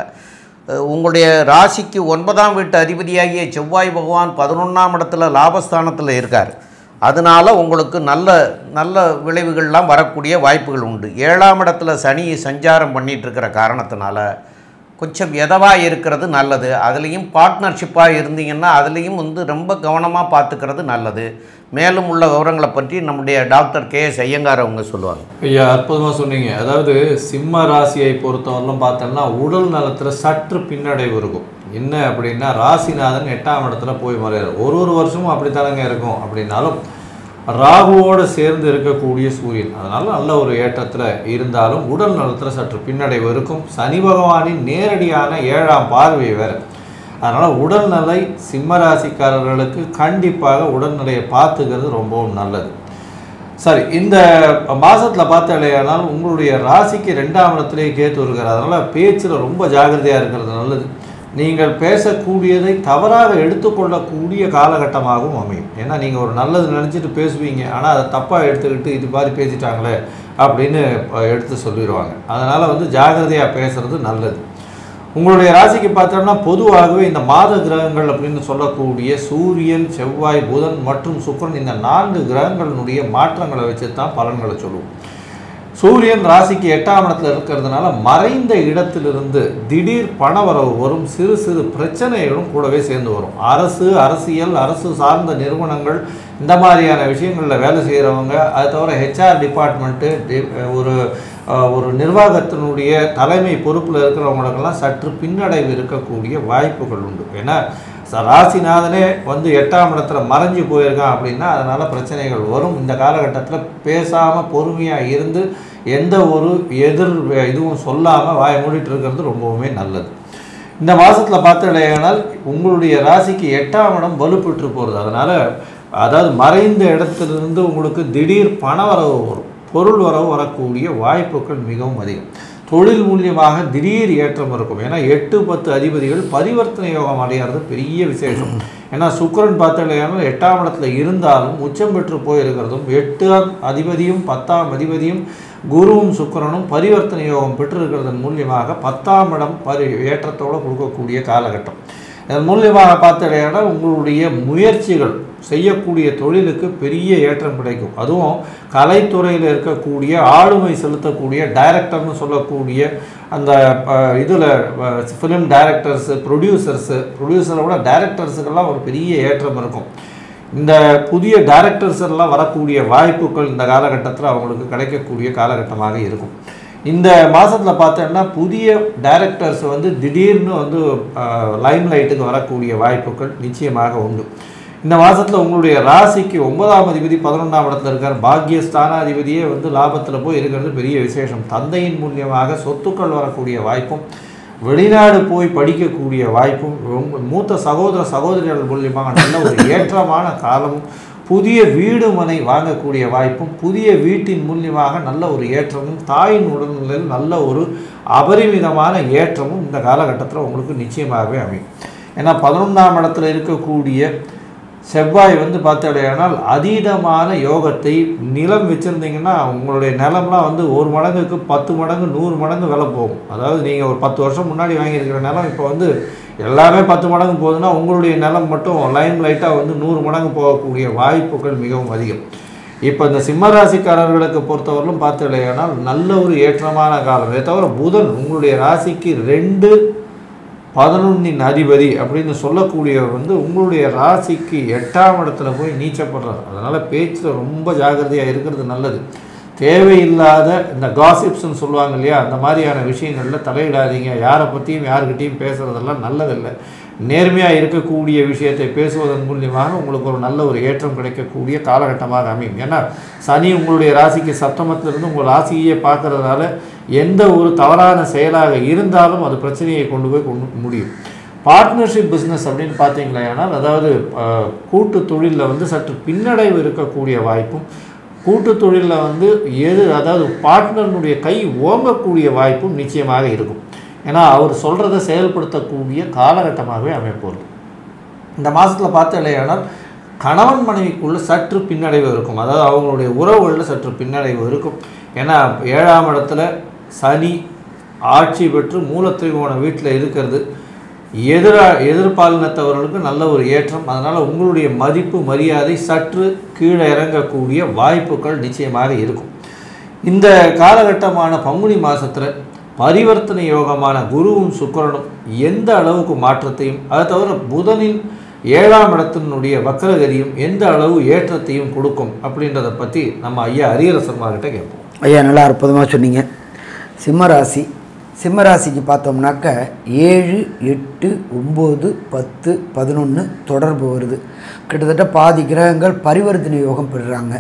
உங்களுடைய ராசிக்கு 9ஆம் வீட்டு அதிபதியாகிய செவ்வாய் பகவான் 11ஆம் இடத்துல லாபஸ்தானத்தில் இருக்கார். அதனால் உங்களுக்கு நல்ல நல்ல விளைவுகள்லாம் வரக்கூடிய வாய்ப்புகள் உண்டு. 7ஆம் இடத்துல சனி சஞ்சாரம் பண்ணிகிட்ருக்கிற காரணத்தினால கொஞ்சம் எதவாக இருக்கிறது நல்லது. அதுலேயும் பார்ட்னர்ஷிப்பாக இருந்தீங்கன்னா அதுலேயும் வந்து ரொம்ப கவனமாக பார்த்துக்கிறது நல்லது. மேலும் உள்ள விவரங்களை பற்றி நம்முடைய டாக்டர் கே.எஸ். ஐயங்கார் அவங்க சொல்லுவாங்க. ஐயா, அற்புதமாக சொன்னீங்க. அதாவது சிம்ம ராசியை பொறுத்தவரையிலும் பார்த்தோம்னா உடல் நலத்தில் சற்று பின்னடைவு இருக்கும். என்ன அப்படின்னா ராசிநாதன் 8ஆம் இடத்துல போய் மறையார். ஒரு வருஷமும் அப்படித்தானங்க இருக்கும். அப்படின்னாலும் ராகுவோடு சேர்ந்து இருக்கக்கூடிய சூரியன், அதனால் நல்ல ஒரு ஏற்றத்தில் இருந்தாலும் உடல் நலத்தில் சற்று பின்னடைவு இருக்கும். சனி பகவானின் நேரடியான 7ஆம் பார்வை வேறு. அதனால் உடல்நிலை சிம்மராசிக்காரர்களுக்கு கண்டிப்பாக உடல்நிலையை பார்த்துக்கிறது ரொம்பவும் நல்லது. சரி, இந்த மாதத்தில் பார்த்தாலேயானால் உங்களுடைய ராசிக்கு 2ஆம் இடத்துலேயே கேத்து இருக்கிறது. அதனால் பேச்சில் ரொம்ப ஜாகிரதையாக இருக்கிறது நல்லது. நீங்கள் பேசக்கூடியதை தவறாக எடுத்துக்கொள்ளக்கூடிய காலகட்டமாகவும் அமையும். ஏன்னா நீங்கள் ஒரு நல்லது நினச்சிட்டு பேசுவீங்க, ஆனால் அதை தப்பாக எடுத்துக்கிட்டு இது மாதிரி பேசிட்டாங்களே அப்படின்னு எடுத்து சொல்லிடுவாங்க. அதனால் வந்து ஜாகிரதையாக பேசுகிறது நல்லது. உங்களுடைய ராசிக்கு பார்த்தோம்னா பொதுவாகவே இந்த மாத கிரகங்கள் அப்படின்னு சொல்லக்கூடிய சூரியன், செவ்வாய், புதன் மற்றும் சுக்கிரன், இந்த 4 கிரகங்களினுடைய மாற்றங்களை வச்சு தான் பலன்களை சொல்லுவோம். சூரியன் ராசிக்கு 8ஆம் இடத்துல இருக்கிறதுனால மறைந்த இடத்திலிருந்து திடீர் பணவரவு வரும். சிறு சிறு பிரச்சனைகளும் கூடவே சேர்ந்து வரும். அரசு, அரசியல், அரசு சார்ந்த நிறுவனங்கள், இந்த மாதிரியான விஷயங்களில் வேலை செய்கிறவங்க, அது தவிர ஹெச்ஆர் டிபார்ட்மெண்ட்டு, ஒரு நிர்வாகத்தினுடைய தலைமை பொறுப்பில் இருக்கிறவங்களுக்கெல்லாம் சற்று பின்னடைவு இருக்கக்கூடிய வாய்ப்புகள் உண்டு. ஏன்னா ராசிநாதனே வந்து 8ஆம் இடத்துல மறைஞ்சு போயிருக்கான் அப்படின்னா அதனால் பிரச்சனைகள் வரும். இந்த காலகட்டத்தில் பேசாமல் பொறுமையாக இருந்து எந்த ஒரு இதுவும் சொல்லாமல் வாயை மூடிட்டு இருக்கிறது ரொம்பவுமே நல்லது. இந்த மாதத்தில் பார்த்தடையானால் உங்களுடைய ராசிக்கு 8ஆம் இடம் வலுப்பெற்று போகிறது. அதனால் அதாவது மறைந்த இடத்துலேருந்து உங்களுக்கு திடீர் பண வரவு வரும், பொருள் வரவு வரக்கூடிய வாய்ப்புகள் மிகவும் அதிகம். தொழில் மூலியமாக திடீர் ஏற்றம் இருக்கும். ஏன்னா 8-10 அதிபதிகள் பரிவர்த்தனை யோகம் அடைகிறது பெரிய விசேஷம். ஏன்னா சுக்கிரன் பார்த்தீங்கன்னா 8ஆம் இடத்துல இருந்தாலும் உச்சம் பெற்று போயிருக்கிறதும் 8ஆம் அதிபதியும் 10ஆம் அதிபதியும் குருவும் சுக்கிரனும் பரிவர்த்தனை யோகம் பெற்றிருக்கிறதன் மூலியமாக 10ஆம் இடம் ஏற்றத்தோடு கொடுக்கக்கூடிய காலகட்டம். இதன் மூலியமாக பார்த்தீங்கன்னா உங்களுடைய முயற்சிகள் செய்யக்கூடிய தொழிலுக்கு பெரிய ஏற்றம் கிடைக்கும். அதுவும் கலைத்துறையில் இருக்கக்கூடிய ஆளுமை செலுத்தக்கூடிய டைரக்டர்னு சொல்லக்கூடிய அந்த இதில் ஃபிலிம் டைரக்டர்ஸு ப்ரொடியூசரை விட டைரக்டர்ஸுக்கெல்லாம் ஒரு பெரிய ஏற்றம் இருக்கும். இந்த புதிய டைரக்டர்ஸ் எல்லாம் வரக்கூடிய வாய்ப்புகள் இந்த காலகட்டத்தில் அவங்களுக்கு கிடைக்கக்கூடிய காலகட்டமாக இருக்கும். இந்த மாதத்தில் பார்த்தோன்னா புதிய டைரக்டர்ஸ் வந்து திடீர்னு வந்து லைம் லைட்டுக்கு வரக்கூடிய வாய்ப்புகள் நிச்சயமாக உண்டு. இந்த மாதத்தில் உங்களுடைய ராசிக்கு 9ஆம் அதிபதி 11ஆம் இடத்துல இருக்கார். பாக்கிய ஸ்தானாதிபதியே வந்து லாபத்தில் போய் இருக்கிறது பெரிய விசேஷம். தந்தையின் மூலியமாக சொத்துக்கள் வரக்கூடிய வாய்ப்பும், வெளிநாடு போய் படிக்கக்கூடிய வாய்ப்பும், மூத்த சகோதரிகள் மூலியமாக நல்ல ஒரு ஏற்றமான காலமும், புதிய வீடு மனை வாங்கக்கூடிய வாய்ப்பும், புதிய வீட்டின் மூலியமாக நல்ல ஒரு ஏற்றமும், தாயின் உடல்நிலையில் நல்ல ஒரு அபரிமிதமான ஏற்றமும் இந்த காலகட்டத்தில் உங்களுக்கு நிச்சயமாகவே அமையும். ஏன்னா 11ஆம் இடத்துல இருக்கக்கூடிய செவ்வாய் வந்து பார்த்தடையானால் அதீதமான யோகத்தை, நிலம் வச்சுருந்தீங்கன்னா உங்களுடைய நிலம்லாம் வந்து 1 மடங்குக்கு 10 மடங்கு 100 மடங்கு விலை போகும். அதாவது நீங்கள் ஒரு 10 வருஷம் முன்னாடி வாங்கியிருக்கிற நிலம் இப்போ வந்து எல்லாமே 10 மடங்கு போகுதுன்னா உங்களுடைய நிலம் மட்டும் லைம் லைட்டாக வந்து 100 மடங்கு போகக்கூடிய வாய்ப்புகள் மிகவும் அதிகம். இப்போ இந்த சிம்மராசிக்காரர்களுக்கு பொறுத்தவரையிலும் பார்த்தடையானால் நல்ல ஒரு ஏற்றமான காலம். இதை தவிர புதன் உங்களுடைய ராசிக்கு 2-11 அதிபதி அப்படின்னு சொல்லக்கூடியவர் வந்து உங்களுடைய ராசிக்கு 8ஆம் இடத்துல போய் நீச்சப்படுறார். அதனால் பேச்சில் ரொம்ப ஜாகிரதையாக இருக்கிறது நல்லது. தேவையில்லாத இந்த காசிப்ஸ்ன்னு சொல்லுவாங்க இல்லையா, அந்த மாதிரியான விஷயங்களில் தலையிடாதீங்க. யாரை பற்றியும் யாருக்கிட்டையும் பேசுகிறதெல்லாம் நல்லதில்லை. நேர்மையாக இருக்கக்கூடிய விஷயத்தை பேசுவதன் மூலியமாக உங்களுக்கு ஒரு நல்ல ஒரு ஏற்றம் கிடைக்கக்கூடிய காலகட்டமாக அமையும். ஏன்னா சனி உங்களுடைய ராசிக்கு சப்தமத்திலிருந்து உங்கள் ராசியை பார்க்கறதுனால எந்த ஒரு தவறான செயலாக இருந்தாலும் அது பிரச்சனையை கொண்டு போய் முடியும். பார்ட்னர்ஷிப் பிஸ்னஸ் அப்படின்னு பார்த்தீங்களா, அதாவது கூட்டு தொழிலில் வந்து சற்று பின்னடைவு இருக்கக்கூடிய வாய்ப்பும், கூட்டு தொழிலில் வந்து அதாவது பார்ட்னருடைய கை ஓங்கக்கூடிய வாய்ப்பும் நிச்சயமாக இருக்கும். ஏன்னா அவர் சொல்கிறத செயல்படுத்தக்கூடிய காலகட்டமாகவே அமைப்போகுது. இந்த மாதத்தில் பார்த்தீங்களேனால் கணவன் மனைவிக்குள்ளே சற்று பின்னடைவு இருக்கும். அதாவது அவங்களுடைய உறவுகளில் சற்று பின்னடைவு இருக்கும். ஏன்னா 7ஆம் இடத்துல சனி ஆட்சி பெற்று மூலத்திரிகோண வீட்டில் இருக்கிறது எதிர்பாலினத்தவர்களுக்கு நல்ல ஒரு ஏற்றம். அதனால் உங்களுடைய மதிப்பு மரியாதை சற்று கீழே இறங்கக்கூடிய வாய்ப்புகள் நிச்சயமாக இருக்கும். இந்த காலகட்டமான பங்குனி மாதத்தில் பரிவர்த்தனை யோகமான குருவும் சுக்கிரனும் எந்த அளவுக்கு மாற்றத்தையும், அதை தவிர புதனின் 7ஆம் இடத்தினுடைய வக்கரகதியும் எந்த அளவு ஏற்றத்தையும் கொடுக்கும் அப்படின்றத பற்றி நம்ம ஐயா ஹரிஹர சர்மா கிட்ட கேட்போம். ஐயா நல்லா அற்புதமாக சொன்னீங்க. சிம்மராசிக்கு பார்த்தோம்னாக்க 7, 8, 9, 10, 11 தொடர்பு வருது. கிட்டத்தட்ட பாதி கிரகங்கள் பரிவர்த்தனை யோகம் பெறுறாங்க.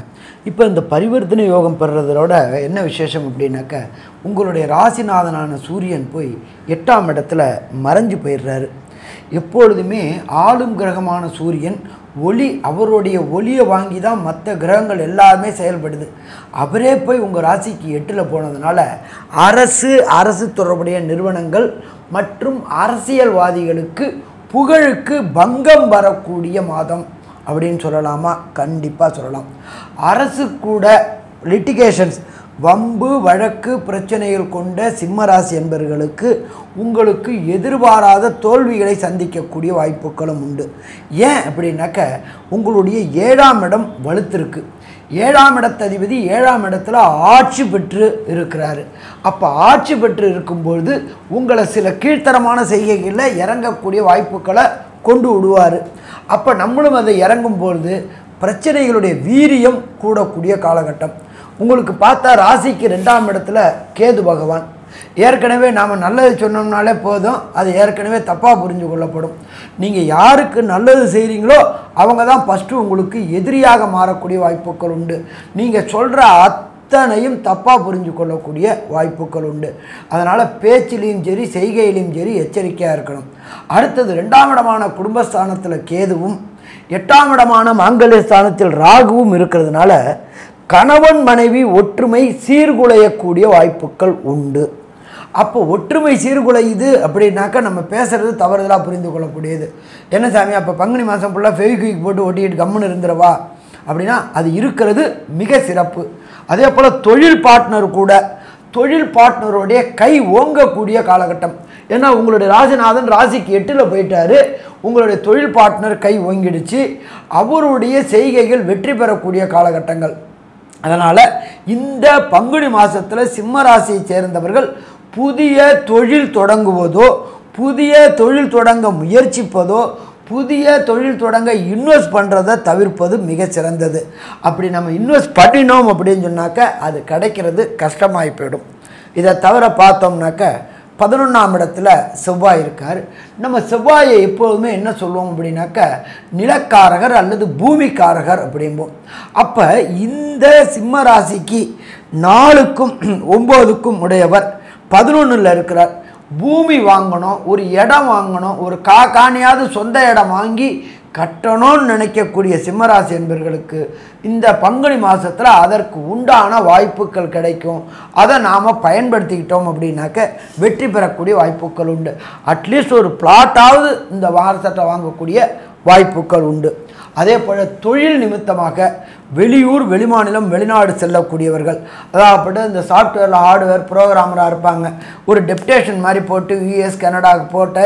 இப்போ இந்த பரிவர்த்தனை யோகம் பெறுறதோட என்ன விசேஷம் அப்படின்னாக்க, உங்களுடைய ராசிநாதனான சூரியன் போய் 8ஆம் இடத்துல மறைஞ்சு போயிடுறாரு. எப்பொழுதுமே ஆளும் கிரகமான சூரியன் அவருடைய ஒளியை வாங்கி தான் மற்ற கிரகங்கள் எல்லாமே செயல்படுது. அவரே போய் உங்கள் ராசிக்கு 8ல் போனதுனால அரசு தொடர்புடைய நிறுவனங்கள் மற்றும் அரசியல்வாதிகளுக்கு புகழுக்கு பங்கம் வரக்கூடிய மாதம் அப்படின்னு சொல்லலாமா? கண்டிப்பாக சொல்லலாம். அரசு கூட லிட்டிகேஷன்ஸ், வம்பு வழக்கு பிரச்சனைகள் கொண்ட சிம்மராசி என்பவர்களுக்கு உங்களுக்கு எதிர்பாராத தோல்விகளை சந்திக்கக்கூடிய வாய்ப்புகளும் உண்டு. ஏன் அப்படின்னாக்க, உங்களுடைய 7ஆம் இடம் வலுத்திருக்கு. 7ஆம் இடத்ததிபதி 7ஆம் இடத்துல ஆட்சி பெற்று இருக்கிறாரு. அப்போ ஆட்சி பெற்று இருக்கும்பொழுது உங்களை சில கீழ்த்தரமான செய்கைகளில் இறங்கக்கூடிய வாய்ப்புகளை கொண்டு விடுவார். அப்போ நம்மளும் அதை இறங்கும்பொழுது பிரச்சனைகளுடைய வீரியம் கூடக்கூடிய காலகட்டம். உங்களுக்கு பார்த்தா ராசிக்கு 2ஆம் இடத்துல கேது பகவான். ஏற்கனவே நாம் நல்லது சொன்னோம்னாலே போதும், அது ஏற்கனவே தப்பாக புரிஞ்சு கொள்ளப்படும். நீங்கள் யாருக்கு நல்லது செய்கிறீங்களோ அவங்க தான் ஃபஸ்ட்டு உங்களுக்கு எதிரியாக மாறக்கூடிய வாய்ப்புகள் உண்டு. நீங்கள் சொல்கிற அத்தனையும் தப்பாக புரிஞ்சு கொள்ளக்கூடிய வாய்ப்புகள் உண்டு. அதனால் பேச்சிலையும் சரி செய்கையிலையும் சரி எச்சரிக்கையாக இருக்கணும். அடுத்தது 2ஆம் இடமான குடும்பஸ்தானத்தில் கேதுவும் 8ஆம் இடமான மாங்கல்ய ஸ்தானத்தில் ராகுவும் இருக்கிறதுனால கணவன் மனைவி ஒற்றுமை சீர்குலையக்கூடிய வாய்ப்புகள் உண்டு. அப்போ ஒற்றுமை சீர்குலையுது அப்படின்னாக்கா நம்ம பேசுகிறது தவறுதலாக புரிந்து கொள்ளக்கூடியது. என்ன சாமி அப்போ பங்குனி மாதம் ஃபுல்லாக ஃபெவிக்விக் போட்டு ஒட்டிக்கிட்டு கம்முன்னு இருந்துருவா அப்படின்னா அது இருக்கிறது மிக சிறப்பு. அதே போல் தொழில் பார்ட்னருடைய கை ஓங்கக்கூடிய காலகட்டம். ஏன்னா உங்களுடைய ராஜநாதன் ராசிக்கு 8ல் போயிட்டாரு, உங்களுடைய தொழில் பார்ட்னர் கை ஓங்கிடுச்சு, அவருடைய செய்கைகள் வெற்றி பெறக்கூடிய காலகட்டங்கள். அதனால் இந்த பங்குனி மாதத்தில் சிம்ம ராசியை சேர்ந்தவர்கள் புதிய தொழில் தொடங்குவதோ, புதிய தொழில் தொடங்க முயற்சிப்பதோ, புதிய தொழில் தொடங்க இன்வெஸ்ட் பண்ணுறதை தவிர்ப்பது மிக சிறந்தது. அப்படி நம்ம இன்வெஸ்ட் பண்ணினோம் அப்படின்னு சொன்னாக்க அது கிடைக்கிறது கஷ்டமாகி போயிடும். இதை தவிர பார்த்தோம்னாக்க 11ஆம் இடத்துல செவ்வாய் இருக்கார். நம்ம செவ்வாயை எப்போதுமே என்ன சொல்லுவோம் அப்படின்னாக்க நிலக்காரகர் அல்லது பூமிக்காரகர் அப்படிம்போம். அப்போ இந்த சிம்ம ராசிக்கு 4க்கும் 9க்கும் உடையவர் 11ல் இருக்கிறார். பூமி வாங்கணும், ஒரு இடம் வாங்கணும், ஒரு காணியாவது சொந்த இடம் வாங்கி கட்டணும்னு நினைக்கக்கூடிய சிம்மராசி என்பவர்களுக்கு இந்த பங்குனி மாதத்தில் அதற்கு உண்டான வாய்ப்புகள் கிடைக்கும். அதை நாம் பயன்படுத்திக்கிட்டோம் அப்படின்னாக்க வெற்றி பெறக்கூடிய வாய்ப்புகள் உண்டு. அட்லீஸ்ட் ஒரு பிளாட்டாவது இந்த வாரத்தை வாங்கக்கூடிய வாய்ப்புகள் உண்டு. அதே போல் தொழில் நிமித்தமாக வெளியூர் வெளிமாநிலம் வெளிநாடு செல்லக்கூடியவர்கள், அதாவது இந்த சாஃப்ட்வேரில் ஹார்ட்வேர் ப்ரோக்ராமராக இருப்பாங்க, ஒரு டெப்டேஷன் மாதிரி போட்டு US கனடாவுக்கு போட்டு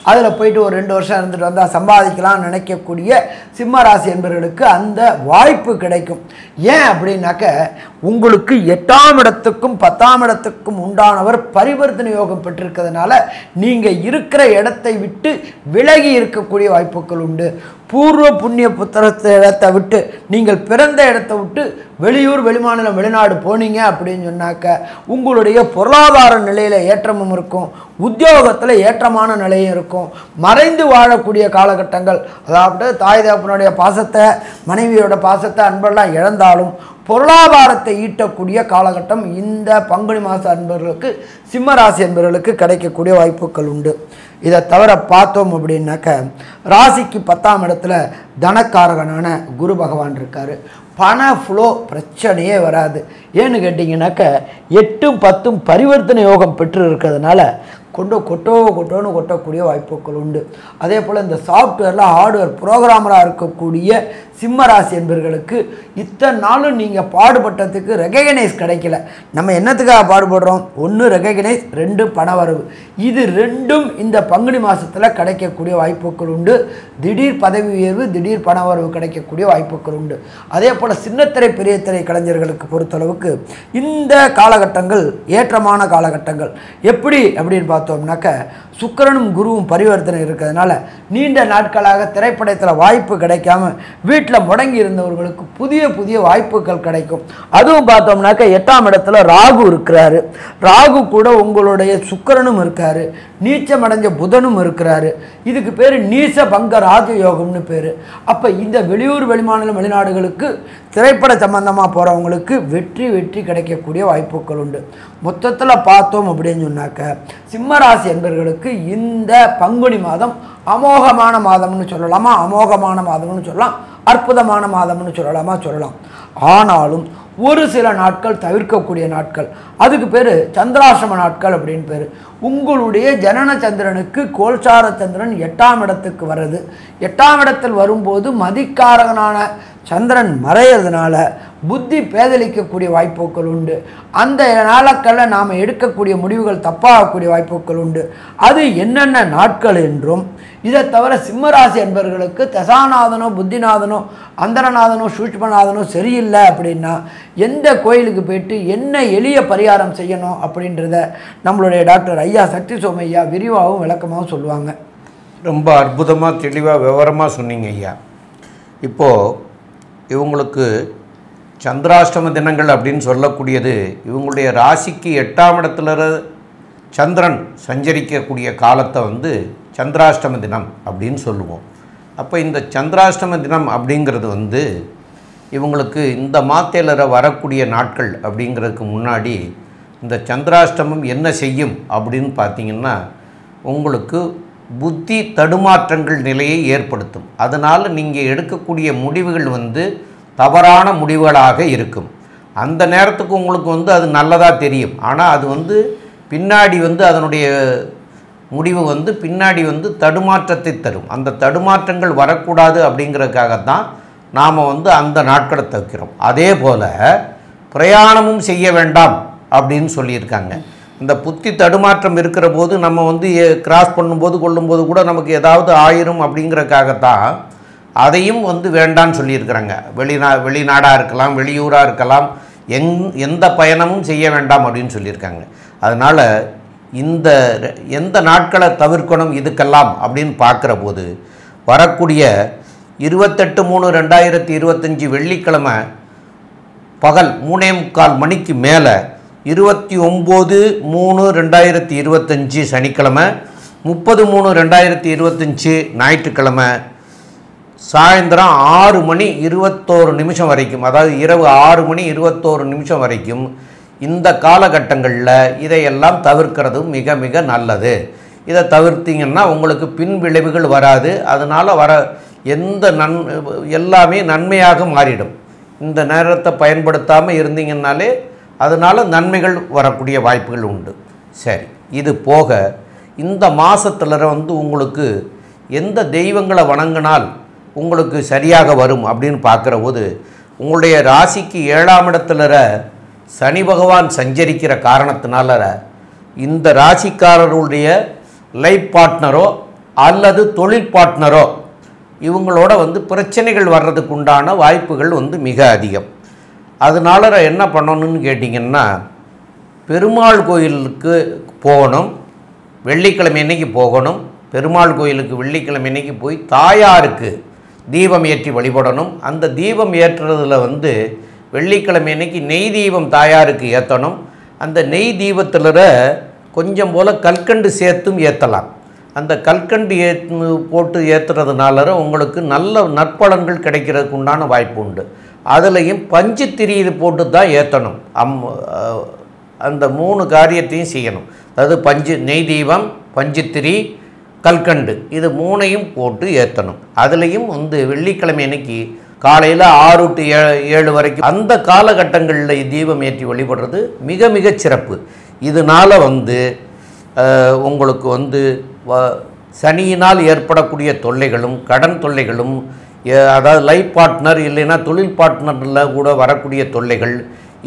அதில் போயிட்டு ஒரு 2 வருஷம் இருந்துட்டு வந்தால் சம்பாதிக்கலாம்னு நினைக்கக்கூடிய சிம்ம ராசி என்பவர்களுக்கு அந்த வாய்ப்பு கிடைக்கும். ஏன் அப்படின்னாக்க உங்களுக்கு 8ஆம் இடத்துக்கும் 10ஆம் இடத்துக்கும் உண்டானவர் பரிவர்த்தனை யோகம் பெற்றிருக்கிறதுனால நீங்கள் இருக்கிற இடத்தை விட்டு விலகி இருக்கக்கூடிய வாய்ப்புகள் உண்டு. பூர்வ புண்ணிய புத்திரத்தை இடத்தை விட்டு நீங்கள் பிறந்த இடத்தை விட்டு வெளியூர் வெளிமாநிலம் வெளிநாடு போனீங்க அப்படின்னு சொன்னாக்க உங்களுடைய பொருளாதார நிலையில் ஏற்றமும் இருக்கும், உத்தியோகத்தில் ஏற்றமான நிலையும் இருக்கும். மறைந்து வாழக்கூடிய காலகட்டங்கள், அதாவது தாய் தகப்பனுடைய பாசத்தை மனைவியோட பாசத்தை அன்பெல்லாம் இழந்தாலும் பொருளாதாரத்தை ஈட்டக்கூடிய காலகட்டம் இந்த பங்குனி மாத அன்பர்களுக்கு சிம்மராசி என்பவர்களுக்கு கிடைக்கக்கூடிய வாய்ப்புகள் உண்டு. இதை தவிர பார்த்தோம் அப்படின்னாக்க ராசிக்கு 10ஆம் இடத்துல தனக்காரகனான குரு பகவான் இருக்கார். பண ஃப்ளோ பிரச்சனையே வராது. ஏன்னு கேட்டிங்கனாக்க 8ம் 10ம் பரிவர்த்தனை யோகம் பெற்று இருக்கிறதுனால கொட்டோன்னு கொட்டக்கூடிய வாய்ப்புகள் உண்டு. அதே போல் இந்த சாஃப்ட்வேரில் ஹார்ட்வேர் ப்ரோக்ராமராக இருக்கக்கூடிய சிம்மராசி என்பவர்களுக்கு இத்தனை நாளும் நீங்கள் பாடுபட்டதுக்கு ரெகக்னைஸ் கிடைக்கல. நம்ம என்னத்துக்காக பாடுபடுறோம்? 1 ரெகக்னைஸ், 2 பணவரவு. இது 2ம் இந்த பங்குனி மாதத்தில் கிடைக்கக்கூடிய வாய்ப்புகள் உண்டு. திடீர் பதவி உயர்வு, திடீர் பணவரவு கிடைக்கக்கூடிய வாய்ப்புகள் உண்டு. அதே போல் சின்னத்திரை பெரிய திரை கலைஞர்களுக்கு பொறுத்தளவுக்கு இந்த காலகட்டங்கள் ஏற்றமான காலகட்டங்கள். எப்படி அப்படின்னு பார்த்தோம்னாக்க சுக்கிரனும் குருவும் பரிவர்த்தனை இருக்கிறதுனால நீண்ட நாட்களாக திரைப்படத்தில் வாய்ப்பு கிடைக்காம வீட்டில் முடங்கி இருந்தவர்களுக்கு புதிய வாய்ப்புகள் கிடைக்கும். அதுவும் பார்த்தோம்னாக்க 8ஆம் இடத்துல ராகு இருக்கிறாரு. ராகு கூட உங்களுடைய சுக்கிரனும் இருக்காரு, நீச்சமடைஞ்ச புதனும் இருக்கிறாரு. இதுக்கு பேர் நீச பங்க ராஜயோகம்னு பேர். அப்போ இந்த வெளியூர் வெளிமாநிலம் வெளிநாடுகளுக்கு திரைப்பட சம்பந்தமாக போகிறவங்களுக்கு வெற்றி கிடைக்கக்கூடிய வாய்ப்புகள் உண்டு. மொத்தத்தில் பார்த்தோம் அப்படின்னு சொன்னாக்க சிம்மராசி என்பவர்களுக்கு இந்த பங்குனி மாதம் அமோகமான மாதம்னு சொல்லலாமா, அமோகமான மாதம்னு சொல்லலாம், அற்புதமான மாதம்னு சொல்லலாம். ஆனாலும் ஒரு சில நாட்கள் தவிர்க்கக்கூடிய நாட்கள், அதுக்கு பேர் சந்திராசிரம நாட்கள் அப்படின்னு பேர். உங்களுடைய ஜனன சந்திரனுக்கு கோல்சார சந்திரன் 8ஆம் இடத்துக்கு வர்றது, 8ஆம் இடத்தில் வரும்போது மதிக்காரகனான சந்திரன் மறையிறதுனால புத்தி பேதலிக்கக்கூடிய வாய்ப்புகள் உண்டு. அந்த நாட்களில் நாம் எடுக்கக்கூடிய முடிவுகள் தப்பாகக்கூடிய வாய்ப்புகள் உண்டு. அது என்னென்ன நாட்கள் என்றும், இதை தவிர சிம்மராசி என்பவர்களுக்கு தசாநாதனோ புத்திநாதனோ அந்தரநாதனோ சூட்சுமநாதனோ சரியில்லை அப்படின்னா எந்த கோயிலுக்கு போயிட்டு என்ன எளிய பரிகாரம் செய்யணும் அப்படின்றத நம்மளுடைய டாக்டர் ஐயா சக்தி சோமையா விரிவாகவும் விளக்கமாகவும் சொல்லுவாங்க. ரொம்ப அற்புதமாக தெளிவாக விவரமாக சொன்னீங்க ஐயா. இப்போது இவங்களுக்கு சந்திராஷ்டம தினங்கள் அப்படின்னு சொல்லக்கூடியது இவங்களுடைய ராசிக்கு 8ஆம் இடத்துல சந்திரன் சஞ்சரிக்கக்கூடிய காலத்தை சந்திராஷ்டம தினம் அப்படின்னு சொல்லுவோம். அப்போ இந்த சந்திராஷ்டம தினம் அப்படிங்கிறது இவங்களுக்கு இந்த மாதத்தில் வரக்கூடிய நாட்கள் அப்படிங்கிறதுக்கு முன்னாடி இந்த சந்திராஷ்டமம் என்ன செய்யும் அப்படின்னு பார்த்திங்கன்னா உங்களுக்கு புத்தி தடுமாற்றங்கள் நிலையை ஏற்படுத்தும். அதனால் நீங்கள் எடுக்கக்கூடிய முடிவுகள் தவறான முடிவுகளாக இருக்கும். அந்த நேரத்துக்கு உங்களுக்கு அது நல்லதாக தெரியும். ஆனால் அது பின்னாடி வந்து அதனுடைய முடிவு வந்து பின்னாடி வந்து தடுமாற்றத்தை தரும். அந்த தடுமாற்றங்கள் வரக்கூடாது அப்படிங்கிறதுக்காகத்தான் நாம் வந்து அந்த நாட்களை தவிர்க்கிறோம். அதே போல் பிரயாணமும் செய்ய வேண்டாம் அப்படின்னு சொல்லியிருக்காங்க. இந்த புத்தி தடுமாற்றம் இருக்கிற போது நம்ம வந்து கிராஸ் பண்ணும்போது கொள்ளும்போது கூட நமக்கு ஏதாவது ஆயிரும் அப்படிங்கிறதுக்காகத்தான் அதையும் வந்து வேண்டான்னு சொல்லியிருக்கிறாங்க. வெளிநாடாக இருக்கலாம், வெளியூராக இருக்கலாம், எந்த பயணமும் செய்ய வேண்டாம் அப்படின்னு சொல்லியிருக்காங்க. அதனால் எந்த நாட்களை தவிர்க்கணும் இதுக்கெல்லாம் அப்படின்னு பார்க்குற போது வரக்கூடிய 28/3/2025 வெள்ளிக்கிழமை பகல் 3:45 மணிக்கு மேலே 29/3/2025 சனிக்கிழமை, 30/3/2025 ஞாயிற்றுக்கிழமை சாயந்தரம் 6:21 வரைக்கும், அதாவது இரவு 6:21 வரைக்கும் இந்த காலகட்டங்களில் இதையெல்லாம் தவிர்க்கிறது மிக மிக நல்லது. இதை தவிர்த்திங்கன்னா உங்களுக்கு பின் விளைவுகள் வராது. அதனால் எல்லாமே நன்மையாக மாறிடும். இந்த நேரத்தை பயன்படுத்தாமல் இருந்தீங்கன்னாலே அதனால் நன்மைகள் வரக்கூடிய வாய்ப்புகள் உண்டு. சரி, இது போக இந்த மாதத்தில் வந்து உங்களுக்கு எந்த தெய்வங்களை வணங்கினால் உங்களுக்கு சரியாக வரும் அப்படின்னு பார்க்குற போது உங்களுடைய ராசிக்கு 7ஆம் இடத்துல சனி பகவான் சஞ்சரிக்கிற காரணத்தினால இந்த ராசிக்காரருடைய லைஃப் பார்ட்னரோ அல்லது தொழில் பார்ட்னரோ இவங்களோட வந்து பிரச்சனைகள் வர்றதுக்கு உண்டான வாய்ப்புகள் வந்து மிக அதிகம். அதனால என்ன பண்ணணும்னு கேட்டிங்கன்னா, பெருமாள் கோயிலுக்கு போகணும். வெள்ளிக்கிழமை அன்னைக்கு போகணும். பெருமாள் கோயிலுக்கு வெள்ளிக்கிழமை அன்னைக்கு போய் தாயாருக்கு தீபம் ஏற்றி வழிபடணும். அந்த தீபம் ஏற்றுறதுல வந்து வெள்ளிக்கிழமை அன்னைக்கு நெய் தீபம் தாயாருக்கு ஏற்றணும். அந்த நெய் தீபத்தில் கொஞ்சம் போல் கல்கண்டு சேர்த்தும் ஏற்றலாம். அந்த கல்கண்டு போட்டு ஏற்றுறதுனால உங்களுக்கு நல்ல நற்பலன்கள் கிடைக்கிறதுக்கு உண்டான வாய்ப்பு உண்டு. அதுலேயும் பஞ்சு திரி போட்டு தான் ஏற்றணும். அந்த 3 காரியத்தையும் செய்யணும். அதாவது நெய் தீபம், பஞ்சுத்திரி, கல்கண்டு, இது 3ஐயும் போட்டு ஏற்றணும். அதுலேயும் வந்து வெள்ளிக்கிழமை அன்னைக்கு காலையில் 6 to 7 வரைக்கும் அந்த காலகட்டங்களில் தீபம் ஏற்றி வழிபடுறது மிக மிக சிறப்பு. இதனால் வந்து உங்களுக்கு வந்து சனியினால் ஏற்படக்கூடிய தொல்லைகளும் கடன் தொல்லைகளும், அதாவது லைஃப் பார்ட்னர் இல்லைன்னா தொழில் பார்ட்னரில் கூட வரக்கூடிய தொல்லைகள்,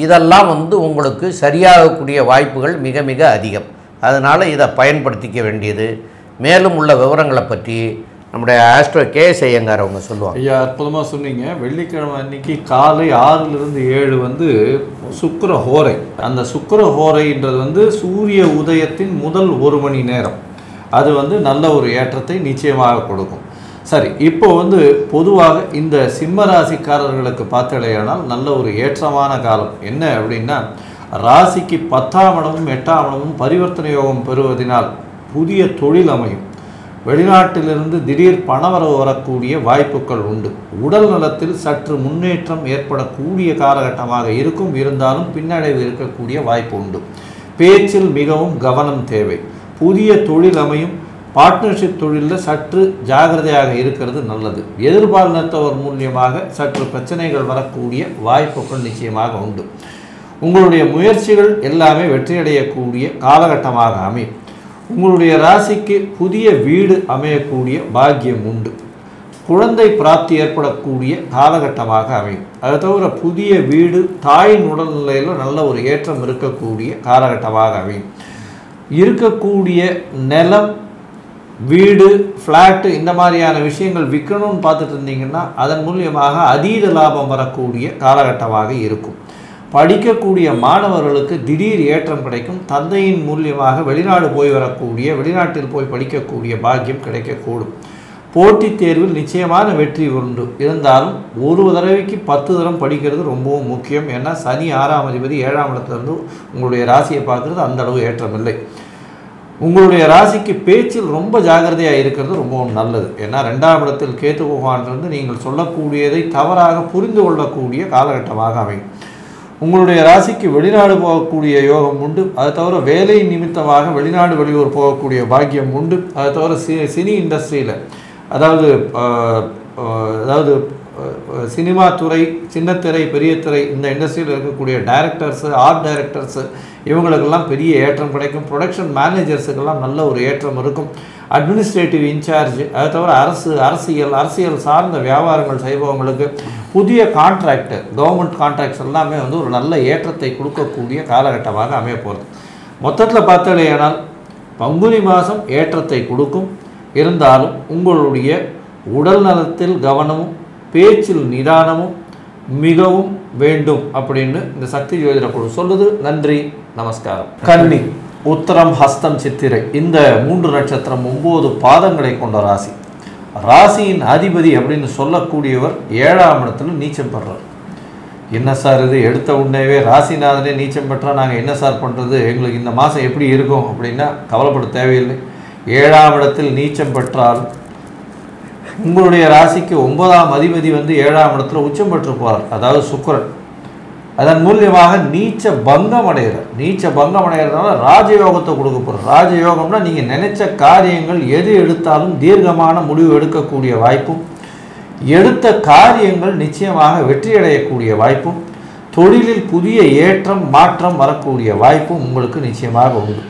இதெல்லாம் வந்து உங்களுக்கு சரியாகக்கூடிய வாய்ப்புகள் மிக மிக அதிகம். அதனால் இதை பயன்படுத்திக்க வேண்டியது. மேலும் உள்ள விவரங்களை பற்றி நம்முடைய ஆஸ்ட்ரோ கேஎஸ் ஐயங்கார் அவங்க சொல்லுவாங்க. ஐயா, அற்புதமாக சொன்னீங்க. வெள்ளிக்கிழமை அன்னைக்கு காலை 6லிருந்து 7 வந்து சுக்கிர ஹோரை. அந்த சுக்கிர ஹோரைன்றது வந்து சூரிய உதயத்தின் முதல் 1 மணி நேரம். அது வந்து நல்ல ஒரு ஏற்றத்தை நிச்சயமாக கொடுக்கும். சரி, இப்போ வந்து பொதுவாக இந்த சிம்ம ராசிக்காரர்களுக்கு பார்த்தலையானால் நல்ல ஒரு ஏற்றமான காலம் என்ன அப்படின்னா, ராசிக்கு 10ஆம் இடமும் 8ஆம் இடமும் பரிவர்த்தனை யோகம் பெறுவதனால் புதிய தொழில் அமையும். வெளிநாட்டிலிருந்து திடீர் பணவரவு வரக்கூடிய வாய்ப்புகள் உண்டு. உடல் நலத்தில் சற்று முன்னேற்றம் ஏற்படக்கூடிய காலகட்டமாக இருக்கும். இருந்தாலும் பின்னடைவு இருக்கக்கூடிய வாய்ப்பு உண்டு. பேச்சில் மிகவும் கவனம் தேவை. புதிய தொழில் அமையும். பார்ட்னர்ஷிப் தொழிலில் சற்று ஜாகிரதையாக இருக்கிறது நல்லது. எதிர்பாலினத்தவர் மூலியமாக சற்று பிரச்சனைகள் வரக்கூடிய வாய்ப்புகள் நிச்சயமாக உண்டு. உங்களுடைய முயற்சிகள் எல்லாமே வெற்றியடையக்கூடிய காலகட்டமாக அமையும். உங்களுடைய ராசிக்கு புதிய வீடு அமையக்கூடிய பாக்கியம் உண்டு. குழந்தை பிராப்தி ஏற்படக்கூடிய காலகட்டமாக அமையும். அதை தவிர புதிய வீடு, தாயின் உடல்நிலையில் நல்ல ஒரு ஏற்றம் இருக்கக்கூடிய காலகட்டமாக அமையும். இருக்கக்கூடிய நிலம், வீடு, ஃப்ளாட்டு, இந்த மாதிரியான விஷயங்கள் விற்கணும்னு பார்த்துட்டு இருந்தீங்கன்னா அதன் மூலியமாக அதீத லாபம் வரக்கூடிய காலகட்டமாக இருக்கும். படிக்கக்கூடிய மாணவர்களுக்கு திடீர் ஏற்றம் கிடைக்கும். தந்தையின் மூலியமாக வெளிநாடு போய் வரக்கூடிய, வெளிநாட்டில் போய் படிக்கக்கூடிய பாக்கியம் கிடைக்கக்கூடும். போட்டித் தேர்வில் நிச்சயமான வெற்றி உண்டு. இருந்தாலும் ஒரு தடவைக்கு 10 தரம் படிக்கிறது ரொம்பவும் முக்கியம். ஏன்னா சனி 6ஆம் அதிபதி 7ஆம் இடத்துலேருந்து உங்களுடைய ராசியை பார்க்குறது அந்த அளவு ஏற்றம் இல்லை. உங்களுடைய ராசிக்கு பேச்சில் ரொம்ப ஜாகிரதையாக இருக்கிறது ரொம்பவும் நல்லது. ஏன்னா 2ஆம் இடத்தில் கேத்து பகவானிலிருந்து நீங்கள் சொல்லக்கூடியதை தவறாக புரிந்து கொள்ளக்கூடிய காலகட்டமாக அமையும். உங்களுடைய ராசிக்கு வெளிநாடு போகக்கூடிய யோகம் உண்டு. அதை தவிர வேலை நிமித்தமாக வெளிநாடு வெளியூர் போகக்கூடிய பாக்கியம் உண்டு. அதை தவிர சினி இண்டஸ்ட்ரியில், அதாவது சினிமா துறை, சின்னத்திரை, பெரிய திரை இந்த இண்டஸ்ட்ரியில் இருக்கக்கூடிய டைரக்டர்ஸு, ஆர்ட் டைரக்டர்ஸு இவங்களுக்கெல்லாம் பெரிய ஏற்றம் கிடைக்கும். ப்ரொடக்ஷன் மேனேஜர்ஸுக்கெல்லாம் நல்ல ஒரு ஏற்றம் இருக்கும். அட்மினிஸ்ட்ரேட்டிவ் இன்சார்ஜ், அதை தவிர அரசியல் சார்ந்த வியாபாரங்கள் செய்பவங்களுக்கு புதிய கான்ட்ராக்ட், கவர்மெண்ட் கான்ட்ராக்ட்ஸ் எல்லாமே வந்து ஒரு நல்ல ஏற்றத்தை கொடுக்கக்கூடிய காலகட்டமாக அமைய போகிறது. மொத்தத்தில் பார்த்தாலேயானால் பங்குனி மாதம் ஏற்றத்தை கொடுக்கும். இருந்தாலும் உங்களுடைய உடல் நலத்தில் கவனமும் பேச்சில் நிதானமும் மிகவும் வேண்டும் அப்படின்னு இந்த சக்தி ஜோதிட குழு சொல்லுது. நன்றி, நமஸ்காரம். கன்னி, உத்தரம், ஹஸ்தம், சித்திரை இந்த 3 நட்சத்திரம் 9 பாதங்களை கொண்ட ராசி. ராசியின் அதிபதி அப்படின்னு சொல்லக்கூடியவர் 7ஆம் இடத்துல நீச்சம் பெறார். என்ன சார் இது, எடுத்த உடனேவே ராசிநாதனே நீச்சம் பெற்றால் நாங்கள் என்ன சார் பண்ணுறது, எங்களுக்கு இந்த மாதம் எப்படி இருக்கும் அப்படின்னா கவலைப்பட தேவையில்லை. 7ஆம் இடத்தில் நீச்சம் பெற்றால் உங்களுடைய ராசிக்கு 9ஆம் அதிபதி வந்து 7ஆம் இடத்துல உச்சம் பெற்று போகிறார், அதாவது சுக்கிரன். அதன் மூலியமாக நீச்ச பங்கம் அடைகிறதுனால ராஜயோகத்தை கொடுக்க போகிறார். ராஜயோகம்னா நீங்கள் நினைச்ச காரியங்கள் எது எடுத்தாலும் தீர்க்கமான முடிவு எடுக்கக்கூடிய வாய்ப்பும், எடுத்த காரியங்கள் நிச்சயமாக வெற்றியடையக்கூடிய வாய்ப்பும், தொழிலில் புதிய ஏற்றம் மாற்றம் வரக்கூடிய வாய்ப்பும் உங்களுக்கு நிச்சயமாக உண்டு.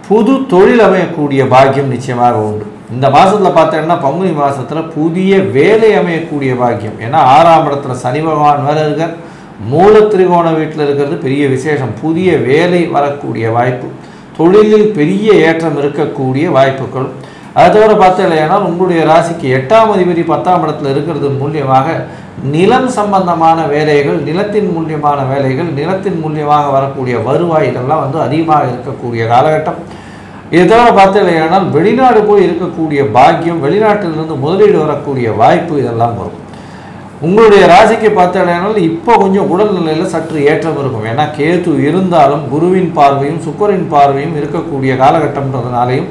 புது தொழில் அமையக்கூடிய பாக்கியம் நிச்சயமாக உண்டு. இந்த மாதத்தில் பார்த்தீங்கன்னா பங்குனி மாதத்தில் புதிய வேலை அமையக்கூடிய பாக்கியம். ஏன்னா 6ஆம் இடத்துல சனி பகவான் வேறு இருக்கார், மூல திரிகோண வீட்டில் இருக்கிறது பெரிய விசேஷம். புதிய வேலை வரக்கூடிய வாய்ப்பு, தொழிலில் பெரிய ஏற்றம் இருக்கக்கூடிய வாய்ப்புகள். அதை தவிர பார்த்தீங்கன்னா உங்களுடைய ராசிக்கு 8ஆம் அதிபதி 10ஆம் இடத்துல இருக்கிறது மூலியமாக நிலம் சம்பந்தமான வேலைகள், நிலத்தின் மூலியமான வேலைகள், நிலத்தின் மூலியமாக வரக்கூடிய வருவாய் இதெல்லாம் வந்து அதிகமாக இருக்கக்கூடிய காலகட்டம். இதை தவிர பார்த்தீங்கன்னா வெளிநாடு போய் இருக்கக்கூடிய பாக்கியம், வெளிநாட்டிலிருந்து முதலீடு வரக்கூடிய வாய்ப்பு இதெல்லாம் வரும். உங்களுடைய ராசிக்கு பார்த்தீங்கன்னா இப்போ கொஞ்சம் உடல்நிலையில் சற்று ஏற்றம் இருக்கும். ஏன்னா கேது இருந்தாலும் குருவின் பார்வையும் சுக்கிரனின் பார்வையும் இருக்கக்கூடிய காலகட்டம்ன்றதுனாலையும்,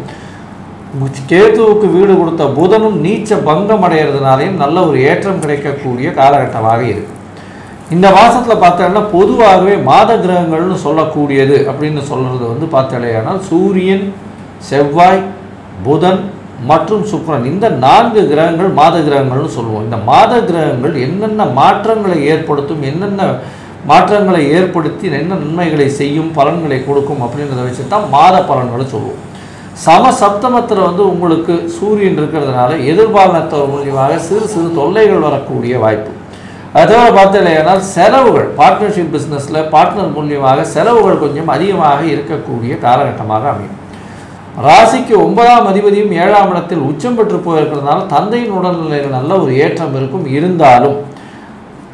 கேதுவுக்கு வீடு கொடுத்த புதனும் நீச்ச பங்கம் அடைகிறதுனாலையும் நல்ல ஒரு ஏற்றம் கிடைக்கக்கூடிய காலகட்டமாக இருக்கு. இந்த மாதத்தில் பார்த்தோன்னா பொதுவாகவே மாத கிரகங்கள்னு சொல்லக்கூடியது அப்படின்னு சொல்கிறது வந்து பார்த்தோன்னா சூரியன், செவ்வாய், புதன் மற்றும் சுக்கிரன் இந்த 4 கிரகங்கள் மாத கிரகங்கள்னு சொல்லுவோம். இந்த மாத கிரகங்கள் என்னென்ன மாற்றங்களை ஏற்படுத்தும், என்னென்ன மாற்றங்களை ஏற்படுத்தி என்ன நன்மைகளை செய்யும், பலன்களை கொடுக்கும் அப்படின்றத வச்சு தான் மாத பலன்களை சொல்லுவோம். சப்தமத்தில் வந்து உங்களுக்கு சூரியன் இருக்கிறதுனால எதிர்பாலனத்தவர் மூலியமாக சிறு சிறு தொல்லைகள் வரக்கூடிய வாய்ப்பு. அதோட பார்த்தீங்கன்னா செலவுகள், பார்ட்னர்ஷிப் பிஸ்னஸில் பார்ட்னர் மூலியமாக செலவுகள் கொஞ்சம் அதிகமாக இருக்கக்கூடிய காலகட்டமாக அமையும். ராசிக்கு 9ஆம் அதிபதியும் 7ஆம் இடத்தில் உச்சம் பெற்று போயிருக்கிறதுனால தந்தையின் உடல்நிலையில் நல்ல ஒரு ஏற்றம் இருக்கும். இருந்தாலும்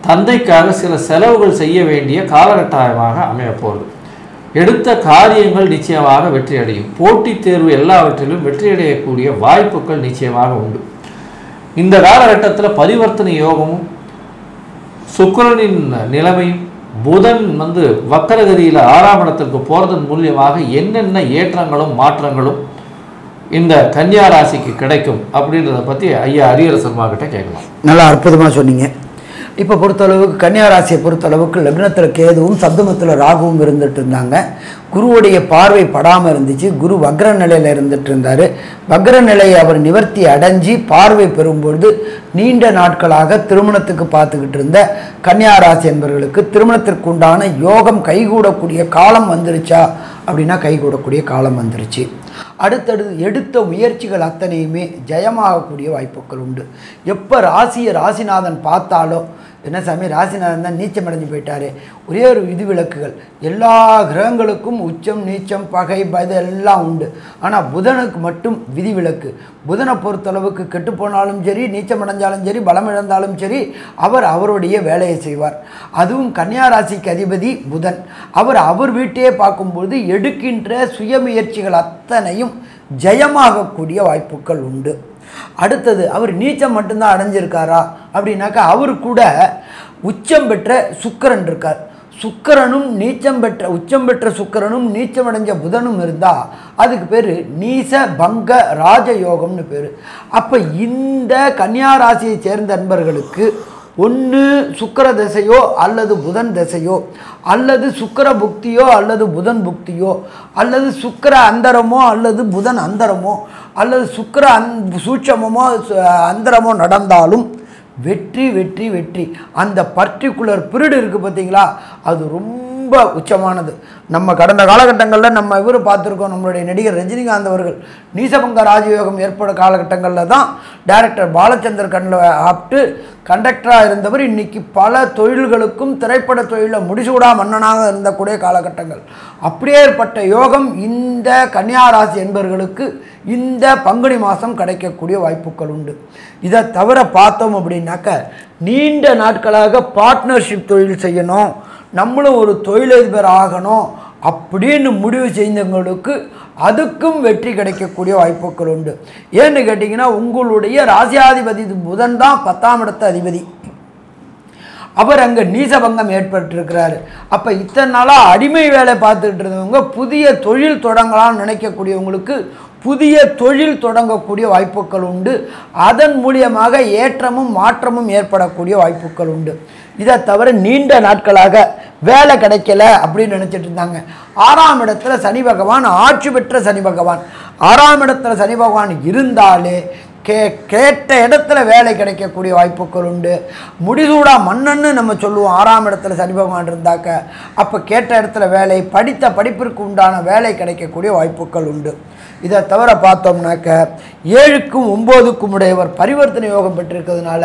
தந்தைக்காக சில செலவுகள் செய்ய வேண்டிய காலகட்டமாக அமையப்போகுது. எடுத்த காரியங்கள் நிச்சயமாக வெற்றியடையும். போட்டித் தேர்வு எல்லாவற்றிலும் வெற்றியடையக்கூடிய வாய்ப்புகள் நிச்சயமாக உண்டு. இந்த காலகட்டத்தில் பரிவர்த்தனை யோகமும் சுக்கிரனின் நிலைமையும் புதன் வந்து வக்கரகதியில் 6ஆம் இடத்திற்கு போகிறதன் மூலியமாக என்னென்ன ஏற்றங்களும் மாற்றங்களும் இந்த கன்னியா ராசிக்கு கிடைக்கும் அப்படின்றத பற்றி ஐயா ஹரிஹரசர்மா கிட்ட கேட்கலாம். நல்லா அற்புதமாக சொன்னீங்க. இப்போ பொறுத்தளவுக்கு கன்னியா ராசியை பொறுத்தளவுக்கு லக்னத்தில் கேதுவும் சப்தமத்தில் ராகுவும் இருந்துட்டு இருந்தாங்க. குருவுடைய பார்வை படாமல் இருந்துச்சு. குரு வக்ர நிலையில் இருந்துட்டு இருந்தார். வக்ர நிலையை அவர் நிவர்த்தி அடைஞ்சி பார்வை பெறும்பொழுது நீண்ட நாட்களாக திருமணத்துக்கு பார்த்துக்கிட்டு இருந்த கன்னியா ராசி என்பவர்களுக்கு திருமணத்திற்கு உண்டான யோகம் கைகூடக்கூடிய காலம் வந்துருச்சா அப்படின்னா கைகூடக்கூடிய காலம் வந்துருச்சு. அடுத்தடுத்து எடுத்த முயற்சிகள் அத்தனையுமே ஜெயமாகக்கூடிய வாய்ப்புகள் உண்டு. எப்போ ராசிநாதன் பார்த்தாலோ என்ன சாமி ராசிநாதன் தான் நீச்சம் அடைஞ்சு போயிட்டாரு, ஒரே ஒரு விதிவிலக்குகள், எல்லா கிரகங்களுக்கும் உச்சம் நீச்சம் பகை எல்லாம் உண்டு. ஆனால் புதனுக்கு மட்டும் விதிவிலக்கு. புதனை பொறுத்தளவுக்கு கெட்டு போனாலும் சரி, நீச்சம் அடைஞ்சாலும் சரி, பலம் இழந்தாலும் சரி, அவர் அவருடைய வேலையை செய்வார். அதுவும் கன்னியா ராசிக்கு அதிபதி புதன். அவர் வீட்டையே பார்க்கும்பொழுது எடுக்கின்ற சுயமுயற்சிகள் அத்தனையும் ஜெயமாகக்கூடிய வாய்ப்புகள் உண்டு. அடுத்தது அவர் நீச்சம் மட்டும்தான் அடைஞ்சிருக்காரா அப்படின்னாக்கா அவர் கூட உச்சம் பெற்ற சுக்கிரன் இருக்கார். சுக்கிரனும் உச்சம் பெற்ற சுக்கிரனும் நீச்சம் அடைஞ்ச புதனும் இருந்தால் அதுக்கு பேர் நீச பங்க ராஜயோகம்னு பேர். அப்போ இந்த கன்னியா ராசியை சேர்ந்த நண்பர்களுக்கு ஒன்று சுக்கிர திசையோ அல்லது புதன் திசையோ அல்லது சுக்கிர புக்தியோ அல்லது புதன் புக்தியோ அல்லது சுக்கிர அந்தரமோ அல்லது புதன் அந்தரமோ அல்லது சுக்கிர சூட்சமோ அந்தரமோ நடந்தாலும் வெற்றி வெற்றி வெற்றி. அந்த பர்டிகுலர் பீரியட் இருக்குது பார்த்தீங்களா, அது ரொம்ப உச்சமானது. நம்ம கடந்த காலகட்டங்களில் நம்ம இவர் பார்த்துருக்கோம், நம்மளுடைய நடிகர் ரஜினிகாந்த் அவர்கள் நீசபங்க ராஜயோகம் ஏற்பட காலகட்டங்களில் தான் டைரக்டர் பாலச்சந்தர் கண்ணில் ஆப்ட்டு கண்டக்டராக இருந்தவர் இன்றைக்கி பல தொழில்களுக்கும் திரைப்பட தொழிலில் முடிசூடா மன்னனாக இருந்தக்கூடிய காலகட்டங்கள். அப்படியே ஏற்பட்ட யோகம் இந்த கன்னியாராசி என்பவர்களுக்கு இந்த பங்குனி மாதம் கிடைக்கக்கூடிய வாய்ப்புகள் உண்டு. இதை தவிர பார்த்தோம் அப்படின்னாக்க, நீண்ட நாட்களாக பார்ட்னர்ஷிப் தொழில் செய்யணும், நம்மளும் ஒரு தொழிலதிபர் ஆகணும் அப்படின்னு முடிவு செய்தவங்களுக்கு அதுக்கும் வெற்றி கிடைக்கக்கூடிய வாய்ப்புகள் உண்டு. ஏன்னு கேட்டிங்கன்னா, உங்களுடைய ராசியாதிபதி புதன் தான் 10ஆம் இடத்து அதிபதி. அவர் அங்கே நீசபங்கம் ஏற்பட்டிருக்கிறாரு. அப்போ இத்தனை நாளாக அடிமை வேலை பார்த்துக்கிட்டு இருந்தவங்க புதிய தொழில் தொடங்கலாம்னு நினைக்கக்கூடியவங்களுக்கு புதிய தொழில் தொடங்கக்கூடிய வாய்ப்புகள் உண்டு. அதன் மூலியமாக ஏற்றமும் மாற்றமும் ஏற்படக்கூடிய வாய்ப்புகள் உண்டு. இதை தவிர நீண்ட நாட்களாக வேலை கிடைக்கல அப்படின்னு நினச்சிட்டு இருந்தாங்க. 6ஆம் இடத்துல சனி பகவான், ஆட்சி பெற்ற சனி பகவான், 6ஆம் இடத்துல சனி பகவான் இருந்தாலே கேட்ட இடத்துல வேலை கிடைக்கக்கூடிய வாய்ப்புகள் உண்டு. முடிசூடா மன்னன்னு நம்ம சொல்லுவோம் 6ஆம் இடத்துல சனி பகவான் இருந்தாக்க. அப்போ கேட்ட இடத்துல வேலை, படித்த படிப்பிற்கு உண்டான வேலை கிடைக்கக்கூடிய வாய்ப்புகள் உண்டு. இதை தவிர பார்த்தோம்னாக்க 7க்கும் 9க்கும் உடையவர் பரிவர்த்தனை யோகம் பெற்றிருக்கிறதுனால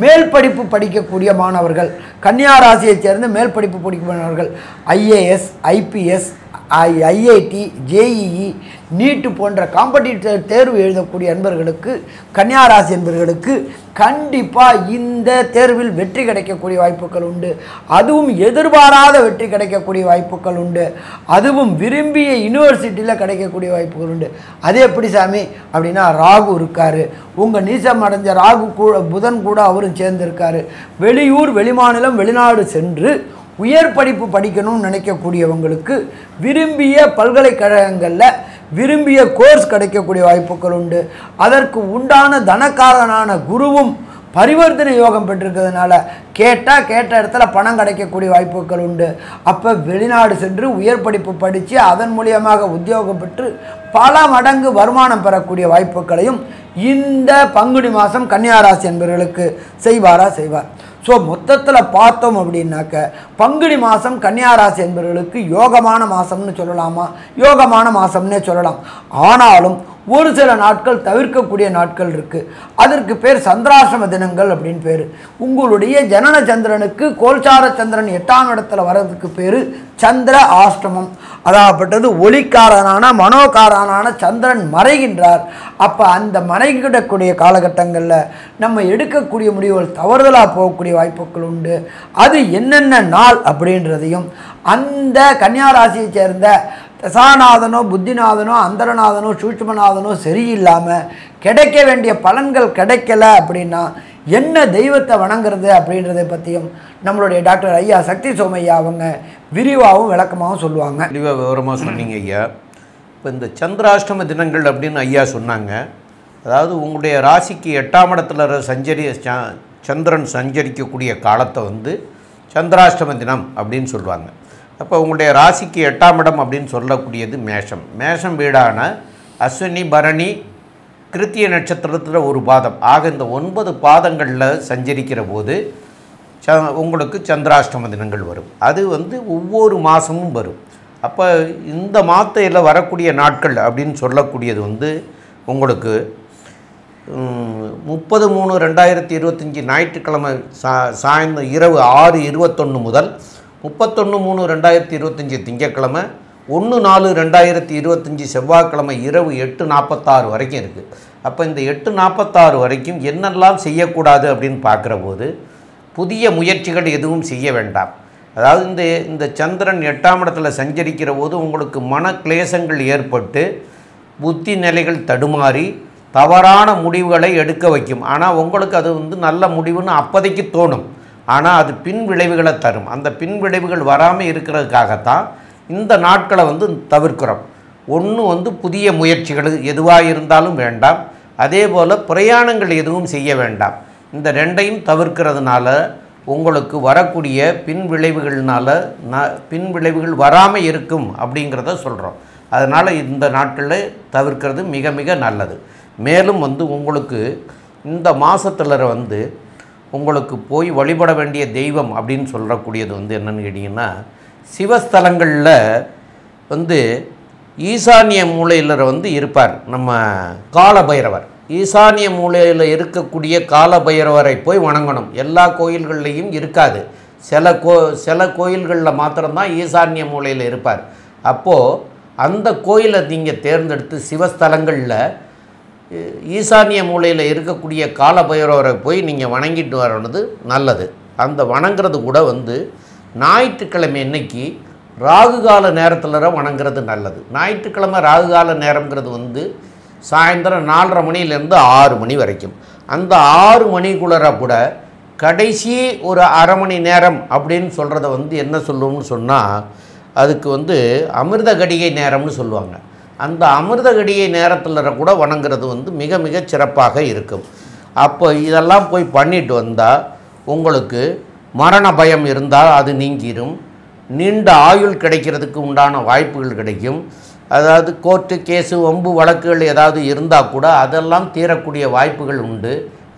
மேல் படிப்பு படிக்கக்கூடிய மாணவர்கள், கன்னியாராசியைச் சேர்ந்த மேல் படிப்பு படிக்கும் மாணவர்கள், IAS, IPS, IIT, JEE, நீட்டு போன்ற காம்படிட்டிவ் தேர்வு எழுதக்கூடிய அன்பர்களுக்கு, கன்னியாராசி என்பவர்களுக்கு கண்டிப்பாக இந்த தேர்வில் வெற்றி கிடைக்கக்கூடிய வாய்ப்புகள் உண்டு. அதுவும் எதிர்பாராத வெற்றி கிடைக்கக்கூடிய வாய்ப்புகள் உண்டு. அதுவும் விரும்பிய யூனிவர்சிட்டியில் கிடைக்கக்கூடிய வாய்ப்புகள் உண்டு. அது எப்படி சாமி அப்படின்னா, ராகு இருக்கார், உங்கள் நீசம் அடைஞ்ச ராகு கூட புதன் கூட அவரும் சேர்ந்துருக்காரு. வெளியூர், வெளிமாநிலம், வெளிநாடு சென்று உயர் படிப்பு படிக்கணும்னு நினைக்கக்கூடியவங்களுக்கு விரும்பிய பல்கலைக்கழகங்களில் விரும்பிய கோர்ஸ் கிடைக்கக்கூடிய வாய்ப்புகள் உண்டு. அதற்கு உண்டான தனக்காரனான குருவும் பரிவர்த்தனை யோகம் பெற்றிருக்கிறதுனால கேட்ட இடத்துல பணம் கிடைக்கக்கூடிய வாய்ப்புகள் உண்டு. அப்போ வெளிநாடு சென்று உயர் படிப்பு படித்து அதன் மூலியமாக உத்தியோகம் பெற்று பல மடங்கு வருமானம் பெறக்கூடிய வாய்ப்புகளையும் இந்த பங்குனி மாதம் கன்னியாராசி என்பவர்களுக்கு செய்வார். ஸோ மொத்தத்தில் பார்த்தோம் அப்படின்னாக்க, பங்குனி மாதம் கன்னியாராசி என்பவர்களுக்கு யோகமான மாதம்னு சொல்லலாமா, யோகமான மாதம்னே சொல்லலாம். ஆனாலும் ஒரு சில நாட்கள் தவிர்க்கக்கூடிய நாட்கள் இருக்குது. அதற்கு பேர் சந்திராசிரம தினங்கள் அப்படின்னு பேர். உங்களுடைய ஜனன சந்திரனுக்கு கோல்சார சந்திரன் 8ஆம் இடத்துல வர்றதுக்கு பேர் சந்திர ஆஷ்டமம். அதாகப்பட்டது ஒளிக்காரனான மனோகாரனான சந்திரன் மறைகின்றார். அப்போ அந்த மறைகிடக்கூடிய காலகட்டங்களில் நம்ம எடுக்கக்கூடிய முடிவுகள் தவறுதலாக போகக்கூடிய வாய்ப்புகள் உண்டு. அது என்னென்ன நாள் அப்படின்றதையும் அந்த கன்னியாராசியை சேர்ந்த தசாநாதனோ புத்திநாதனோ அந்தரநாதனோ சூட்சுமநாதனோ சரியில்லாமல் கிடைக்க வேண்டிய பலன்கள் கிடைக்கல அப்படின்னா என்ன தெய்வத்தை வணங்குறது அப்படின்றதை பற்றியும் நம்மளுடைய டாக்டர் ஐயா சக்தி சோமையா அவங்க விரிவாகவும் விளக்கமாகவும் சொல்லுவாங்க. விவரமாக சொன்னீங்க ஐயா. இப்போ இந்த சந்திராஷ்டம தினங்கள் அப்படின்னு ஐயா சொன்னாங்க. அதாவது உங்களுடைய ராசிக்கு 8ஆம் இடத்துல சந்திரன் சஞ்சரிக்கக்கூடிய காலத்தை வந்து சந்திராஷ்டம தினம் அப்படின்னு சொல்லுவாங்க. அப்போ உங்களுடைய ராசிக்கு 8ஆம் இடம் அப்படின்னு சொல்லக்கூடியது மேஷம் வீடான அஸ்வினி, பரணி, கிருத்திய நட்சத்திரத்தில் ஒரு பாதம் ஆக இந்த 9 பாதங்களில் சஞ்சரிக்கிற போது உங்களுக்கு சந்திராஷ்டம தினங்கள் வரும். அது வந்து ஒவ்வொரு மாதமும் வரும். அப்போ இந்த மாதத்தில் வரக்கூடிய நாட்கள் அப்படின்னு சொல்லக்கூடியது வந்து உங்களுக்கு 30/3/2025 ஞாயிற்றுக்கிழமை சாயந்தரம் இரவு 6:21 முதல் 31/3/2025 திங்கட்கிழமை 1/4/2025 செவ்வாய்க்கிழமை இரவு 8:46 வரைக்கும் இருக்குது. அப்போ இந்த 8:46 வரைக்கும் என்னெல்லாம் செய்யக்கூடாது அப்படின்னு பார்க்குற போது புதிய முயற்சிகள் எதுவும் செய்ய வேண்டாம். அதாவது இந்த சந்திரன் 8ஆம் இடத்துல சஞ்சரிக்கிற போது உங்களுக்கு மன கிளேசங்கள் ஏற்பட்டு புத்தி நிலைகள் தடுமாறி தவறான முடிவுகளை எடுக்க வைக்கும். ஆனால் உங்களுக்கு அது வந்து நல்ல முடிவுன்னு அப்போதைக்கு தோணும். ஆனால் அது பின் விளைவுகளை தரும். அந்த பின் விளைவுகள் வராமல் இருக்கிறதுக்காகத்தான் இந்த நாட்களை வந்து தவிர்க்கிறோம். ஒன்று வந்து புதிய முயற்சிகள் எதுவாக இருந்தாலும் வேண்டாம். அதே போல் பிரயாணங்கள் எதுவும் செய்ய வேண்டாம். இந்த ரெண்டையும் தவிர்க்கிறதுனால உங்களுக்கு வரக்கூடிய பின் விளைவுகள் வராமல் இருக்கும் அப்படிங்கிறத சொல்கிறோம். அதனால் இந்த நாட்களில் தவிர்க்கிறது மிக மிக நல்லது. மேலும் வந்து உங்களுக்கு இந்த மாதத்தில் வந்து உங்களுக்கு போய் வழிபட வேண்டிய தெய்வம் அப்படின்னு சொல்லக்கூடியது வந்து என்னென்னு கேட்டிங்கன்னா, சிவஸ்தலங்களில் வந்து ஈசானிய மூலையில் வந்து இருப்பார் நம்ம காலபைரவர். ஈசானிய மூலையில் இருக்கக்கூடிய காலபைரவரை போய் வணங்கணும். எல்லா கோயில்கள்லேயும் இருக்காது, சில கோயில்களில் மாத்திரம்தான் ஈசானிய மூலையில் இருப்பார். அப்போது அந்த கோயிலை நீங்கள் தேர்ந்தெடுத்து சிவஸ்தலங்களில் ஈசானிய மூலையில் இருக்கக்கூடிய காலபைரவரை போய் நீங்கள் வணங்கிட்டு வரது நல்லது. அந்த வணங்குறது கூட வந்து ஞாயிற்றுக்கிழமை அன்னைக்கு ராகுகால நேரத்தில் வணங்குறது நல்லது. ஞாயிற்றுக்கிழமை ராகுகால நேரங்கிறது வந்து சாயந்தரம் 4:30 மணிலேருந்து 6 மணி வரைக்கும். அந்த 6 மணிக்குள்ளர கூட கடைசி ஒரு அரை மணி நேரம் அப்படின்னு சொல்கிறத வந்து என்ன சொல்லுவோம்னு சொன்னால், அதுக்கு வந்து அமிர்த கடிகை நேரம்னு சொல்லுவாங்க. அந்த அமிர்த கடிகை நேரத்தில் கூட வணங்குறது வந்து மிக மிக சிறப்பாக இருக்கும். அப்போ இதெல்லாம் போய் பண்ணிட்டு வந்தால் உங்களுக்கு மரண பயம் இருந்தால் அது நீங்கிடும். நீண்ட ஆயுள் கிடைக்கிறதுக்கு உண்டான வாய்ப்புகள் கிடைக்கும். அதாவது கோர்ட்டு கேஸு வம்பு வழக்குகள் ஏதாவது இருந்தால் கூட அதெல்லாம் தீரக்கூடிய வாய்ப்புகள் உண்டு.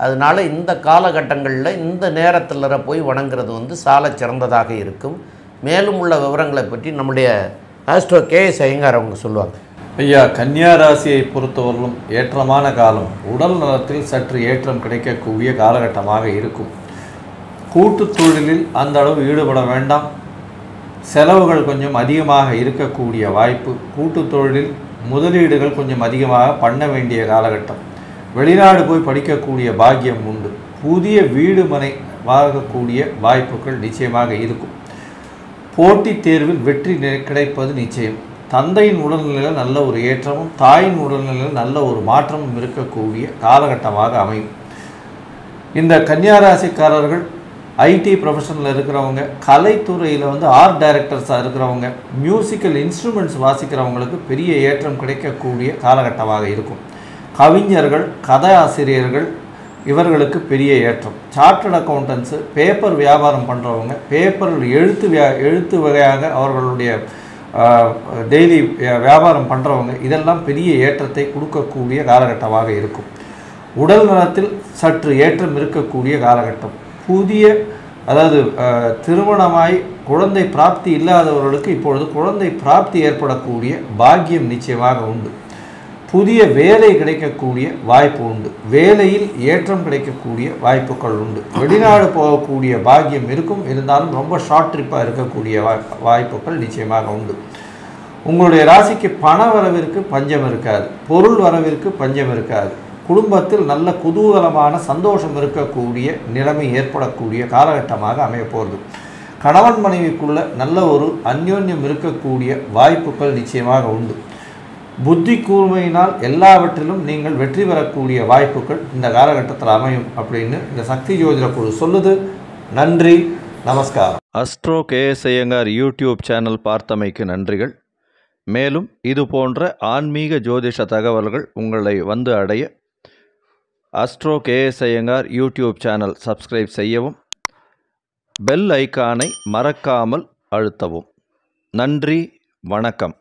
அதனால் இந்த காலகட்டங்களில் இந்த நேரத்தில் போய் வணங்குறது வந்து சால சிறந்ததாக இருக்கும். மேலும் உள்ள விவரங்களை பற்றி நம்முடைய ஆஸ்ட்ரோ கேஎஸ் ஐயங்கார் அவங்க சொல்லுவாங்க. ஐயா, கன்னியா ராசியை பொறுத்தவரையிலும் ஏற்றமான காலம். உடல் நலத்தில் சற்று ஏற்றம் கிடைக்கக்கூடிய காலகட்டமாக இருக்கும். கூட்டு தொழிலில் அந்த அளவு ஈடுபட வேண்டாம். செலவுகள் கொஞ்சம் அதிகமாக இருக்கக்கூடிய வாய்ப்பு. கூட்டு தொழிலில் முதலீடுகள் கொஞ்சம் அதிகமாக பண்ண வேண்டிய காலகட்டம். வெளிநாடு போய் படிக்கக்கூடிய பாக்கியம் உண்டு. புதிய வீடு மனை வாங்கக்கூடிய வாய்ப்புகள் நிச்சயமாக இருக்கும். போட்டித் தேர்வில் வெற்றி கிடைப்பது நிச்சயம். தந்தையின் உடல்நிலையில் நல்ல ஒரு ஏற்றமும் தாயின் உடல்நிலையில் நல்ல ஒரு மாற்றமும் இருக்கக்கூடிய காலகட்டமாக அமையும். இந்த கன்னியாராசிக்காரர்கள் ஐடி ப்ரொஃபஷனில் இருக்கிறவங்க, கலைத்துறையில் வந்து ஆர்ட் டைரக்டர்ஸாக இருக்கிறவங்க, மியூசிக்கல் இன்ஸ்ட்ருமெண்ட்ஸ் வாசிக்கிறவங்களுக்கு பெரிய ஏற்றம் கிடைக்கக்கூடிய காலகட்டமாக இருக்கும். கவிஞர்கள், கதை ஆசிரியர்கள் இவர்களுக்கு பெரிய ஏற்றம். சார்ட்டர்ட் அக்கௌண்டன்ஸு, பேப்பர் வியாபாரம் பண்ணுறவங்க, பேப்பரில் எழுத்து வகையாக அவர்களுடைய டெய்லி வியாபாரம் பண்ணுறவங்க, இதெல்லாம் பெரிய ஏற்றத்தை கொடுக்கக்கூடிய காலகட்டமாக இருக்கும். உடல் நலத்தில் சற்று ஏற்றம் இருக்கக்கூடிய காலகட்டம். அதாவது திருமணமாய் குழந்தை பிராப்தி இல்லாதவர்களுக்கு இப்பொழுது குழந்தை பிராப்தி ஏற்படக்கூடிய பாக்கியம் நிச்சயமாக உண்டு. புதிய வேலை கிடைக்கக்கூடிய வாய்ப்பு உண்டு. வேலையில் ஏற்றம் கிடைக்கக்கூடிய வாய்ப்புகள் உண்டு. வெளிநாடு போகக்கூடிய பாக்கியம் இருக்கும். இருந்தாலும் ரொம்ப ஷார்ட் ட்ரிப்பாக இருக்கக்கூடிய வாய்ப்புகள் நிச்சயமாக உண்டு. உங்களுடைய ராசிக்கு பண வரவிற்கு பஞ்சம் இருக்காது. பொருள் வரவிற்கு பஞ்சம் இருக்காது. குடும்பத்தில் நல்ல குதூகலமான சந்தோஷம் இருக்கக்கூடிய நிலைமை ஏற்படக்கூடிய காலகட்டமாக அமையப்போகிறது. கணவன் மனைவிக்குள்ள நல்ல ஒரு அந்யோன்யம் இருக்கக்கூடிய வாய்ப்புகள் நிச்சயமாக உண்டு. புத்தி கூர்மையினால் எல்லாவற்றிலும் நீங்கள் வெற்றி பெறக்கூடிய வாய்ப்புகள் இந்த காலகட்டத்தில் அமையும் அப்படின்னு இந்த சக்தி ஜோதிட குழு சொல்லுது. நன்றி, நமஸ்காரம். Astro KS Iyengar YouTube channel பார்த்தமைக்கு நன்றிகள். மேலும் இது போன்ற ஆன்மீக ஜோதிஷ தகவல்கள் உங்களை வந்து அடைய astro KS Iyengar YouTube channel subscribe செய்யவும், பெல் ஐக்கானை மறக்காமல் அழுத்தவும். நன்றி, வணக்கம்.